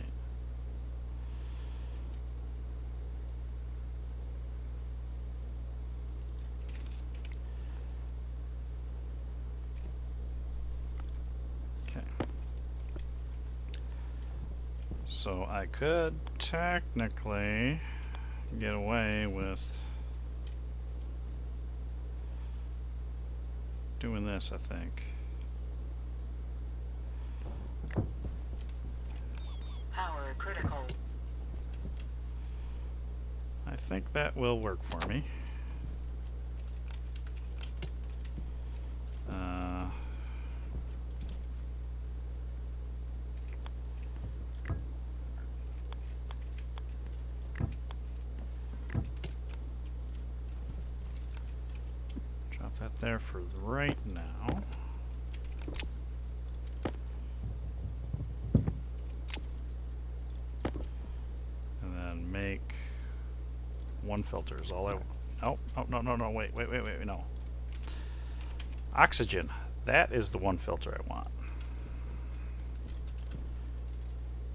So I could technically get away with doing this, I think. Power critical. I think that will work for me. Drop that there for right now. And then make 1 filter is all I want. Oh, no, wait, no. Oxygen. That is the 1 filter I want.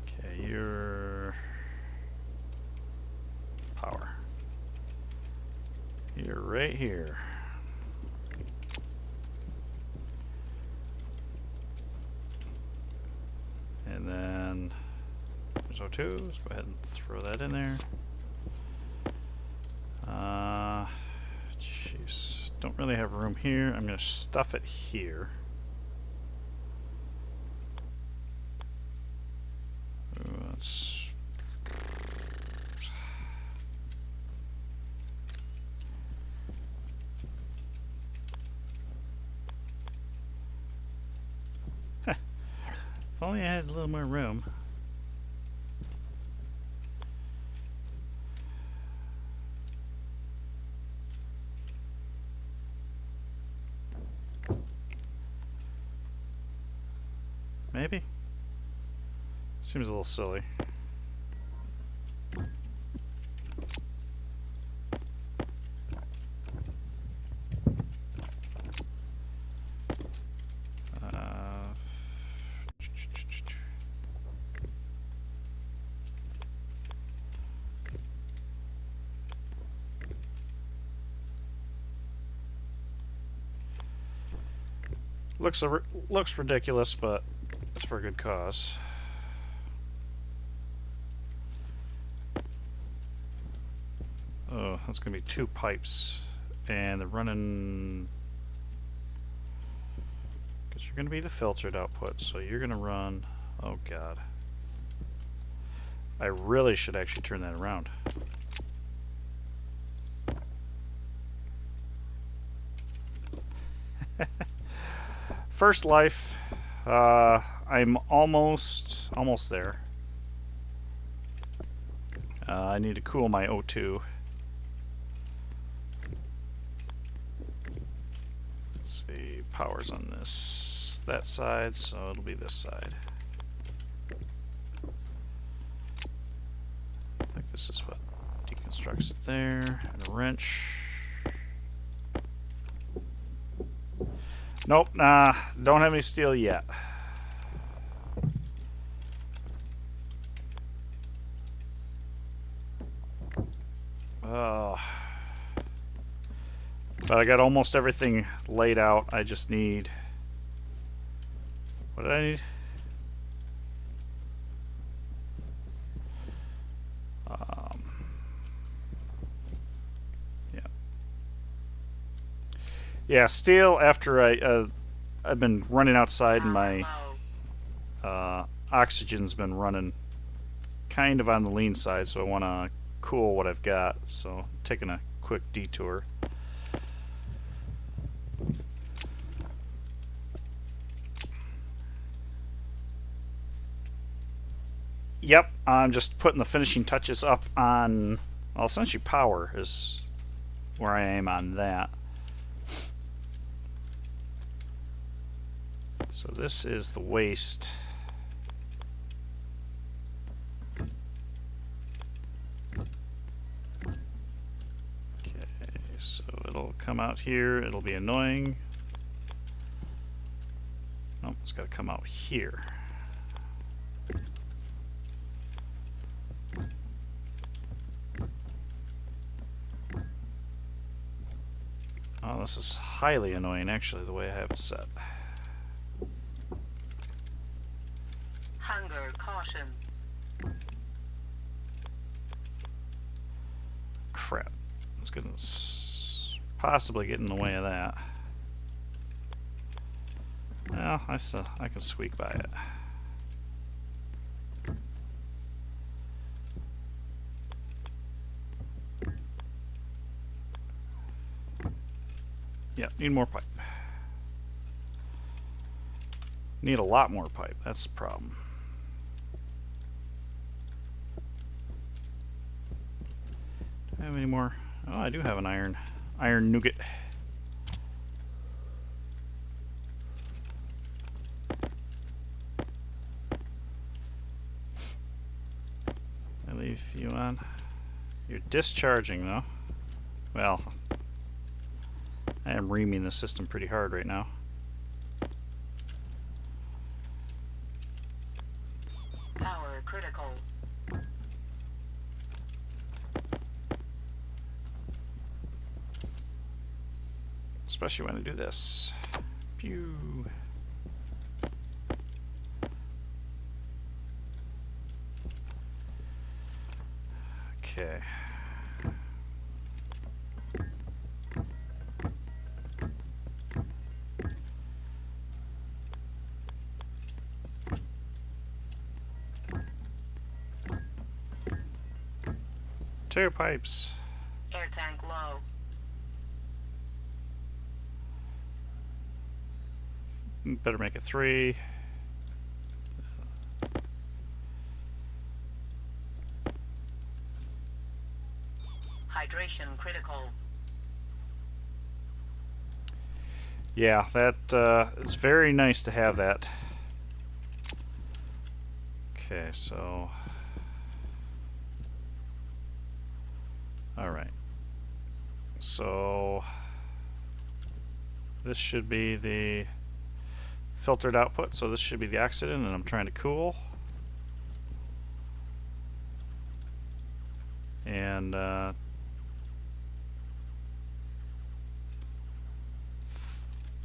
Okay, you're power. You're right here. And then there's O2. Let's go ahead and throw that in there. Jeez, don't really have room here. I'm going to stuff it here. Ooh, that's if only I had a little more room. Maybe? Seems a little silly. Looks ridiculous, but it's for a good cause. Oh, that's gonna be 2 pipes And they're running, because you're going to be the filtered output, so you're going to run, oh god. I really should actually turn that around. First life, I'm almost there. I need to cool my O2. Let's see, power's on that side, so it'll be this side. I think this is what deconstructs it there, and a wrench. Nope, nah, don't have any steel yet. Oh. But I got almost everything laid out. I just need... What did I need? Yeah. Yeah, steel after I've been running outside and my oxygen's been running kind of on the lean side, so I want to cool what I've got. So taking a quick detour. Yep, I'm just putting the finishing touches up on, well, essentially power is where I am on that. So this is the waste. Okay, so it'll come out here, it'll be annoying. Nope, it's got to come out here. Oh, this is highly annoying, actually, the way I have it set. Hunger caution. Crap. It's going to possibly get in the way of that. Well, I can squeak by it. Yeah, need more pipe. Need a lot more pipe. That's the problem. Do I have any more? Oh, I do have an iron nougat. I leave you on. You're discharging though. Well, I am reaming the system pretty hard right now. Power critical. Especially when I do this. Pew. Okay. Two pipes. Air tank low. Better make it 3. Hydration critical. Yeah, that it's very nice to have that. Okay, so all right. So this should be the filtered output. So this should be the oxygen, and I'm trying to cool. And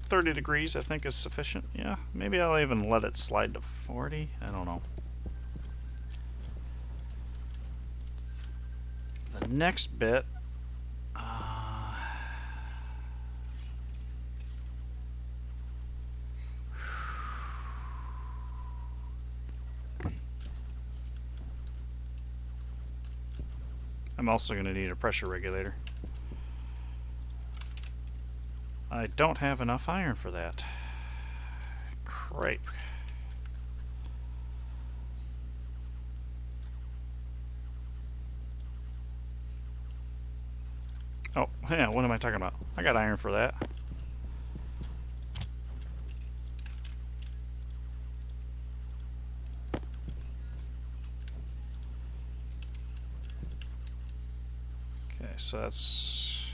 30 degrees I think is sufficient. Yeah, maybe I'll even let it slide to 40. I don't know. The next bit, I'm also going to need a pressure regulator. I don't have enough iron for that. Cripe. Oh, yeah, what am I talking about? I got iron for that. Okay, so that's...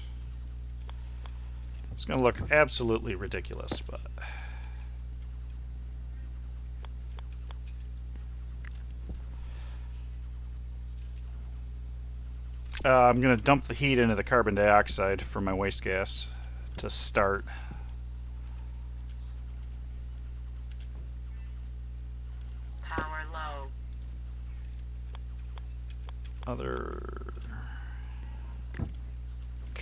It's going to look absolutely ridiculous, but... I'm going to dump the heat into the carbon dioxide for my waste gas to start. Power low. Other...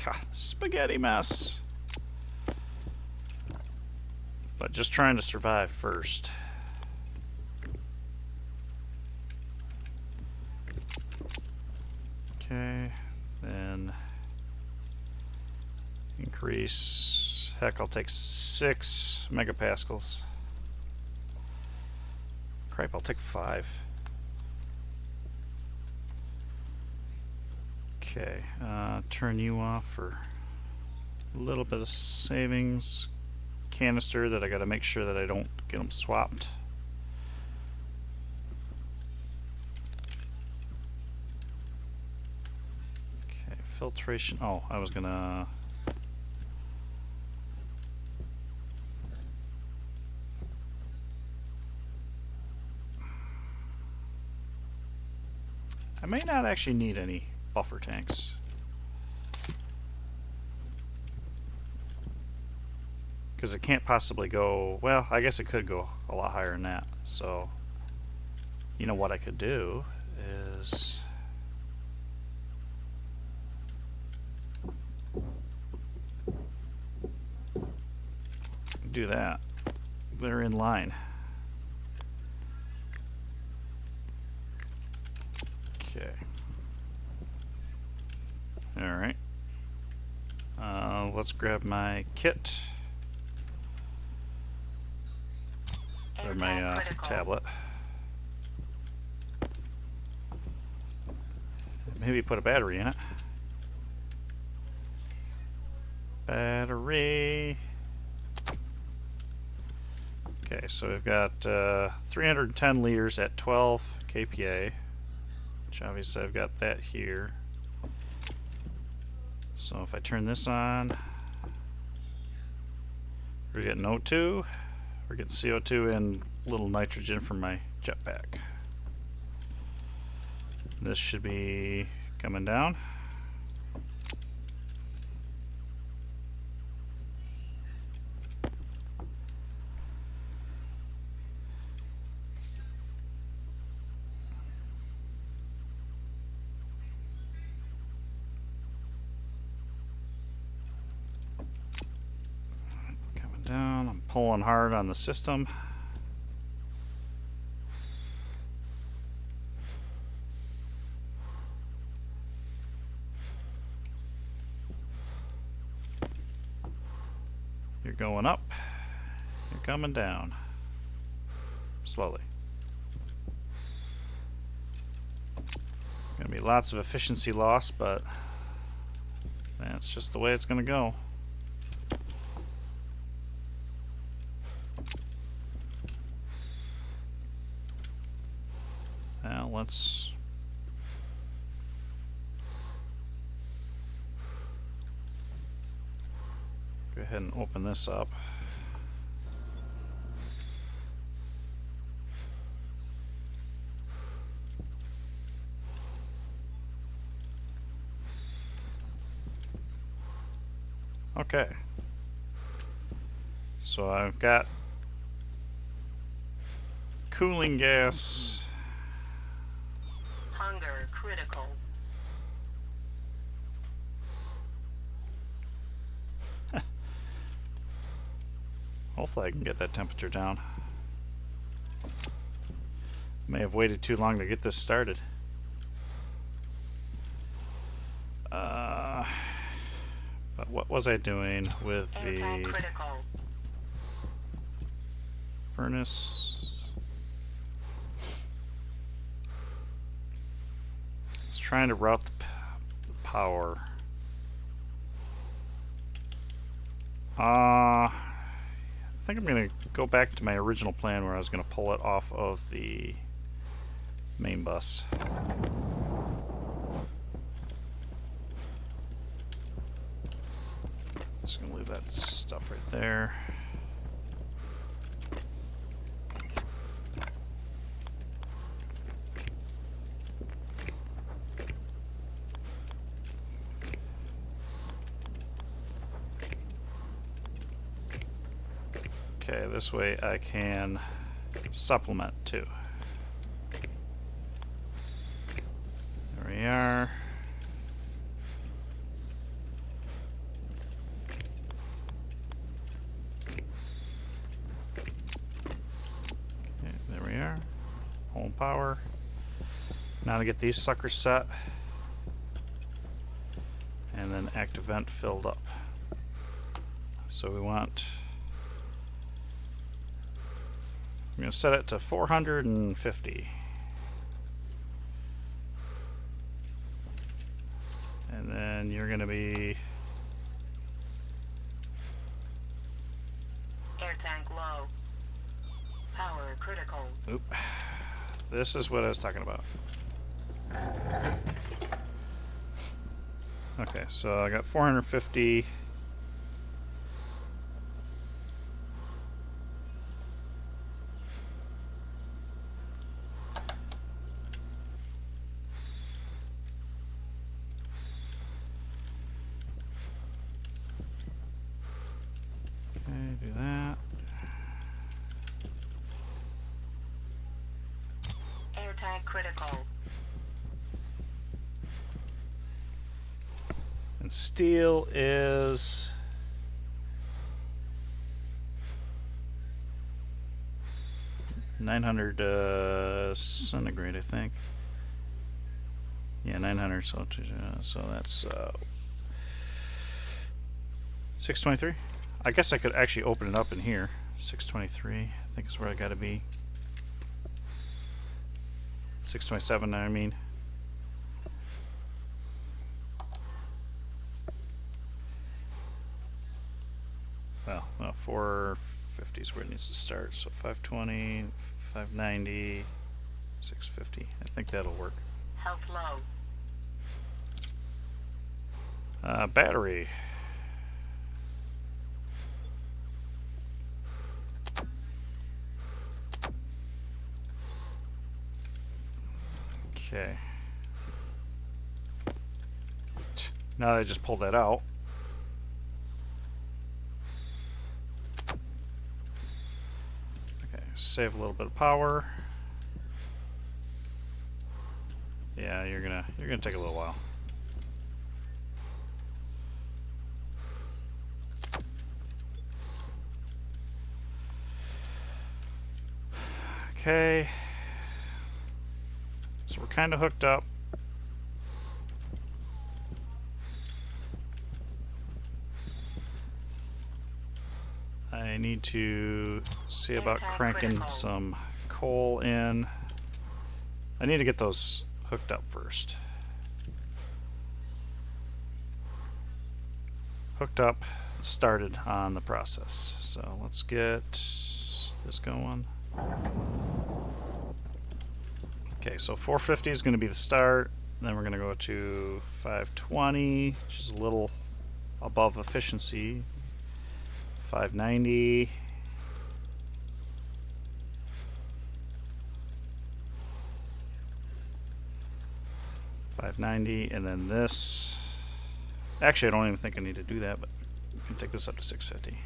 God, spaghetti mess. But just trying to survive first. Okay, then increase. Heck, I'll take 6 megapascals. Cripe, I'll take 5. Okay, turn you off for a little bit of savings. Canister that I gotta make sure that I don't get them swapped. Okay, filtration. Oh, I was gonna... I may not actually need any buffer tanks. Because it can't possibly go... Well, I guess it could go a lot higher than that. So, you know what I could do is... do that. They're in line. Okay. Alright. Let's grab my kit. Or my tablet. Maybe put a battery in it. Battery. Okay, so we've got 310 liters at 12 kPa, which obviously I've got that here. So if I turn this on, we're getting O2, we're getting CO2 and a little nitrogen from my jetpack. This should be coming down. Down. I'm pulling hard on the system. You're going up. You're coming down. Slowly. Gonna be lots of efficiency loss, but that's just the way it's gonna go. Now let's go ahead and open this up. Okay. So I've got cooling gas. Hunger critical. Hopefully I can get that temperature down. May have waited too long to get this started. what was I doing with Airtime the critical. furnace? It's trying to route the power. I think I'm going to go back to my original plan where I was going to pull it off of the main bus. Just going to leave that stuff right there. Okay, this way I can supplement too. There we are. Okay, there we are. Home power. Now to get these suckers set. And then active vent filled up. So we want... I'm going to set it to 450. And then you're going to be... Air tank low. Power critical. Oop. This is what I was talking about. Okay, so I got 450. Okay, do that. Air tank critical. And steel is 900 centigrade, I think. Yeah, 900. So that's 623. I guess I could actually open it up in here. 623, I think is where I got to be. 627, I mean. Well, 450 is where it needs to start. So 520, 590, 650. I think that'll work. Health low. Battery. Okay. Now that I just pulled that out. Okay, save a little bit of power. Yeah, you're gonna take a little while. Okay. So we're kind of hooked up. I need to see about cranking some coal in. I need to get those hooked up first. Hooked up, started on the process. So let's get this going. Okay, so 450 is going to be the start. Then we're going to go to 520, which is a little above efficiency. 590. $590, and then this. Actually, I don't even think I need to do that, but we can take this up to 650.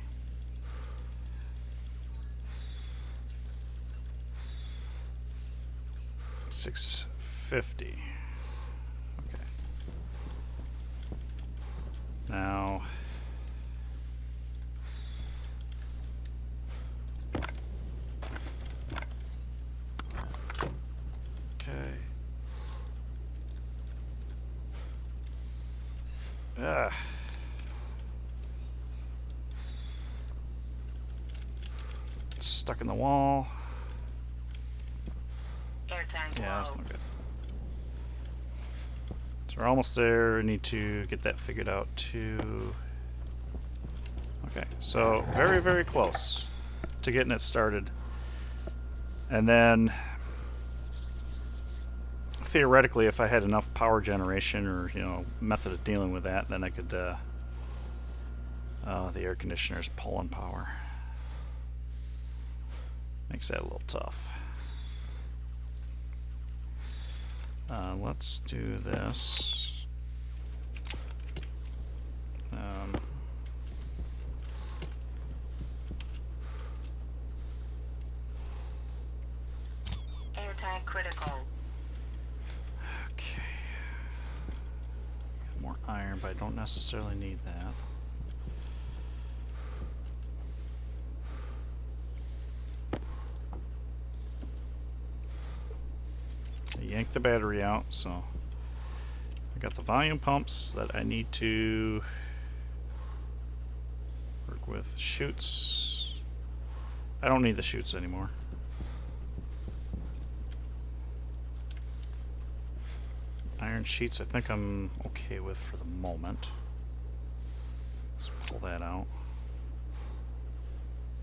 $650. Okay. Now. Okay. It's stuck in the wall. Air tank Yeah, that's low. no good. So we're almost there. I need to get that figured out too. Okay, so very, very close to getting it started. And then theoretically, if I had enough power generation or, method of dealing with that, then I could, the air conditioner's pulling power. Makes that a little tough. Let's do this. Air tank critical. Okay. Got more iron, but I don't necessarily need that. I yanked the battery out, so I got the volume pumps that I need to work with. Chutes. I don't need the chutes anymore. Iron sheets I think I'm okay with for the moment. Let's pull that out.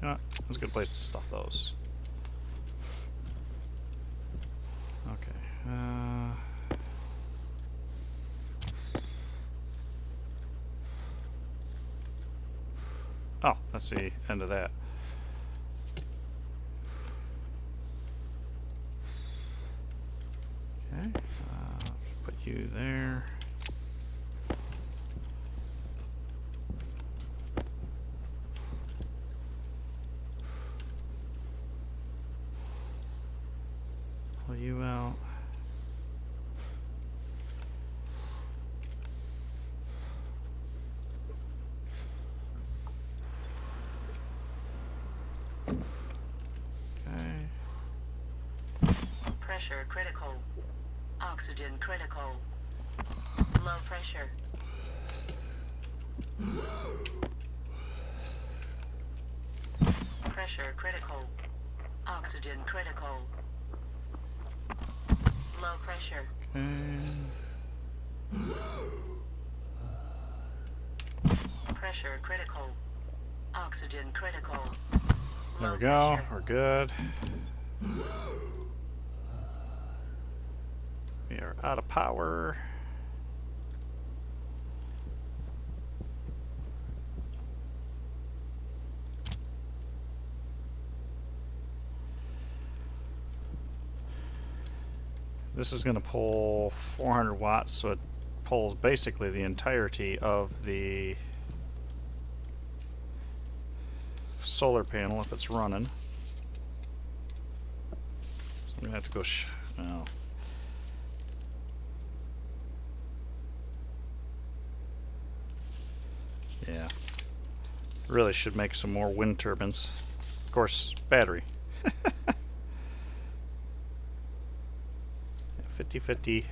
Yeah, that's a good place to stuff those. Okay. Oh, that's the end of that. Okay. Put you there. Pull you out. Okay. Pressure critical. Oxygen critical. Low pressure. Pressure critical. Oxygen critical. Low pressure. Okay. Pressure critical. Oxygen critical. There Low we go. pressure. We're good. We are out of power. This is going to pull 400 watts, so it pulls basically the entirety of the solar panel if it's running. So I'm going to have to go no. Yeah. Really should make some more wind turbines. Of course, battery. 50-50.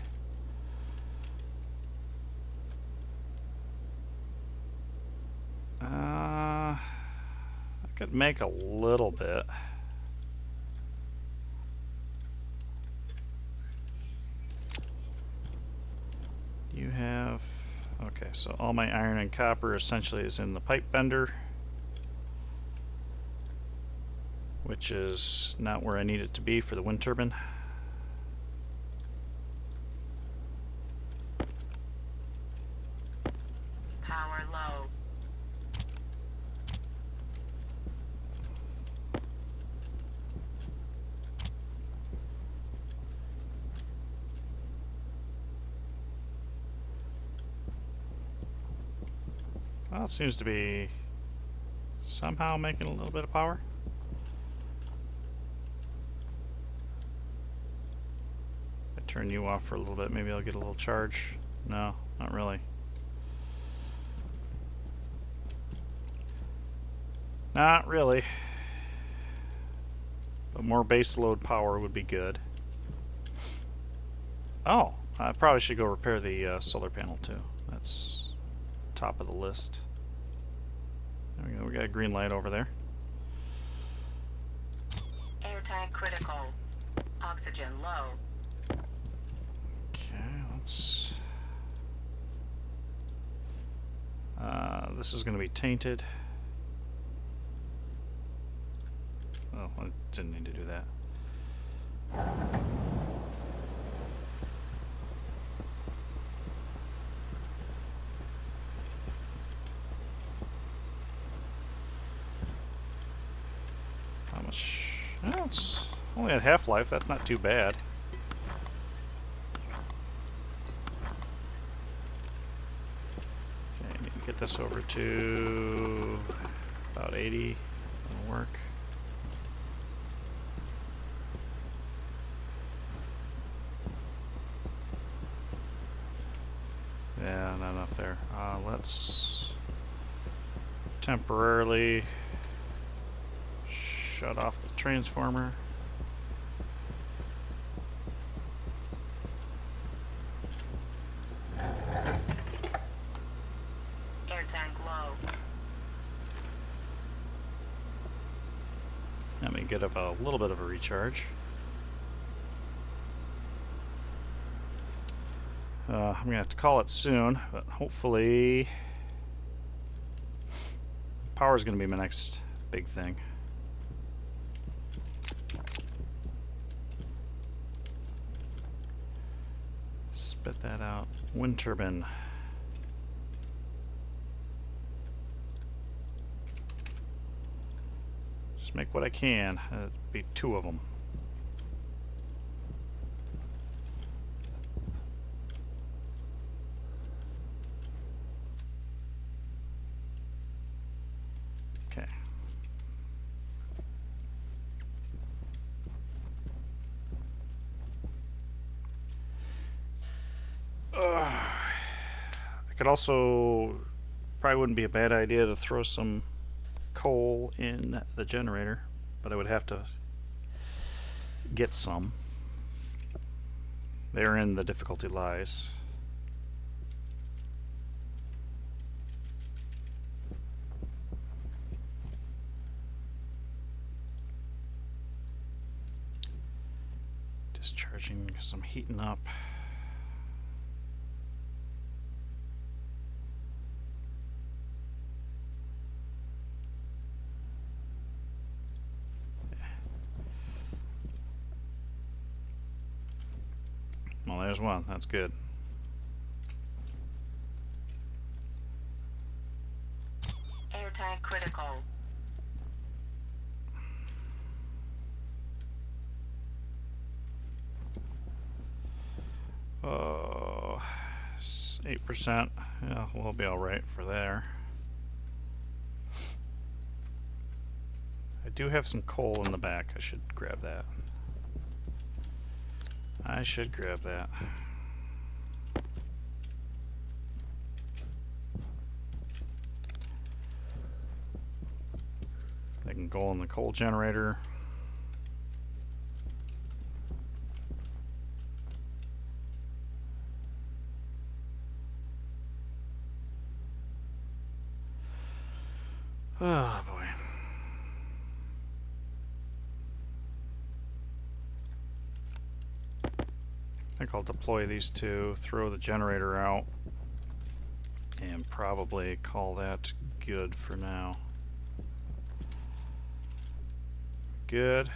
I could make a little bit. You have... Okay, so all my iron and copper essentially is in the pipe bender, which is not where I need it to be for the wind turbine. Power low. Well, it seems to be somehow making a little bit of power. I turn you off for a little bit, maybe I'll get a little charge. No, not really. Not really. But more base load power would be good. Oh, I probably should go repair the solar panel too. That's top of the list. There we go, we got a green light over there. tank critical. Oxygen low. Okay, let's... this is going to be tainted. Oh, I didn't need to do that. How much? Well, it's only at half-life. That's not too bad. Okay, I need to get this over to about 80. That'll work. Yeah, not enough there. Let's temporarily shut off the transformer. Air tank low. Let me get a little bit of a recharge. I'm going to have to call it soon, but hopefully power is going to be my next big thing. Spit that out. Wind turbine. Just make what I can. It'd be 2 of them. Okay. I could also... Probably wouldn't be a bad idea to throw some coal in the generator, but I would have to get some. Therein the difficulty lies. Discharging because I'm heating up. Well, there's one. That's good. Air tank critical. Oh, 8%. Yeah, we'll be all right for there. I do have some coal in the back. I should grab that. I should grab that. They can go in the coal generator. Oh boy. I think I'll deploy these two, throw the generator out, and probably call that good for now. Good.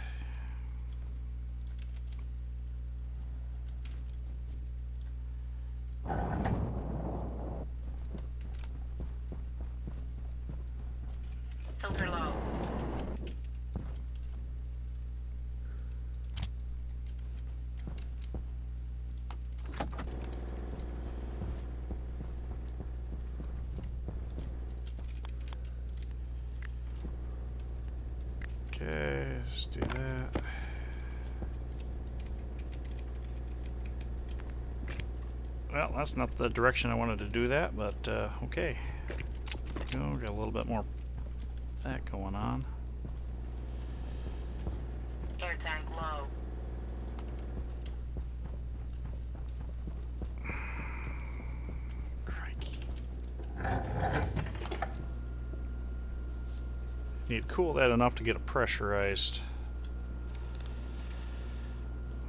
Filter low. Okay, let's do that. Well, that's not the direction I wanted to do that, but okay. Go, got a little bit more of that going on. Air tank low. Crikey. Need to cool that enough to get it pressurized.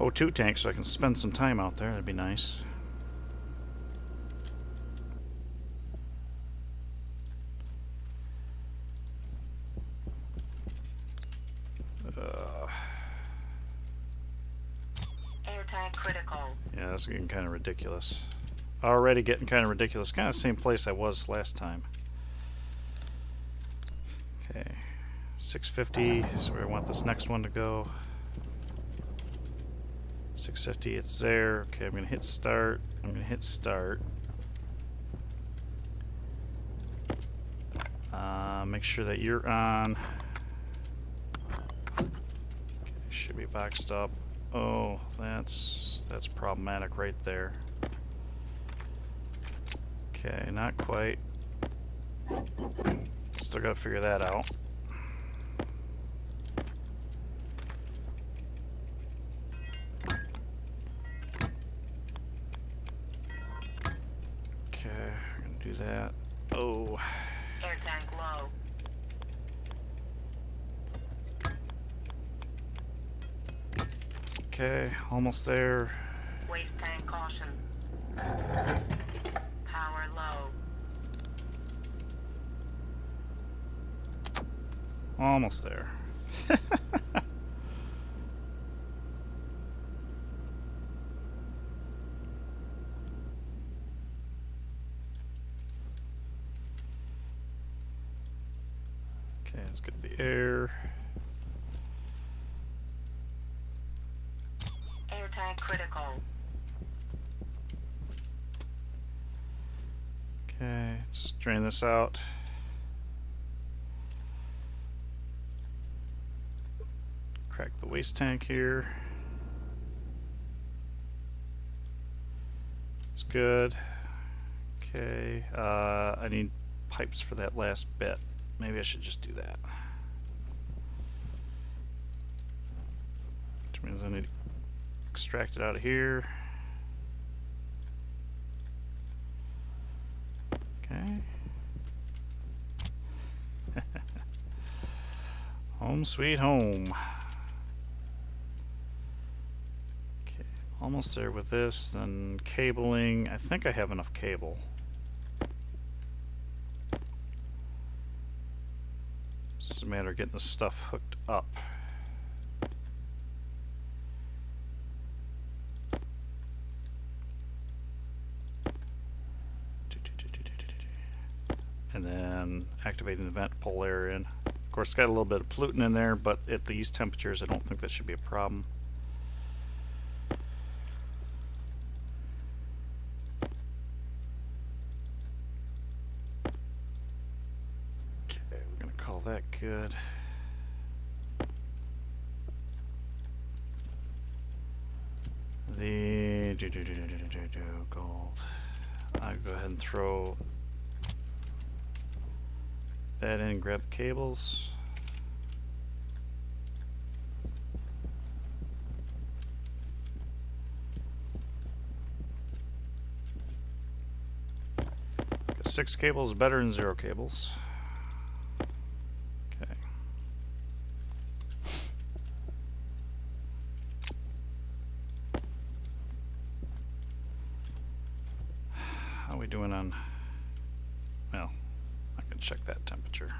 O2 tank so I can spend some time out there. That'd be nice. Air tank critical. Yeah, that's getting kind of ridiculous. Already getting kind of ridiculous. Kind of the same place I was last time. Okay. 650 is where I want this next one to go. 650, it's there. Okay, I'm going to hit start. I'm going to hit start. Make sure that you're on. Okay, should be boxed up. Oh, that's problematic right there. Okay, not quite. Still got to figure that out. Okay, we're going to do that. Oh. Air tank low. Okay, almost there. Waste tank caution. Power low. Almost there. Okay, let's get the air. Air tank critical. Okay, let's drain this out. Crack the waste tank here. It's good. Okay, I need pipes for that last bit. Maybe I should just do that. Which means I need to extract it out of here. Okay. Home sweet home. Okay, almost there with this. Then cabling. I think I have enough cable. It's just a matter of getting the stuff hooked up. And then activating the vent to pull air in. Of course, it's got a little bit of pollutant in there, but at these temperatures, I don't think that should be a problem. Okay, we're going to call that good. The gold. I'll go ahead and throw that in, grab cables. Got 6 cables better than 0 cables. Okay. How are we doing on, well, I can check that temperature.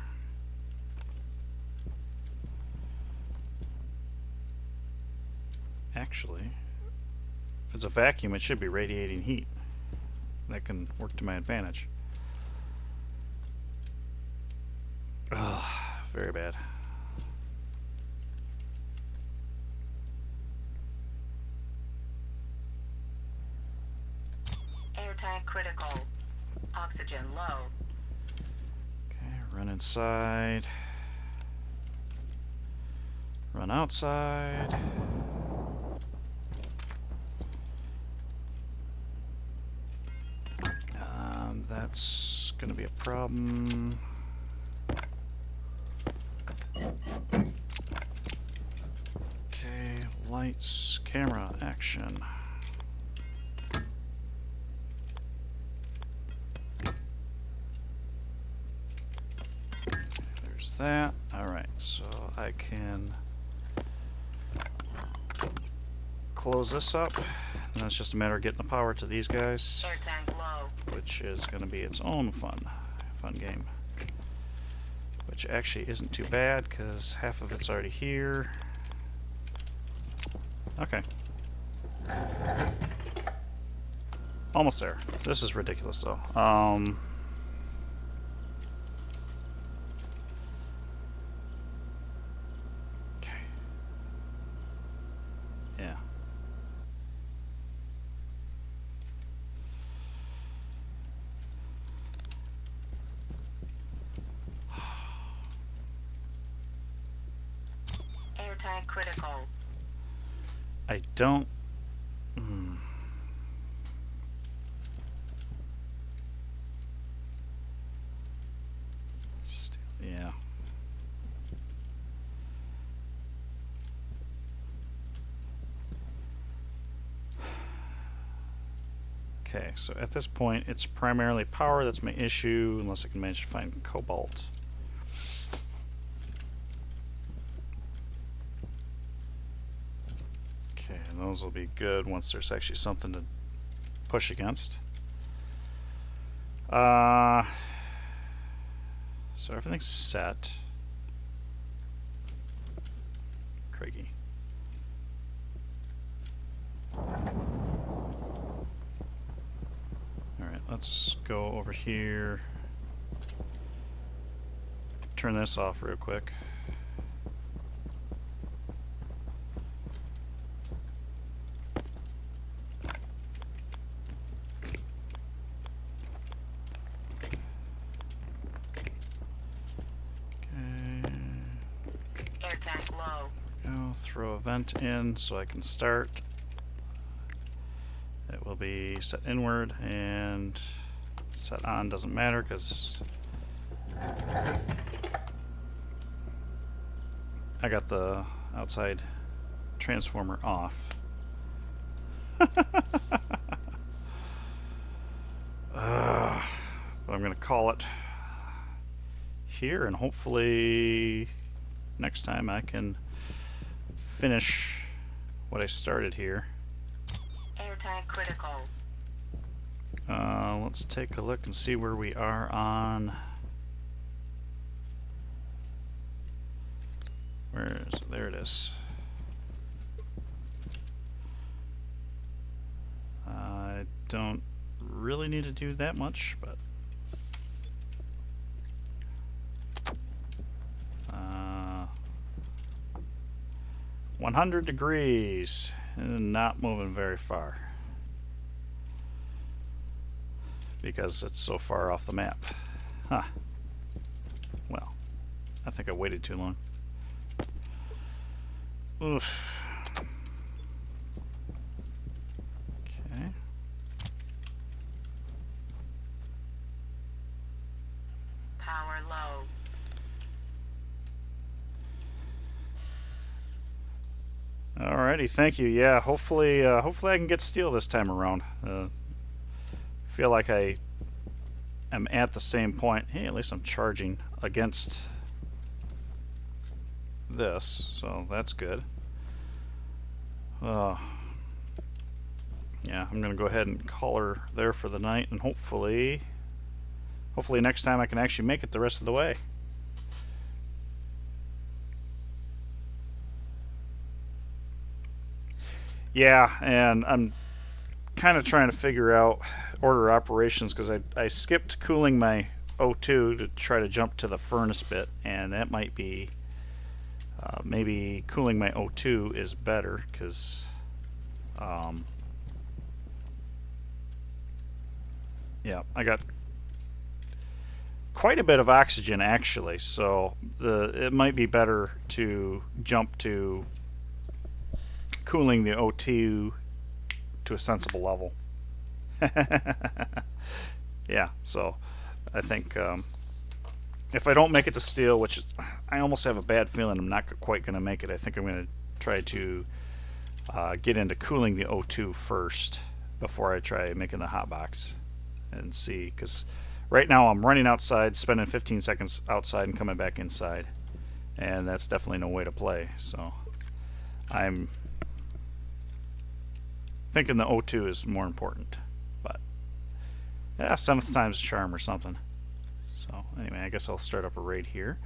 Actually, if it's a vacuum, it should be radiating heat. That can work to my advantage. Ugh, very bad. Air tank critical. Oxygen low. Okay, run inside. Run outside. That's going to be a problem. Okay, lights, camera, action. There's that. Alright, so I can close this up. And it's just a matter of getting the power to these guys, Air tank low. which is going to be its own fun game. Which actually isn't too bad, because half of it's already here. Okay. Almost there. This is ridiculous, though. Okay. Yeah. Air tank critical. I don't... Still, yeah. Okay, so at this point, it's primarily power that's my issue, unless I can manage to find cobalt. Okay, and those will be good once there's actually something to push against. So everything's set. Craigie. Alright, let's go over here. Turn this off real quick. Air tank low. Throw a vent in so I can start. It will be set inward, and set on doesn't matter because I got the outside transformer off. But I'm going to call it here, and hopefully next time I can finish what I started here. Air tank critical. Let's take a look and see where we are on... Where is it? There it is. I don't really need to do that much, but 100 degrees and not moving very far because it's so far off the map. Huh. Well, I think I waited too long. Oof. Okay. Power low. Alrighty, thank you. Yeah, hopefully I can get steel this time around. Feel like I am at the same point. Hey, at least I'm charging against this, so that's good. Yeah, I'm gonna go ahead and call her there for the night, and hopefully next time I can actually make it the rest of the way. Yeah, and I'm kind of trying to figure out order operations because I skipped cooling my O2 to try to jump to the furnace bit, and that might be maybe cooling my O2 is better because yeah, I got quite a bit of oxygen actually, so it might be better to jump to cooling the O2 to a sensible level. Yeah, so I think if I don't make it to steel, which is, I almost have a bad feeling I'm not quite going to make it, I think I'm going to try to get into cooling the O2 first before I try making the hot box and see, because right now I'm running outside, spending 15 seconds outside and coming back inside, and that's definitely no way to play. So I'm thinking the O2 is more important. But yeah, 7th time's a charm or something. So anyway, I guess I'll start up a raid here.